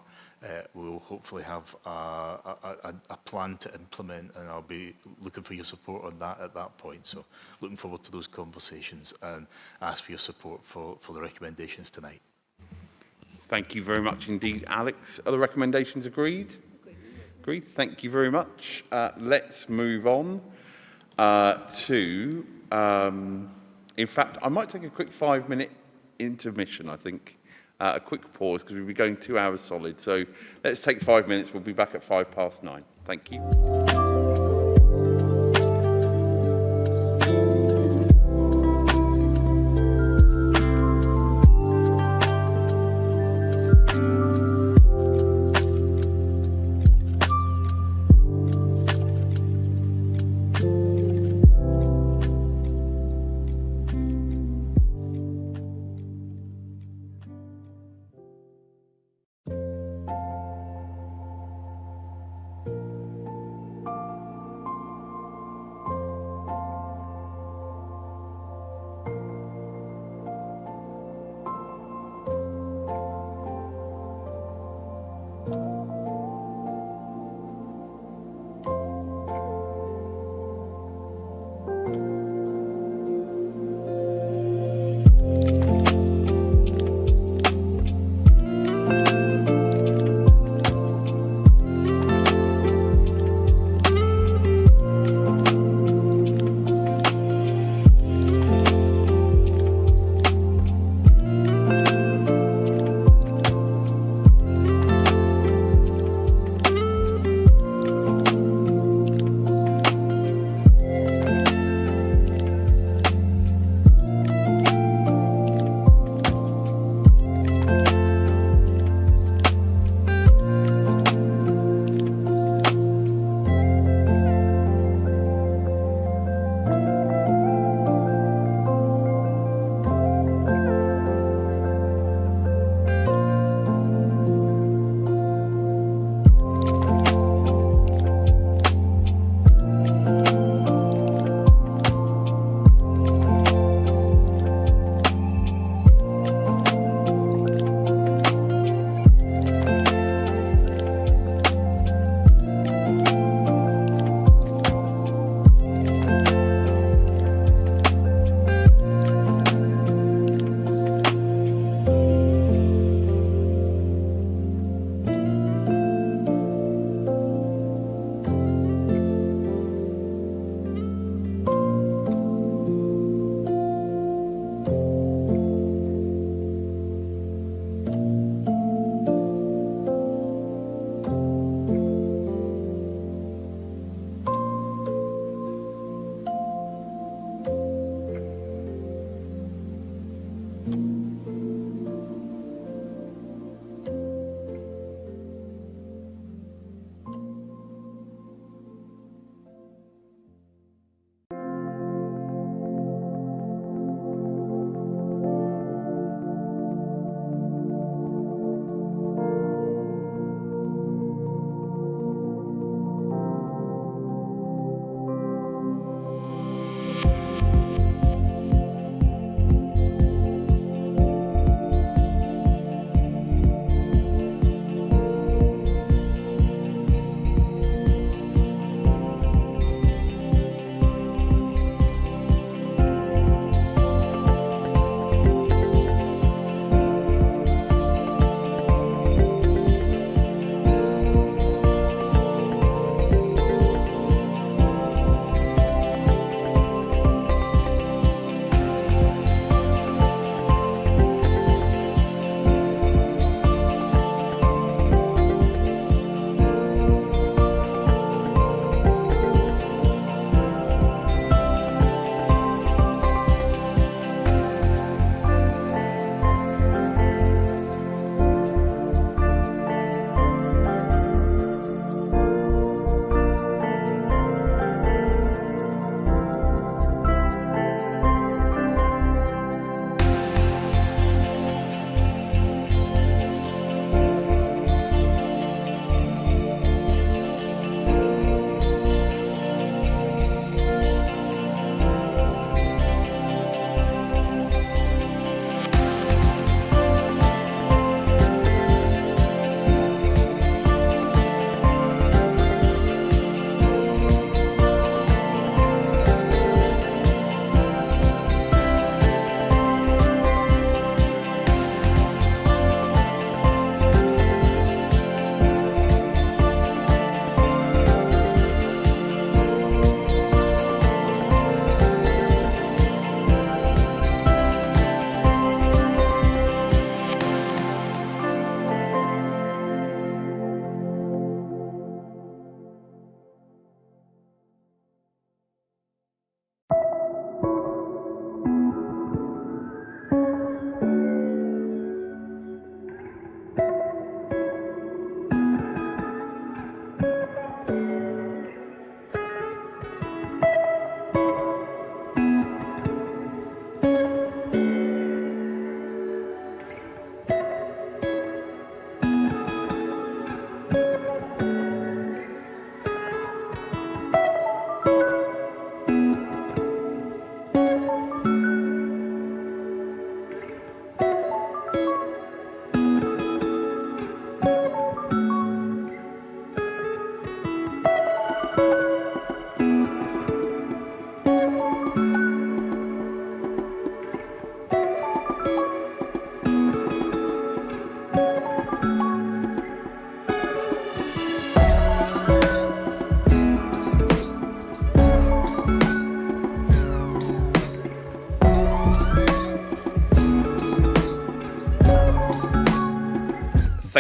we'll hopefully have a plan to implement, and I'll be looking for your support on that at that point. So looking forward to those conversations and ask for your support for the recommendations tonight. Thank you very much indeed, Alex. Are the recommendations agreed? Agreed. Thank you very much. Let's move on to, in fact, I might take a quick 5-minute intermission, I think. A quick pause, because we'll be going 2 hours solid. So let's take 5 minutes. We'll be back at 9:05. Thank you.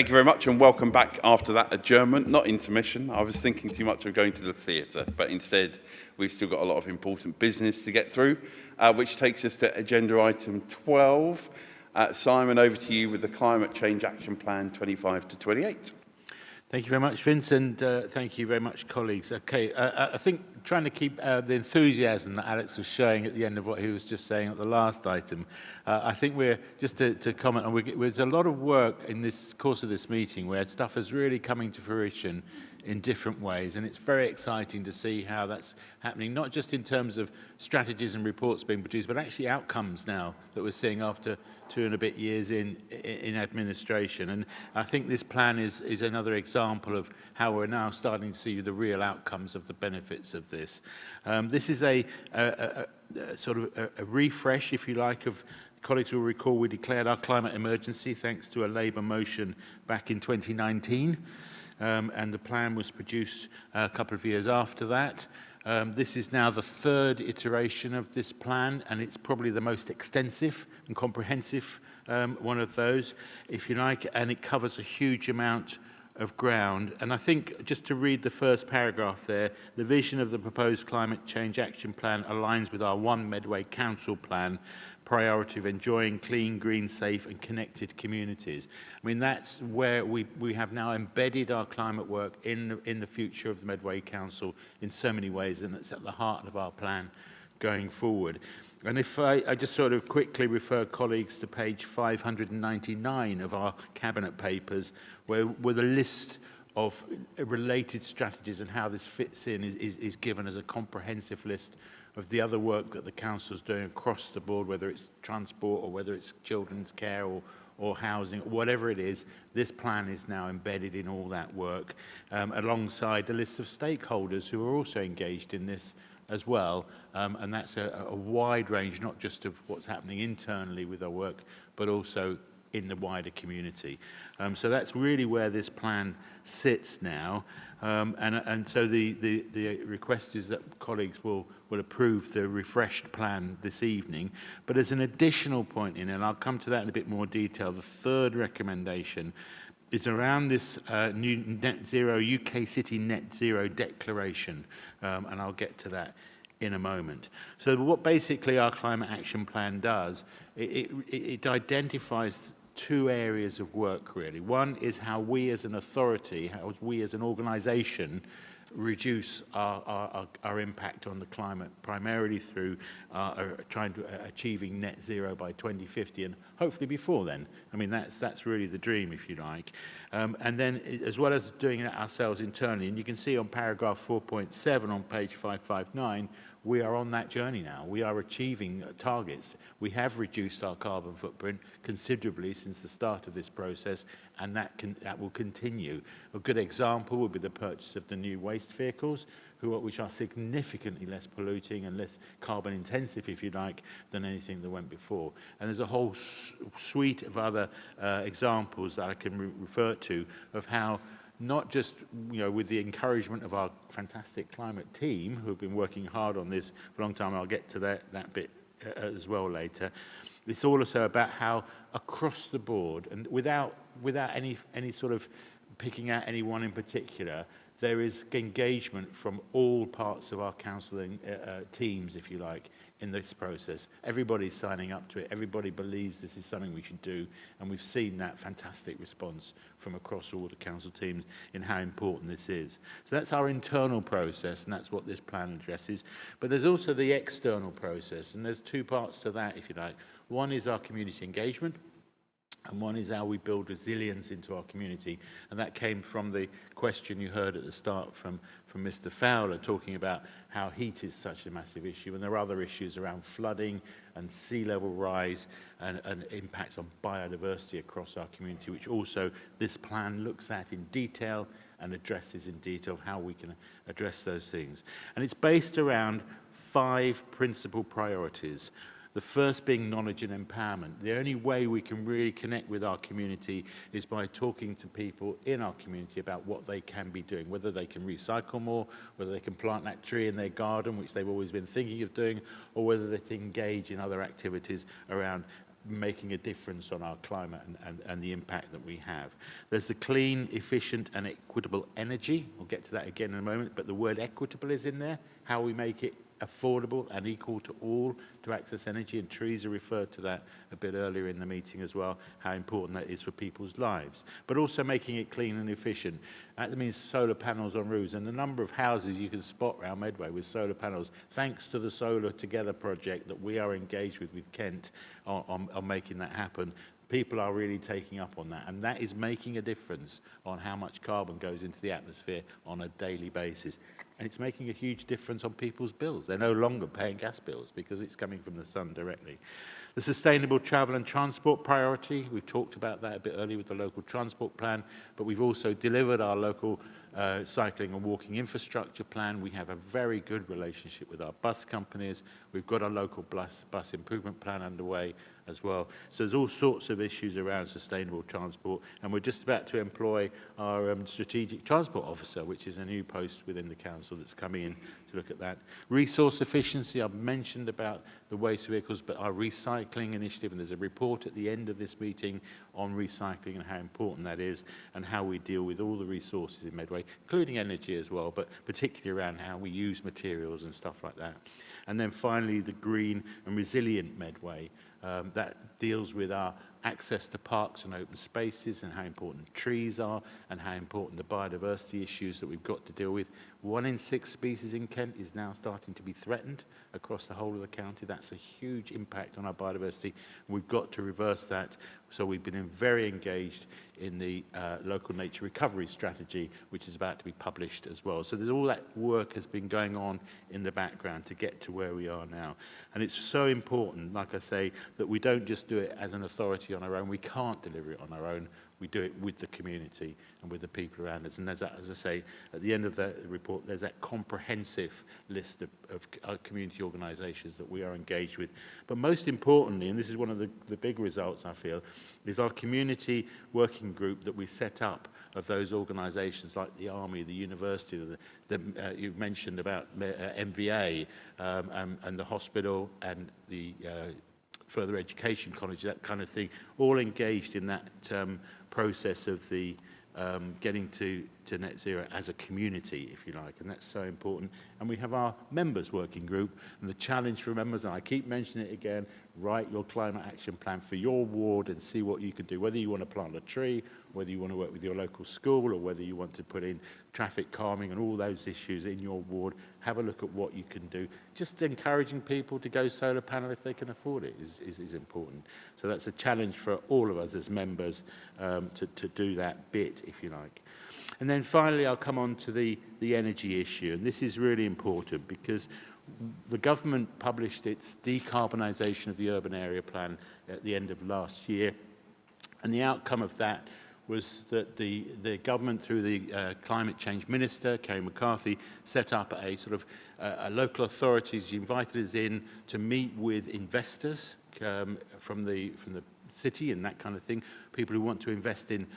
Thank you very much and welcome back after that adjournment, not intermission. I was thinking too much of going to the theatre, but instead we've still got a lot of important business to get through, which takes us to agenda item 12. Simon, over to you with the Climate Change Action Plan 25 to 28. Thank you very much, Vince, and thank you very much, colleagues. Okay, I think trying to keep the enthusiasm that Alex was showing at the end of what he was just saying at the last item, I think we're, just to comment on, there's a lot of work in this course of this meeting where stuff is really coming to fruition in different ways, and it's very exciting to see how that's happening, not just in terms of strategies and reports being produced, but actually outcomes now that we're seeing after 2 and a bit years in administration. And I think this plan is another example of how we're now starting to see the real outcomes of the benefits of this. This is a sort of a refresh, if you like, of colleagues will recall we declared our climate emergency thanks to a Labour motion back in 2019. And the plan was produced a couple of years after that. This is now the third iteration of this plan, and it's probably the most extensive and comprehensive one of those, if you like, and it covers a huge amount of ground. And I think, just to read the first paragraph there, the vision of the proposed Climate Change Action Plan aligns with our One Medway Council Plan priority of enjoying clean, green, safe and connected communities. I mean, that's where we have now embedded our climate work in the future of the Medway Council in so many ways, and it's at the heart of our plan going forward. And if I just sort of quickly refer colleagues to page 599 of our cabinet papers, where with a list of related strategies and how this fits in is given as a comprehensive list of the other work that the council is doing across the board, whether it's transport or whether it's children's care or housing, whatever it is. This plan is now embedded in all that work, alongside a list of stakeholders who are also engaged in this as well, and that's a wide range, not just of what's happening internally with our work, but also in the wider community. So that's really where this plan sits now, and so the request is that colleagues will approve the refreshed plan this evening. But as an additional point in, and I'll come to that in a bit more detail, the third recommendation is around this new net zero, UK City Net Zero Declaration, and I'll get to that in a moment. So what basically our climate action plan does, it identifies 2 areas of work really. One is how we as an authority, how we as an organisation reduce our impact on the climate, primarily through trying to achieving net zero by 2050 and hopefully before then. I mean, that's really the dream, if you like. And then as well as doing it ourselves internally, and you can see on paragraph 4.7 on page 559, we are on that journey now. We are achieving targets. We have reduced our carbon footprint considerably since the start of this process, and that will continue. A good example would be the purchase of the new waste vehicles, which are significantly less polluting and less carbon intensive, if you like, than anything that went before. And there's a whole suite of other examples that I can refer to of how, not just with the encouragement of our fantastic climate team who have been working hard on this for a long time, I'll get to that bit as well later. It's also about how across the board, and without any sort of picking out anyone in particular, there is engagement from all parts of our counselling teams, if you like, in this process. Everybody's signing up to it. Everybody believes this is something we should do, and we've seen that fantastic response from across all the council teams in how important this is. So that's our internal process, and that's what this plan addresses. But there's also the external process, and there's 2 parts to that, if you like. One is our community engagement, and one is how we build resilience into our community. And that came from the question you heard at the start from Mr. Fowler, talking about how heat is such a massive issue. And there are other issues around flooding and sea level rise and impacts on biodiversity across our community, which also this plan looks at in detail and addresses in detail how we can address those things. And it's based around 5 principal priorities. The first being knowledge and empowerment. The only way we can really connect with our community is by talking to people in our community about what they can be doing, whether they can recycle more, whether they can plant that tree in their garden, which they've always been thinking of doing, or whether they can engage in other activities around making a difference on our climate and the impact that we have. There's the clean, efficient and equitable energy. We'll get to that again in a moment, but the word equitable is in there, how we make it affordable and equal to all to access energy, and Teresa referred to that a bit earlier in the meeting as well, how important that is for people's lives. But also making it clean and efficient. That means solar panels on roofs, and the number of houses you can spot around Medway with solar panels, thanks to the Solar Together project that we are engaged with Kent on making that happen. People are really taking up on that, and that is making a difference on how much carbon goes into the atmosphere on a daily basis. And it's making a huge difference on people's bills. They're no longer paying gas bills because it's coming from the sun directly. The sustainable travel and transport priority, we've talked about that a bit earlier with the local transport plan, but we've also delivered our local cycling and walking infrastructure plan. We have a very good relationship with our bus companies. We've got a local bus improvement plan underway as well. So there's all sorts of issues around sustainable transport, and we're just about to employ our strategic transport officer, which is a new post within the council that's coming in to look at that. Resource efficiency, I've mentioned about the waste vehicles, but our recycling initiative, and there's a report at the end of this meeting on recycling and how important that is, and how we deal with all the resources in Medway, including energy as well, but particularly around how we use materials and stuff like that. And then finally, the green and resilient Medway. That deals with our access to parks and open spaces and how important trees are and how important the biodiversity issues that we've got to deal with. 1 in 6 species in Kent is now starting to be threatened across the whole of the county. That's a huge impact on our biodiversity. We've got to reverse that. So we've been very engaged in the local nature recovery strategy, which is about to be published as well. So there's all that work has been going on in the background to get to where we are now. And it's so important, like I say, that we don't just do it as an authority on our own. We can't deliver it on our own. We do it with the community and with the people around us. And there's that, as I say, at the end of the report, there's that comprehensive list of community organisations that we are engaged with. But most importantly, and this is one of the big results, I feel, is our community working group that we set up of those organisations like the Army, the university, you've mentioned about MVA and the hospital and the further education college, that kind of thing, all engaged in that process of the getting to net zero as a community, if you like, and that's so important. And we have our members working group, and the challenge for members, and I keep mentioning it again, write your climate action plan for your ward and see what you can do, whether you want to plant a tree, whether you want to work with your local school, or whether you want to put in traffic calming and all those issues in your ward. Have a look at what you can do. Just encouraging people to go solar panel if they can afford it is important. So that's a challenge for all of us as members to do that bit, if you like. And then finally, I'll come on to the energy issue. And this is really important because the government published its decarbonisation of the urban area plan at the end of last year. And the outcome of that was that the government, through the climate change minister, Kerry McCarthy, set up a sort of local authorities. She invited us in to meet with investors from the city and that kind of thing, people who want to invest in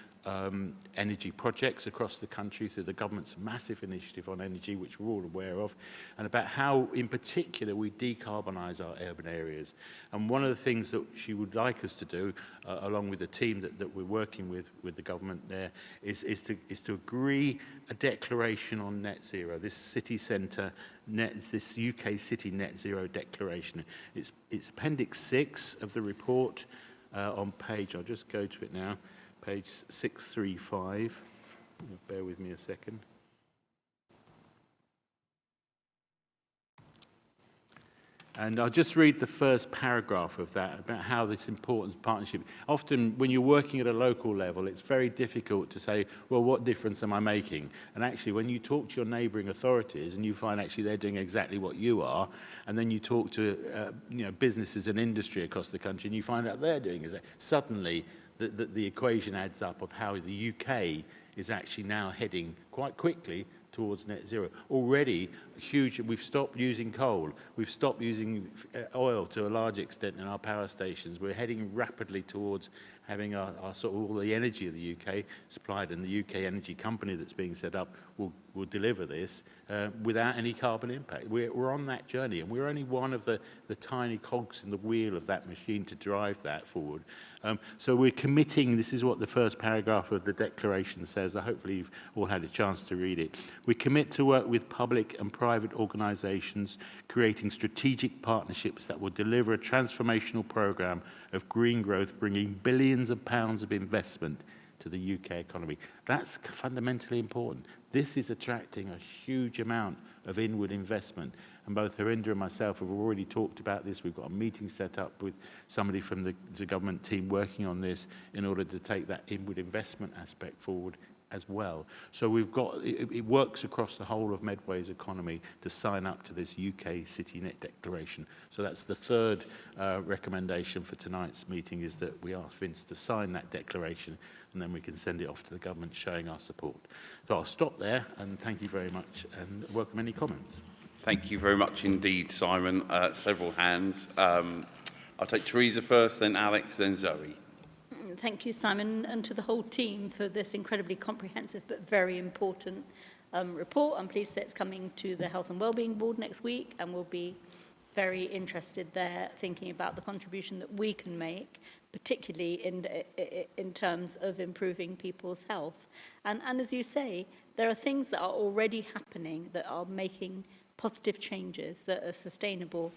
energy projects across the country through the government's massive initiative on energy, which we're all aware of, and about how, in particular, we decarbonise our urban areas. And one of the things that she would like us to do, along with the team that we're working with the government there, is to agree a declaration on net zero, this city centre, this UK city net zero declaration. It's Appendix 6 of the report on page, I'll just go to it now, page 635. Bear with me a second. And I'll just read the first paragraph of that about how this important partnership. Often when you're working at a local level, it's very difficult to say, well, what difference am I making? And actually, when you talk to your neighbouring authorities and you find actually they're doing exactly what you are, and then you talk to businesses and industry across the country and you find out they're doing exactly, suddenly the equation adds up of how the UK is actually now heading quite quickly towards net zero. Already, we've stopped using coal. We've stopped using oil to a large extent in our power stations. We're heading rapidly towards having our sort of all the energy of the UK supplied, and the UK energy company that's being set up will deliver this without any carbon impact. We're on that journey, and we're only one of the tiny cogs in the wheel of that machine to drive that forward. So we're committing, this is what the first paragraph of the declaration says, hopefully you've all had a chance to read it. We commit to work with public and private organisations, creating strategic partnerships that will deliver a transformational programme of green growth, bringing billions of pounds of investment to the UK economy. That's fundamentally important. This is attracting a huge amount of inward investment. And both Harinder and myself have already talked about this. We've got a meeting set up with somebody from the government team working on this in order to take that inward investment aspect forward as well. So we've got, it works across the whole of Medway's economy to sign up to this UK CityNet declaration. So that's the third recommendation for tonight's meeting, is that we ask Vince to sign that declaration, and then we can send it off to the government showing our support. So I'll stop there, and thank you very much, and welcome any comments. Thank you very much indeed, Simon. Several hands. I'll take Teresa first, then Alex, then Zoe. Thank you, Simon, and to the whole team for this incredibly comprehensive but very important report. I'm pleased that it's coming to the Health and Wellbeing Board next week, and we'll be very interested there, thinking about the contribution that we can make, particularly in terms of improving people's health. And as you say, there are things that are already happening that are making positive changes that are sustainable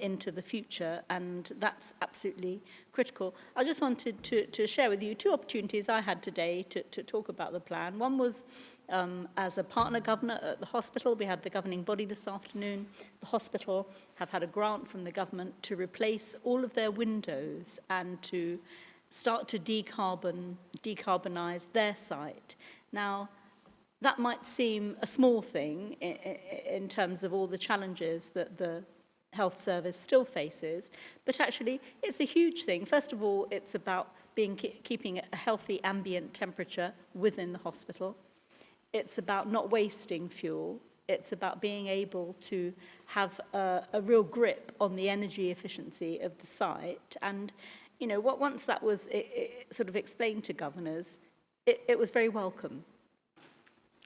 into the future, and that's absolutely critical. I just wanted to share with you two opportunities I had today to talk about the plan. One was as a partner governor at the hospital. We had the governing body this afternoon. The hospital have had a grant from the government to replace all of their windows and to start to decarbonise their site. Now, that might seem a small thing in terms of all the challenges that the health service still faces, but actually it's a huge thing. First of all, it's about keeping a healthy ambient temperature within the hospital. It's about not wasting fuel. It's about being able to have a real grip on the energy efficiency of the site. And, you know, once that was sort of explained to governors, it was very welcome.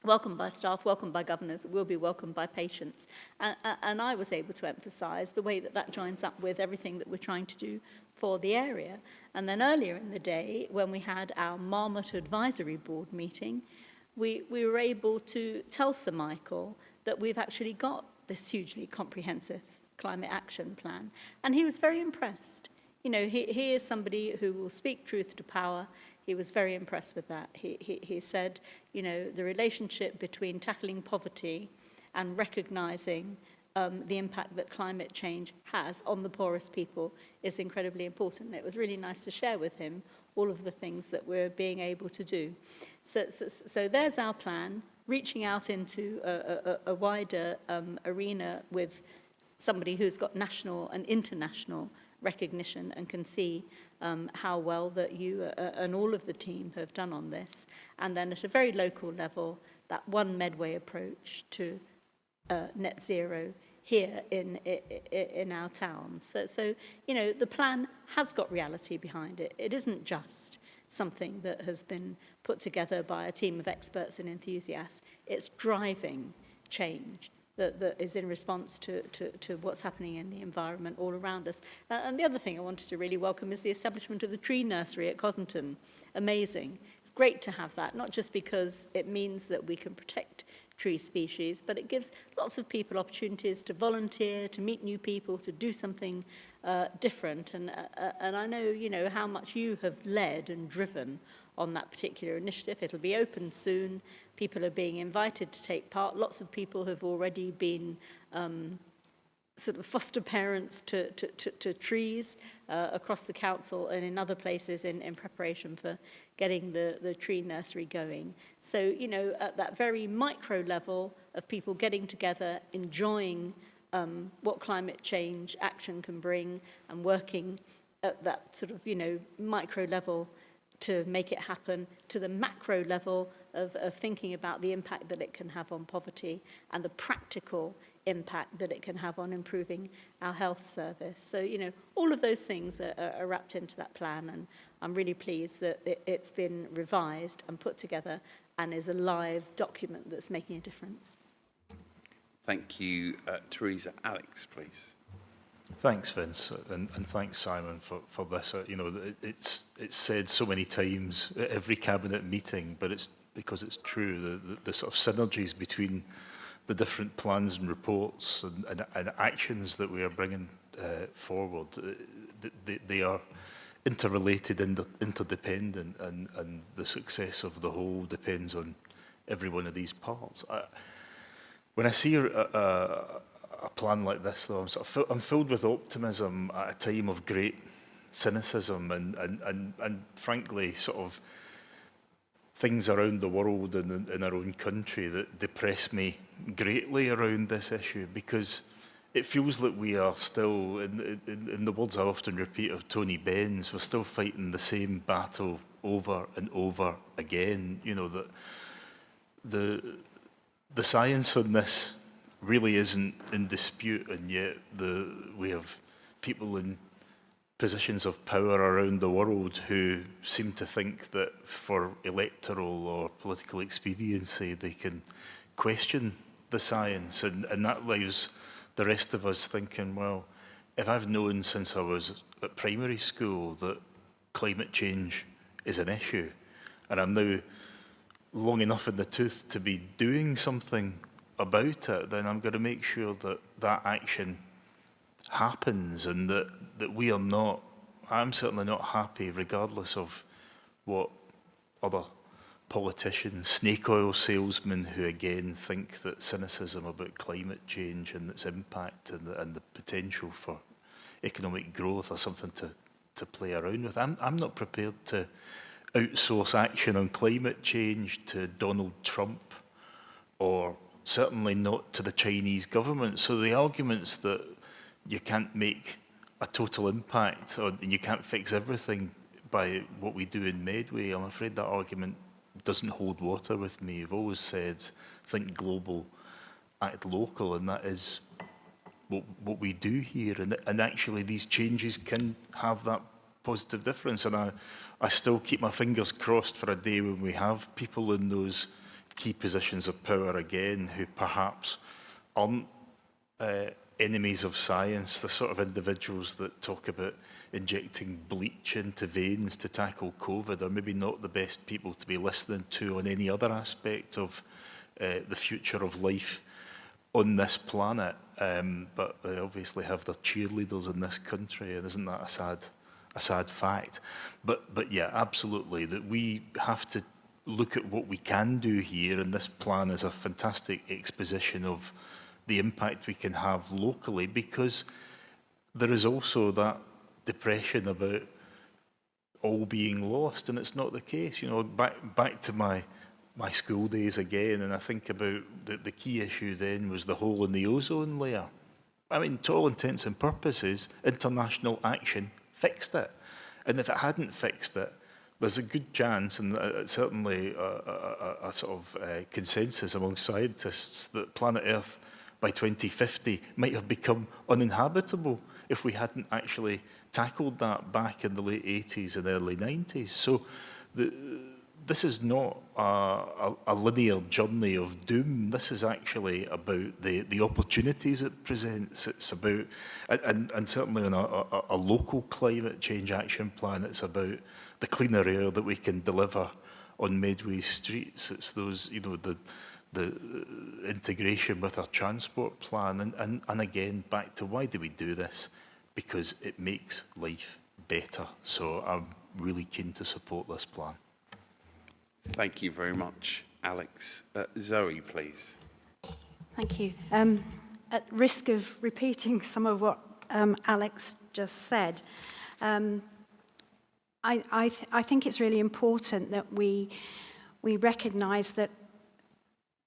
Welcomed by staff, welcomed by governors, will be welcomed by patients. And I was able to emphasise the way that that joins up with everything that we're trying to do for the area. And then earlier in the day, when we had our Marmot Advisory Board meeting, we were able to tell Sir Michael that we've actually got this hugely comprehensive climate action plan. And he was very impressed. You know, he is somebody who will speak truth to power. He was very impressed with that. He said, you know, the relationship between tackling poverty and recognising the impact that climate change has on the poorest people is incredibly important. It was really nice to share with him all of the things that we're being able to do. So there's our plan, reaching out into a wider arena with somebody who's got national and international recognition and can see how well that you and all of the team have done on this. And then at a very local level, that one Medway approach to net zero here in our town. So, you know, the plan has got reality behind it. It isn't just something that has been put together by a team of experts and enthusiasts. It's driving change that is in response to what's happening in the environment all around us. And the other thing I wanted to really welcome is the establishment of the tree nursery at Cossington. Amazing. It's great to have that, not just because it means that we can protect tree species, but it gives lots of people opportunities to volunteer, to meet new people, to do something different. And I know, you know, how much you have led and driven on that particular initiative. It'll be open soon. People are being invited to take part. Lots of people have already been sort of foster parents to trees across the council and in other places in preparation for getting the tree nursery going. So, you know, at that very micro level of people getting together, enjoying what climate change action can bring, and working at that sort of, you know, micro level to make it happen, to the macro level of thinking about the impact that it can have on poverty and the practical impact that it can have on improving our health service. So, you know, all of those things are wrapped into that plan, and I'm really pleased that it's been revised and put together and is a live document that's making a difference. Thank you, Teresa. Alex, please. Thanks, Vince, and thanks, Simon, for this. You know, it's said so many times at every cabinet meeting, but it's because it's true. The sort of synergies between the different plans and reports and actions that we are bringing forward, they are interrelated and interdependent, and the success of the whole depends on every one of these parts. When I see a plan like this, though, I'm filled with optimism at a time of great cynicism and frankly, sort of things around the world and in our own country that depress me greatly around this issue, because it feels like we are still, in the words I often repeat of Tony Benn, we're still fighting the same battle over and over again. You know, that the science on this really isn't in dispute, and yet we have people in positions of power around the world who seem to think that for electoral or political expediency they can question the science, and that leaves the rest of us thinking, well, if I've known since I was at primary school that climate change is an issue, and I'm now long enough in the tooth to be doing something about it, then I'm going to make sure that that action happens, and that we are not, I'm certainly not happy, regardless of what other politicians, snake oil salesmen who again think that cynicism about climate change and its impact and the potential for economic growth are something to play around with. I'm not prepared to outsource action on climate change to Donald Trump, or certainly not to the Chinese government. So the arguments that you can't make a total impact and you can't fix everything by what we do in Medway, I'm afraid that argument doesn't hold water with me. I've always said, think global, act local, and that is what we do here. And actually these changes can have that positive difference. And I still keep my fingers crossed for a day when we have people in those key positions of power again who perhaps aren't enemies of science, the sort of individuals that talk about injecting bleach into veins to tackle COVID are maybe not the best people to be listening to on any other aspect of the future of life on this planet. But they obviously have their cheerleaders in this country, and isn't that a sad fact? But yeah, absolutely, that we have to look at what we can do here, and this plan is a fantastic exposition of the impact we can have locally, because there is also that depression about all being lost, and it's not the case. You know, back to my school days again, and I think about the key issue then was the hole in the ozone layer. I mean, to all intents and purposes, international action fixed it. And if it hadn't fixed it, there's a good chance, and certainly a sort of consensus among scientists, that planet Earth by 2050 might have become uninhabitable if we hadn't actually tackled that back in the late 80s and early 90s. So this is not a linear journey of doom. This is actually about the opportunities it presents. It's about, and certainly on a local climate change action plan, it's about the cleaner air that we can deliver on Medway streets. It's those, you know, the integration with our transport plan. And again, back to why do we do this? Because it makes life better. So I'm really keen to support this plan. Thank you very much, Alex. Zoe, please. Thank you. At risk of repeating some of what Alex just said, I think it's really important that we recognise that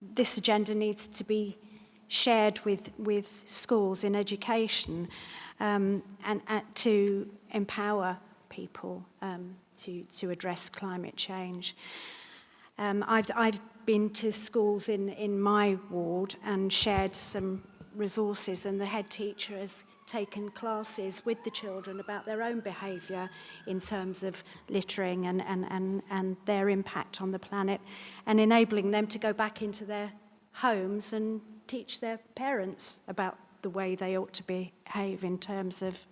this agenda needs to be shared with schools in education, and to empower people to address climate change. I've been to schools in my ward and shared some resources, and the head teacher has taken classes with the children about their own behaviour in terms of littering and their impact on the planet, and enabling them to go back into their homes and teach their parents about the way they ought to behave in terms of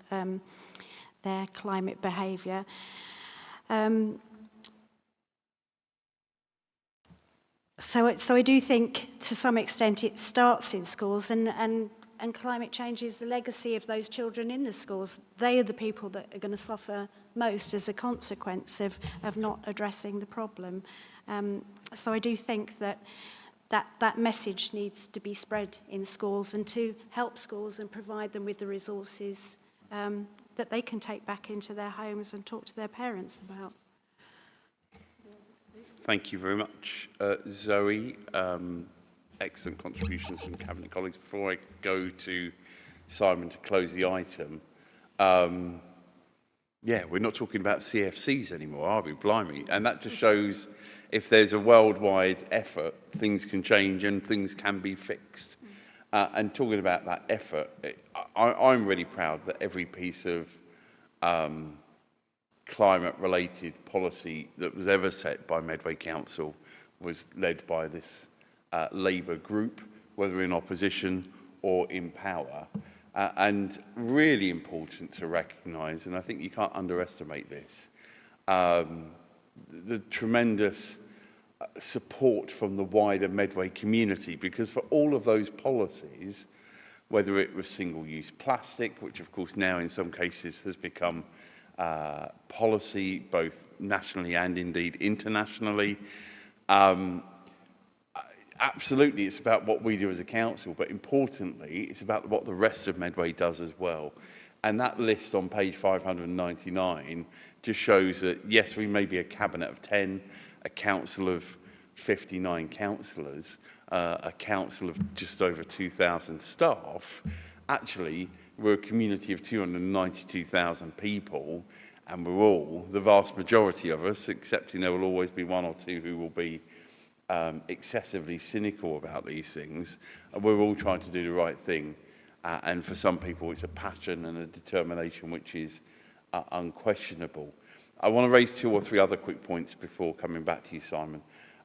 their climate behaviour. So I do think, to some extent, it starts in schools, and climate change is the legacy of those children in the schools. They are the people that are going to suffer most as a consequence of not addressing the problem. So I do think that message needs to be spread in schools, and to help schools and provide them with the resources that they can take back into their homes and talk to their parents about. Thank you very much, Zoe. Excellent contributions from Cabinet colleagues. Before I go to Simon to close the item, yeah, we're not talking about CFCs anymore, are we? Blimey. And that just shows if there's a worldwide effort, things can change and things can be fixed. And talking about that effort, I'm really proud that every piece of climate-related policy that was ever set by Medway Council was led by this Labour group, whether in opposition or in power. And really important to recognise, and I think you can't underestimate this, the tremendous support from the wider Medway community, because for all of those policies, whether it was single-use plastic, which of course now in some cases has become policy both nationally and indeed internationally. Absolutely, it's about what we do as a council, but importantly, it's about what the rest of Medway does as well. And that list on page 599 just shows that, yes, we may be a cabinet of 10, a council of 59 councillors, a council of just over 2,000 staff. Actually, we're a community of 292,000 people, and we're all, the vast majority of us, excepting there will always be one or two who will be excessively cynical about these things, and we're all trying to do the right thing. And for some people, it's a passion and a determination which is unquestionable. I want to raise 2 or 3 other quick points before coming back to you, Simon.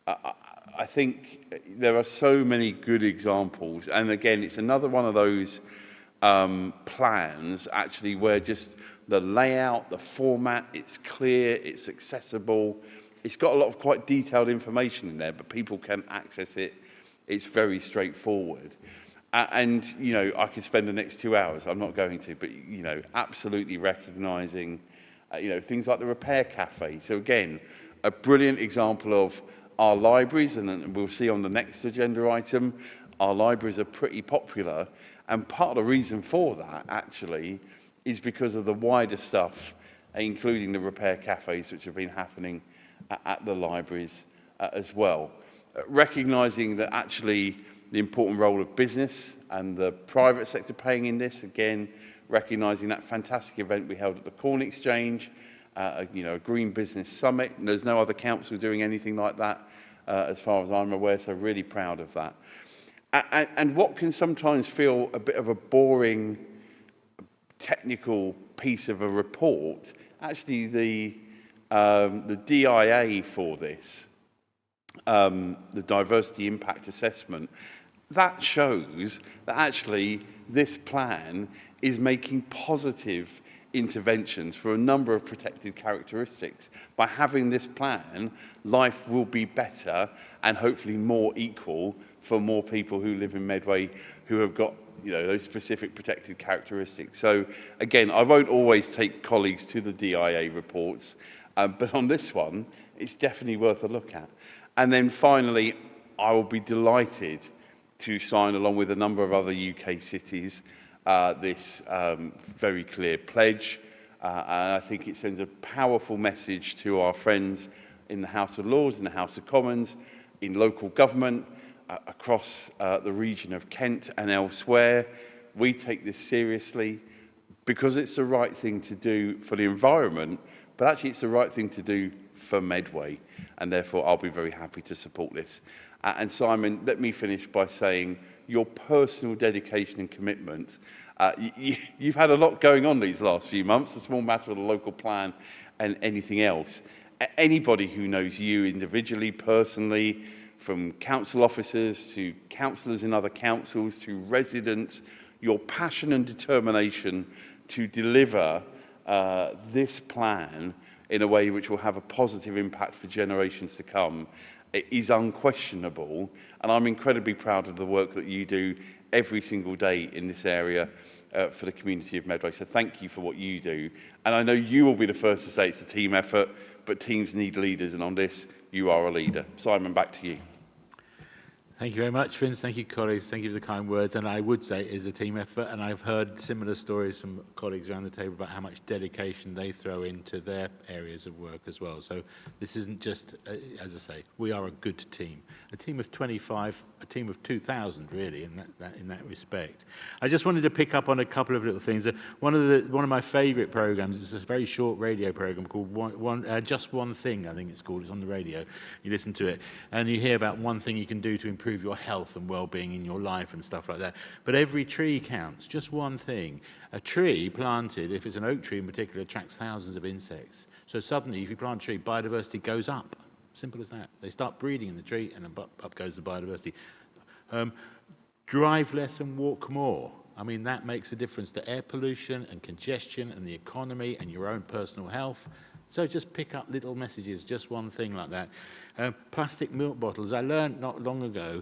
I think there are so many good examples, and again, it's another one of those plans actually where just the layout, the format, it's clear, it's accessible. It's got a lot of quite detailed information in there, but people can access it. It's very straightforward. And, you know, I could spend the next 2 hours. I'm not going to, but, you know, absolutely recognising, you know, things like the repair cafe. So, again, a brilliant example of our libraries, and we'll see on the next agenda item, our libraries are pretty popular. And part of the reason for that, actually, is because of the wider stuff, including the repair cafes, which have been happening at the libraries as well. Recognising that actually the important role of business and the private sector playing in this, again, recognising that fantastic event we held at the Corn Exchange, you know, a Green Business Summit, and there's no other council doing anything like that as far as I'm aware, so really proud of that. And what can sometimes feel a bit of a boring technical piece of a report, actually the DIA for this, the Diversity Impact Assessment, that shows that actually this plan is making positive interventions for a number of protected characteristics. By having this plan, life will be better and hopefully more equal for more people who live in Medway who have got, you know, those specific protected characteristics. So again, I won't always take colleagues to the DIA reports, but on this one, it's definitely worth a look at. And then finally, I will be delighted to sign, along with a number of other UK cities, this very clear pledge. And I think it sends a powerful message to our friends in the House of Lords, in the House of Commons, in local government, across the region of Kent and elsewhere. We take this seriously because it's the right thing to do for the environment, but actually it's the right thing to do for Medway, and therefore I'll be very happy to support this. And Simon, let me finish by saying your personal dedication and commitment. You've had a lot going on these last few months, a small matter of the local plan and anything else. Anybody who knows you individually, personally, from council officers to councillors in other councils to residents, your passion and determination to deliver this plan in a way which will have a positive impact for generations to come is unquestionable, and I'm incredibly proud of the work that you do every single day in this area for the community of Medway. So thank you for what you do, and I know you will be the first to say it's a team effort, but teams need leaders, and on this you are a leader. Simon, back to you. Thank you very much, Vince. Thank you, colleagues. Thank you for the kind words. And I would say it is a team effort. And I've heard similar stories from colleagues around the table about how much dedication they throw into their areas of work as well. So this isn't just, as I say, we are a good team. A team of 25, a team of 2,000, really, in that respect. I just wanted to pick up on a couple of little things. One of my favourite programmes is a very short radio programme called Just One Thing, I think it's called. It's on the radio. You listen to it, and you hear about one thing you can do to improve your health and well-being in your life and stuff like that. But every tree counts, just one thing. A tree planted, if it's an oak tree in particular, attracts thousands of insects. So suddenly, if you plant a tree, biodiversity goes up. Simple as that. They start breeding in the tree, and up goes the biodiversity. Drive less and walk more. I mean, that makes a difference to air pollution and congestion and the economy and your own personal health. So just pick up little messages, just one thing like that. Plastic milk bottles. I learned not long ago,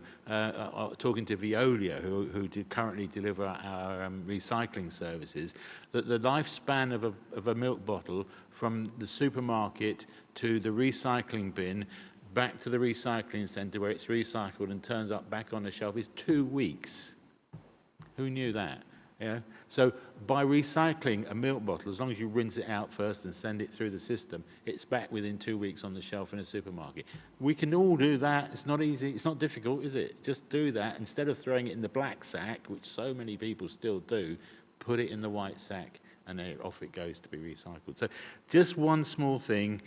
talking to Veolia, who currently deliver our recycling services, that the lifespan of a milk bottle from the supermarket to the recycling bin, back to the recycling centre where it's recycled and turns up back on the shelf is 2 weeks. Who knew that? Yeah. So by recycling a milk bottle, as long as you rinse it out first and send it through the system, it's back within 2 weeks on the shelf in a supermarket. We can all do that. It's not easy. It's not difficult, is it? Just do that. Instead of throwing it in the black sack, which so many people still do, put it in the white sack, and then off it goes to be recycled. So just one small thing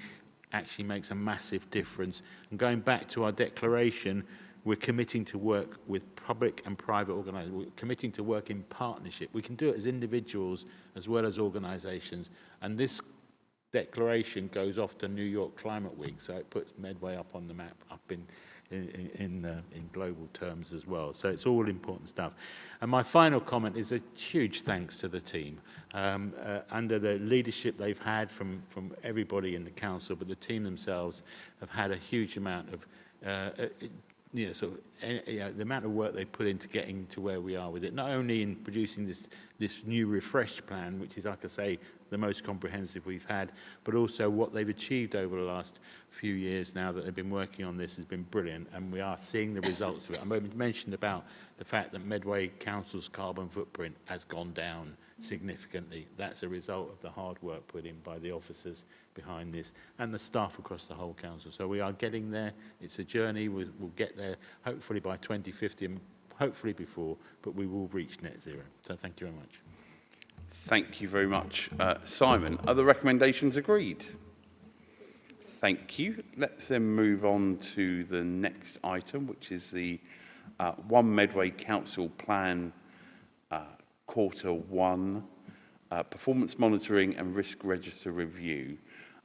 actually makes a massive difference. And going back to our declaration, we're committing to work with public and private organisations. We're committing to work in partnership. We can do it as individuals as well as organisations. And this declaration goes off to New York Climate Week, so it puts Medway up on the map, up in global terms as well. So it's all important stuff. And my final comment is a huge thanks to the team. Under the leadership they've had from everybody in the council, but the team themselves have had a huge amount of the amount of work they put into getting to where we are with it, not only in producing this new refreshed plan, which is, like I say, the most comprehensive we've had, but also what they've achieved over the last few years now that they've been working on this has been brilliant, and we are seeing the results of it. I mentioned about the fact that Medway Council's carbon footprint has gone down significantly. That's a result of the hard work put in by the officers behind this and the staff across the whole council. So we are getting there. It's a journey. We'll get there hopefully by 2050 and hopefully before, but we will reach net zero. So thank you very much. Thank you very much, Simon. Are the recommendations agreed? Thank you. Let's then move on to the next item, which is the One Medway Council Plan Q1 Performance Monitoring and Risk Register Review.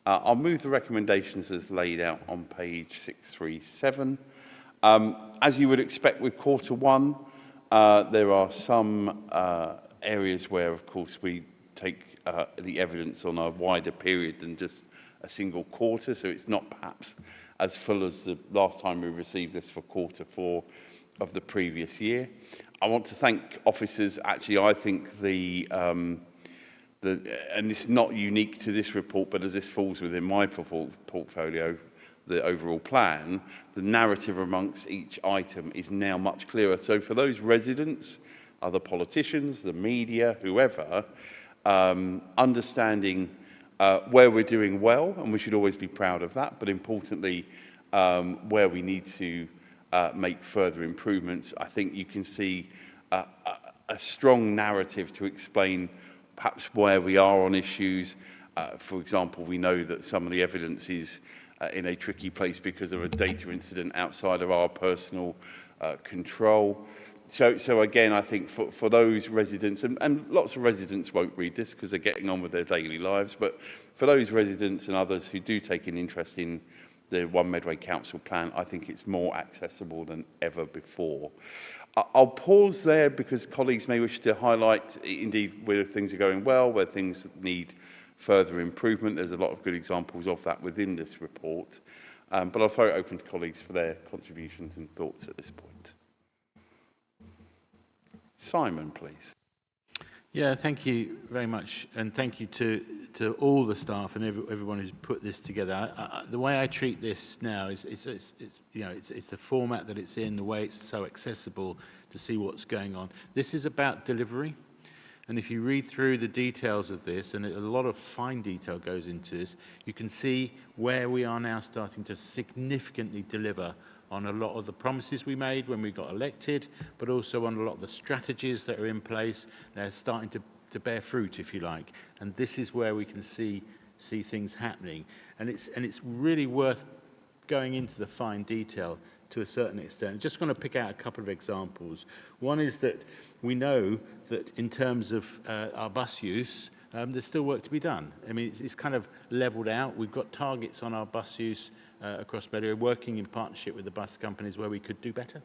I'll move the recommendations as laid out on page 637. As you would expect with Q1, there are some areas where, of course, we take the evidence on a wider period than just a single quarter, so it's not perhaps as full as the last time we received this for Q4 of the previous year. I want to thank officers. Actually, I think and it's not unique to this report, but as this falls within my portfolio, the overall plan, the narrative amongst each item is now much clearer. So for those residents, other politicians, the media, whoever, understanding where we're doing well, and we should always be proud of that, but importantly, where we need to make further improvements. I think you can see a strong narrative to explain perhaps where we are on issues. For example, we know that some of the evidence is in a tricky place because of a data incident outside of our personal control. So again, I think for those residents, and lots of residents won't read this because they're getting on with their daily lives, but for those residents and others who do take an interest in the One Medway Council plan, I think it's more accessible than ever before. I'll pause there because colleagues may wish to highlight, indeed, where things are going well, where things need further improvement. There's a lot of good examples of that within this report. But I'll throw it open to colleagues for their contributions and thoughts at this point. Simon, please. Yeah, thank you very much, and thank you to all the staff and everyone who's put this together. The way I treat this now is it's the format that it's in, the way it's so accessible to see what's going on. This is about delivery, and if you read through the details of this, and a lot of fine detail goes into this, you can see where we are now starting to significantly deliver on a lot of the promises we made when we got elected, but also on a lot of the strategies that are in place. They're starting to bear fruit, if you like. And this is where we can see things happening. And it's really worth going into the fine detail to a certain extent. I'm just going to pick out a couple of examples. One is that we know that in terms of our bus use, there's still work to be done. I mean, it's kind of leveled out. We've got targets on our bus use across Medway, working in partnership with the bus companies where we could do better.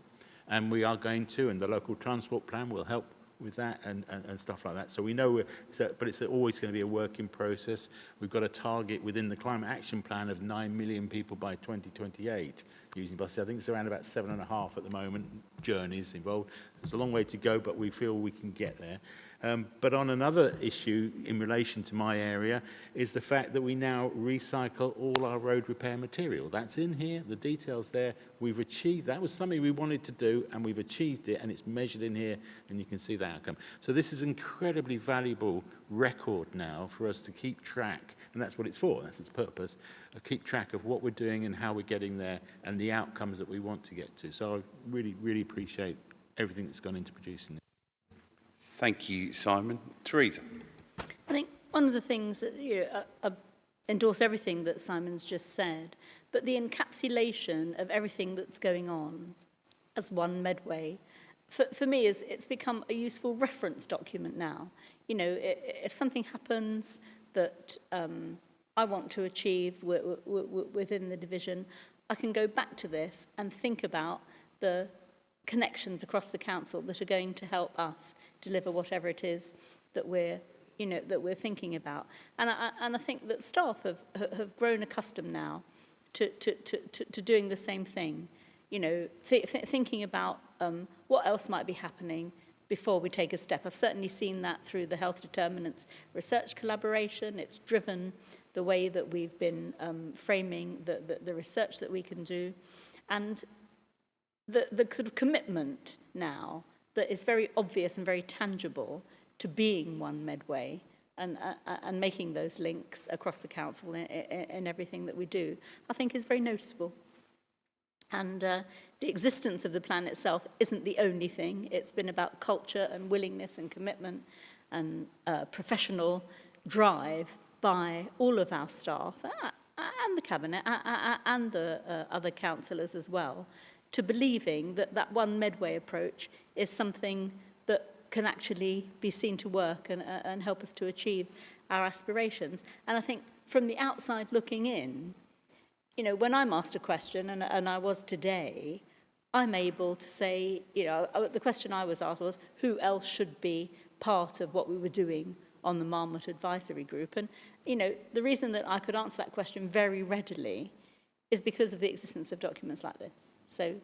And we are going to, and the local transport plan will help with that and stuff like that. So we know, but it's always going to be a work in process. We've got a target within the Climate Action Plan of 9 million people by 2028 using buses. I think it's around about 7.5 at the moment, journeys involved. It's a long way to go, but we feel we can get there. But on another issue in relation to my area is the fact that we now recycle all our road repair material. That's in here, the details there. We've achieved, that was something we wanted to do, and we've achieved it, and it's measured in here, and you can see the outcome. So this is an incredibly valuable record now for us to keep track, and that's what it's for, that's its purpose, keep track of what we're doing and how we're getting there, and the outcomes that we want to get to. So I really, really appreciate everything that's gone into producing it. Thank you, Simon. Teresa. I think one of the things that, I endorse everything that Simon's just said, but the encapsulation of everything that's going on as One Medway, for me, it's become a useful reference document now. You know, if something happens that I want to achieve within the division, I can go back to this and think about the connections across the council that are going to help us deliver whatever it is that we're thinking about. And I think that staff have grown accustomed now to doing the same thing. You know, thinking about what else might be happening before we take a step. I've certainly seen that through the health determinants research collaboration. It's driven the way that we've been framing the research that we can do. And the sort of commitment now that is very obvious and very tangible to being One Medway and making those links across the council in everything that we do, I think is very noticeable. And the existence of the plan itself isn't the only thing. It's been about culture and willingness and commitment and professional drive by all of our staff and the cabinet and the other councillors as well, to believing that that One Medway approach is something that can actually be seen to work and help us to achieve our aspirations. And I think from the outside looking in, you know, when I'm asked a question, and I was today, I'm able to say, you know, the question I was asked was, who else should be part of what we were doing on the Marmot Advisory Group? And, you know, the reason that I could answer that question very readily is because of the existence of documents like this. So,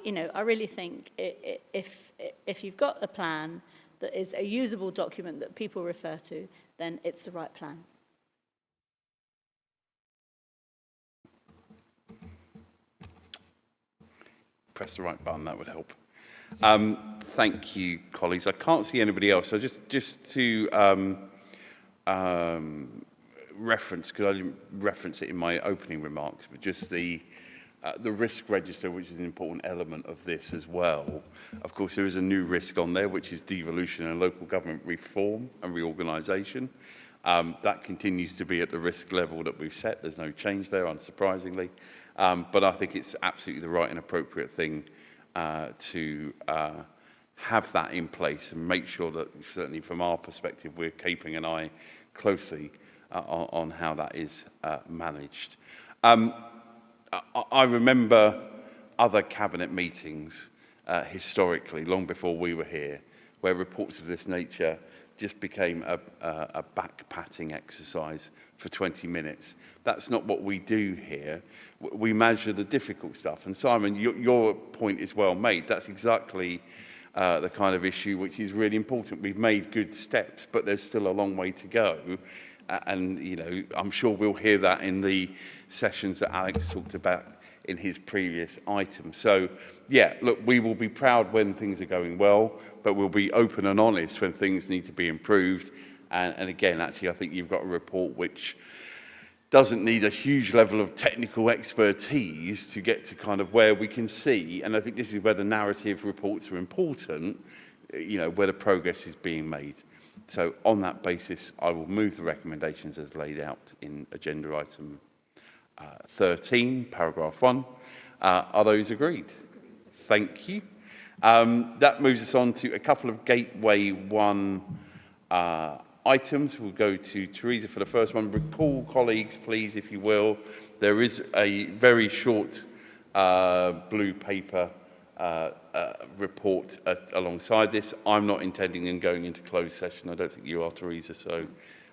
you know, I really think if you've got a plan that is a usable document that people refer to, then it's the right plan. Press the right button, that would help. Thank you, colleagues. I can't see anybody else. So just to reference, because I didn't reference it in my opening remarks, but just the risk register, which is an important element of this as well. Of course, there is a new risk on there, which is devolution and local government reform and reorganisation. That continues to be at the risk level that we've set. There's no change there, unsurprisingly. But I think it's absolutely the right and appropriate thing to have that in place and make sure that, certainly from our perspective, we're keeping an eye closely on how that is managed. I remember other cabinet meetings historically, long before we were here, where reports of this nature just became a back-patting exercise for 20 minutes. That's not what we do here. We measure the difficult stuff. And Simon, your point is well made. That's exactly the kind of issue which is really important. We've made good steps, but there's still a long way to go. And, you know, I'm sure we'll hear that in the sessions that Alex talked about in his previous item. So, yeah, look, we will be proud when things are going well, but we'll be open and honest when things need to be improved. And again, actually, I think you've got a report which doesn't need a huge level of technical expertise to get to kind of where we can see. And I think this is where the narrative reports are important, you know, where the progress is being made. So on that basis, I will move the recommendations as laid out in agenda item 13, paragraph 1. Are those agreed? Thank you. That moves us on to a couple of Gateway 1 items. We'll go to Teresa for the first one. Recall, colleagues, please, if you will, there is a very short blue paper report alongside this. I'm not intending on going into closed session. I don't think you are, Teresa, so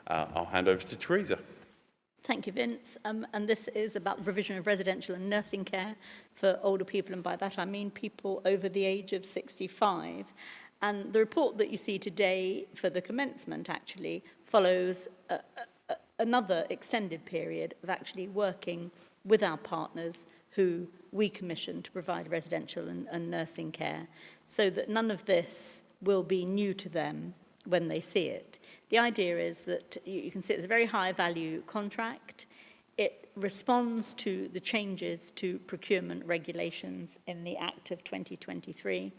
I'll hand over to Teresa. Thank you, Vince. And this is about the provision of residential and nursing care for older people, and by that I mean people over the age of 65. And the report that you see today for the commencement actually follows another extended period of actually working with our partners who we commission to provide residential and nursing care, so that none of this will be new to them when they see it. The idea is that you can see it's a very high value contract. It responds to the changes to procurement regulations in the Act of 2023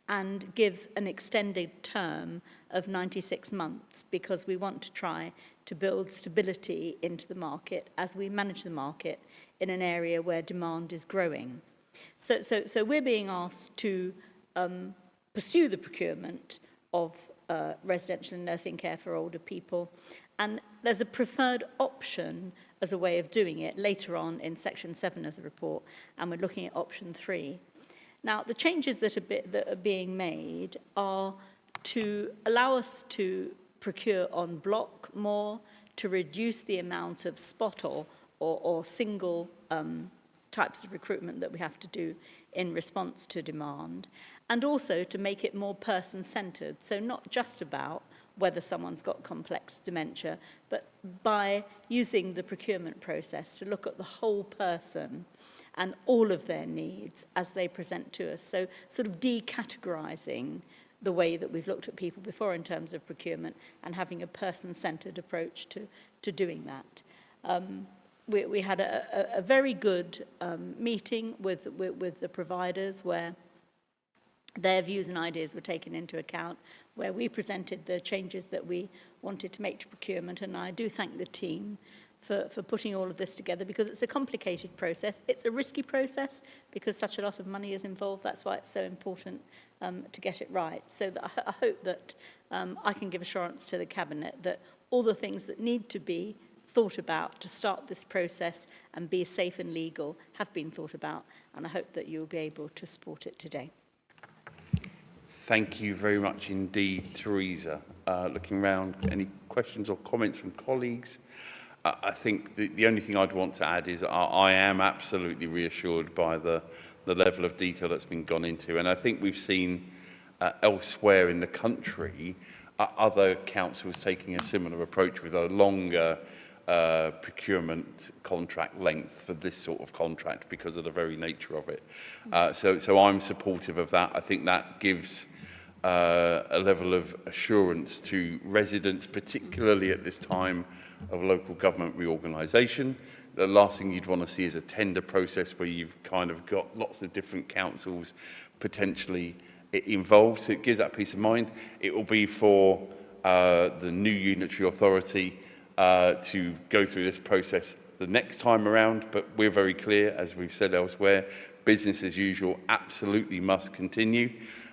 and gives an extended term of 96 months because we want to try to build stability into the market as we manage the market in an area where demand is growing. So we're being asked to pursue the procurement of residential and nursing care for older people. And there's a preferred option as a way of doing it later on in section 7 of the report, and we're looking at option 3. Now, the changes that are being made are to allow us to procure en bloc more, to reduce the amount of spot or single types of recruitment that we have to do in response to demand, and also to make it more person-centred, so not just about whether someone's got complex dementia, but by using the procurement process to look at the whole person and all of their needs as they present to us. So sort of decategorising the way that we've looked at people before in terms of procurement and having a person-centred approach to doing that. We had a very good meeting with the providers where their views and ideas were taken into account, where we presented the changes that we wanted to make to procurement. And I do thank the team for putting all of this together, because it's a complicated process. It's a risky process because such a lot of money is involved. That's why it's so important to get it right. So that I hope that I can give assurance to the Cabinet that all the things that need to be thought about to start this process and be safe and legal have been thought about, and I hope that you'll be able to support it today. Thank you very much indeed, Teresa. Looking around, any questions or comments from colleagues? I think the only thing I'd want to add is I am absolutely reassured by the level of detail that's been gone into, and I think we've seen elsewhere in the country other councils taking a similar approach with a longer procurement contract length for this sort of contract because of the very nature of it. So I'm supportive of that. I think that gives a level of assurance to residents, particularly at this time of local government reorganisation. The last thing you'd want to see is a tender process where you've kind of got lots of different councils potentially involved. So it gives that peace of mind. It will be for the new unitary authority to go through this process the next time around, but we're very clear, as we've said elsewhere, business as usual absolutely must continue.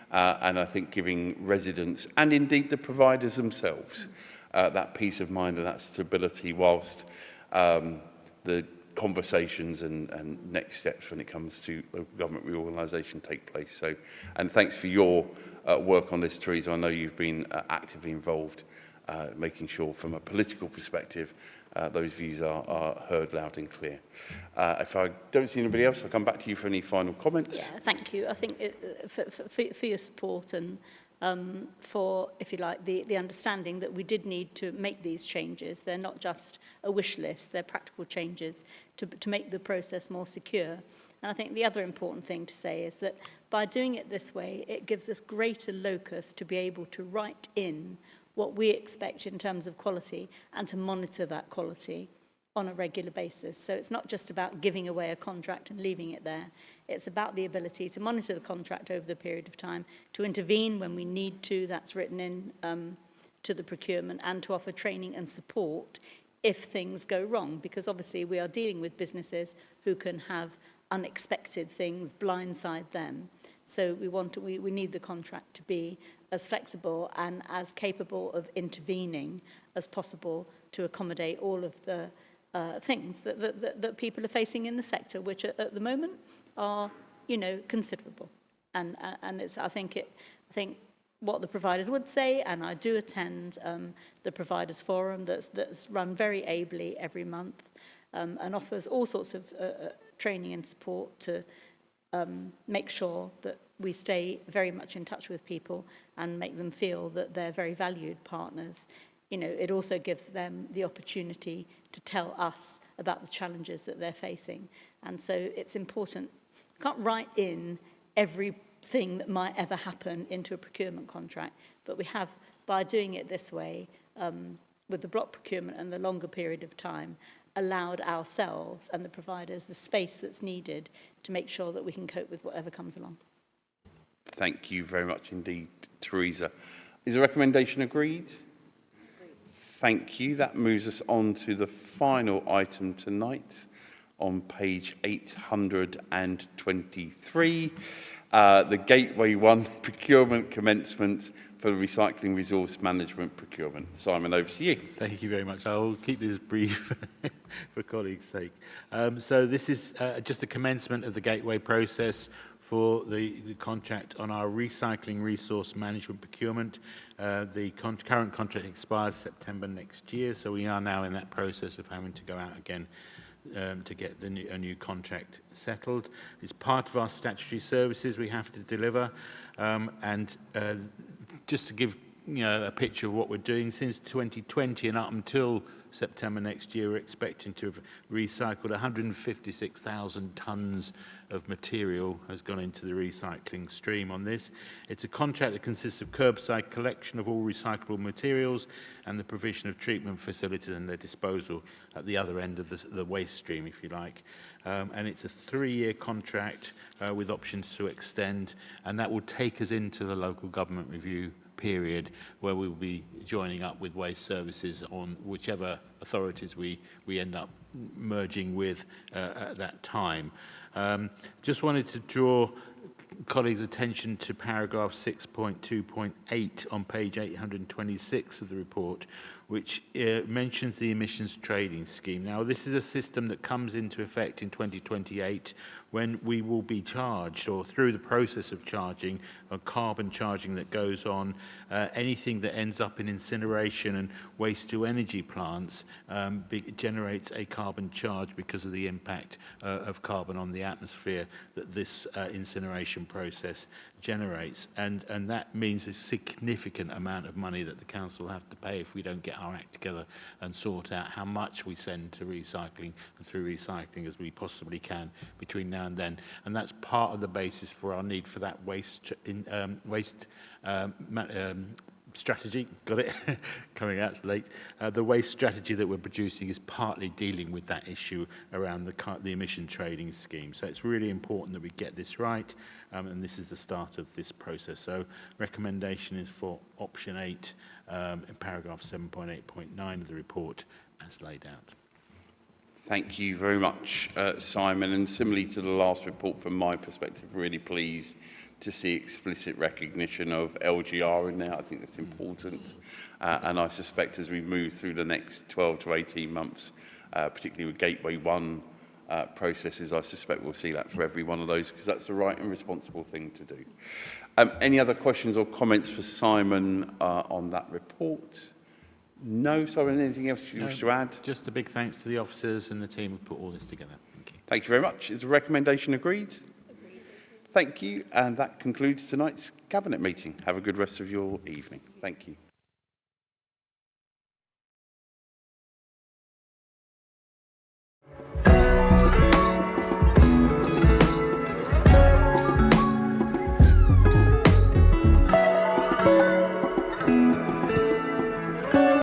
And I think giving residents and indeed the providers themselves that peace of mind and that stability whilst the conversations and next steps when it comes to local government reorganisation take place. So, and thanks for your work on this, Teresa. I know you've been actively involved, making sure from a political perspective those views are heard loud and clear. If I don't see anybody else, I'll come back to you for any final comments. Yeah, thank you. I think for your support and for, if you like, the understanding that we did need to make these changes. They're not just a wish list, they're practical changes to make the process more secure. And I think the other important thing to say is that by doing it this way, it gives us greater locus to be able to write in what we expect in terms of quality and to monitor that quality on a regular basis. So it's not just about giving away a contract and leaving it there. It's about the ability to monitor the contract over the period of time, to intervene when we need to, that's written in to the procurement, and to offer training and support if things go wrong, because obviously we are dealing with businesses who can have unexpected things blindside them. So we need the contract to be as flexible and as capable of intervening as possible to accommodate all of the things that people are facing in the sector, which at the moment are, considerable. And it's, I think what the providers would say, and I do attend the providers forum that's run very ably every month and offers all sorts of training and support to make sure that we stay very much in touch with people and make them feel that they're very valued partners. It also gives them the opportunity to tell us about the challenges that they're facing. And so it's important. You can't write in everything that might ever happen into a procurement contract, but we have, by doing it this way, with the block procurement and the longer period of time, allowed ourselves and the providers the space that's needed to make sure that we can cope with whatever comes along. Thank you very much indeed, Teresa. Is the recommendation agreed? Thank you. That moves us on to the final item tonight on page 823, the Gateway 1 procurement commencement for the recycling resource management procurement. Simon, over to you. Thank you very much. I'll keep this brief for colleagues' sake. So this is just a commencement of the Gateway process for the contract on our recycling resource management procurement. The current contract expires September next year, so we are now in that process of having to go out again to get a new contract settled. It's part of our statutory services we have to deliver, and just to give a picture of what we're doing, since 2020 and up until September next year, we're expecting to have recycled 156,000 tonnes of material has gone into the recycling stream on this. It's a contract that consists of curbside collection of all recyclable materials and the provision of treatment facilities and their disposal at the other end of the waste stream, if you like. And it's a 3-year contract with options to extend, and that will take us into the local government review period where we will be joining up with waste services on whichever authorities we end up merging with at that time. Just wanted to draw colleagues' attention to paragraph 6.2.8 on page 826 of the report, which mentions the emissions trading scheme. Now, this is a system that comes into effect in 2028 when we will be charged, or through the process of charging, or carbon charging that goes on, anything that ends up in incineration and waste-to-energy plants generates a carbon charge because of the impact of carbon on the atmosphere that this incineration process generates. And that means a significant amount of money that the council will have to pay if we don't get our act together and sort out how much we send to recycling and through recycling as we possibly can between now and then. And that's part of the basis for our need for that waste strategy, got it, coming out late. The waste strategy that we're producing is partly dealing with that issue around the emission trading scheme. So it's really important that we get this right, and this is the start of this process. So recommendation is for option 8 in paragraph 7.8.9 of the report as laid out. Thank you very much, Simon. And similarly to the last report, from my perspective, really pleased to see explicit recognition of LGR in there. I think that's important. And I suspect as we move through the next 12 to 18 months, particularly with Gateway 1 processes, I suspect we'll see that for every one of those, because that's the right and responsible thing to do. Any other questions or comments for Simon on that report? No, Simon, anything else you wish to add? Just a big thanks to the officers and the team who put all this together. Thank you. Thank you very much. Is the recommendation agreed? Agreed. Thank you. And that concludes tonight's Cabinet meeting. Have a good rest of your evening. Thank you.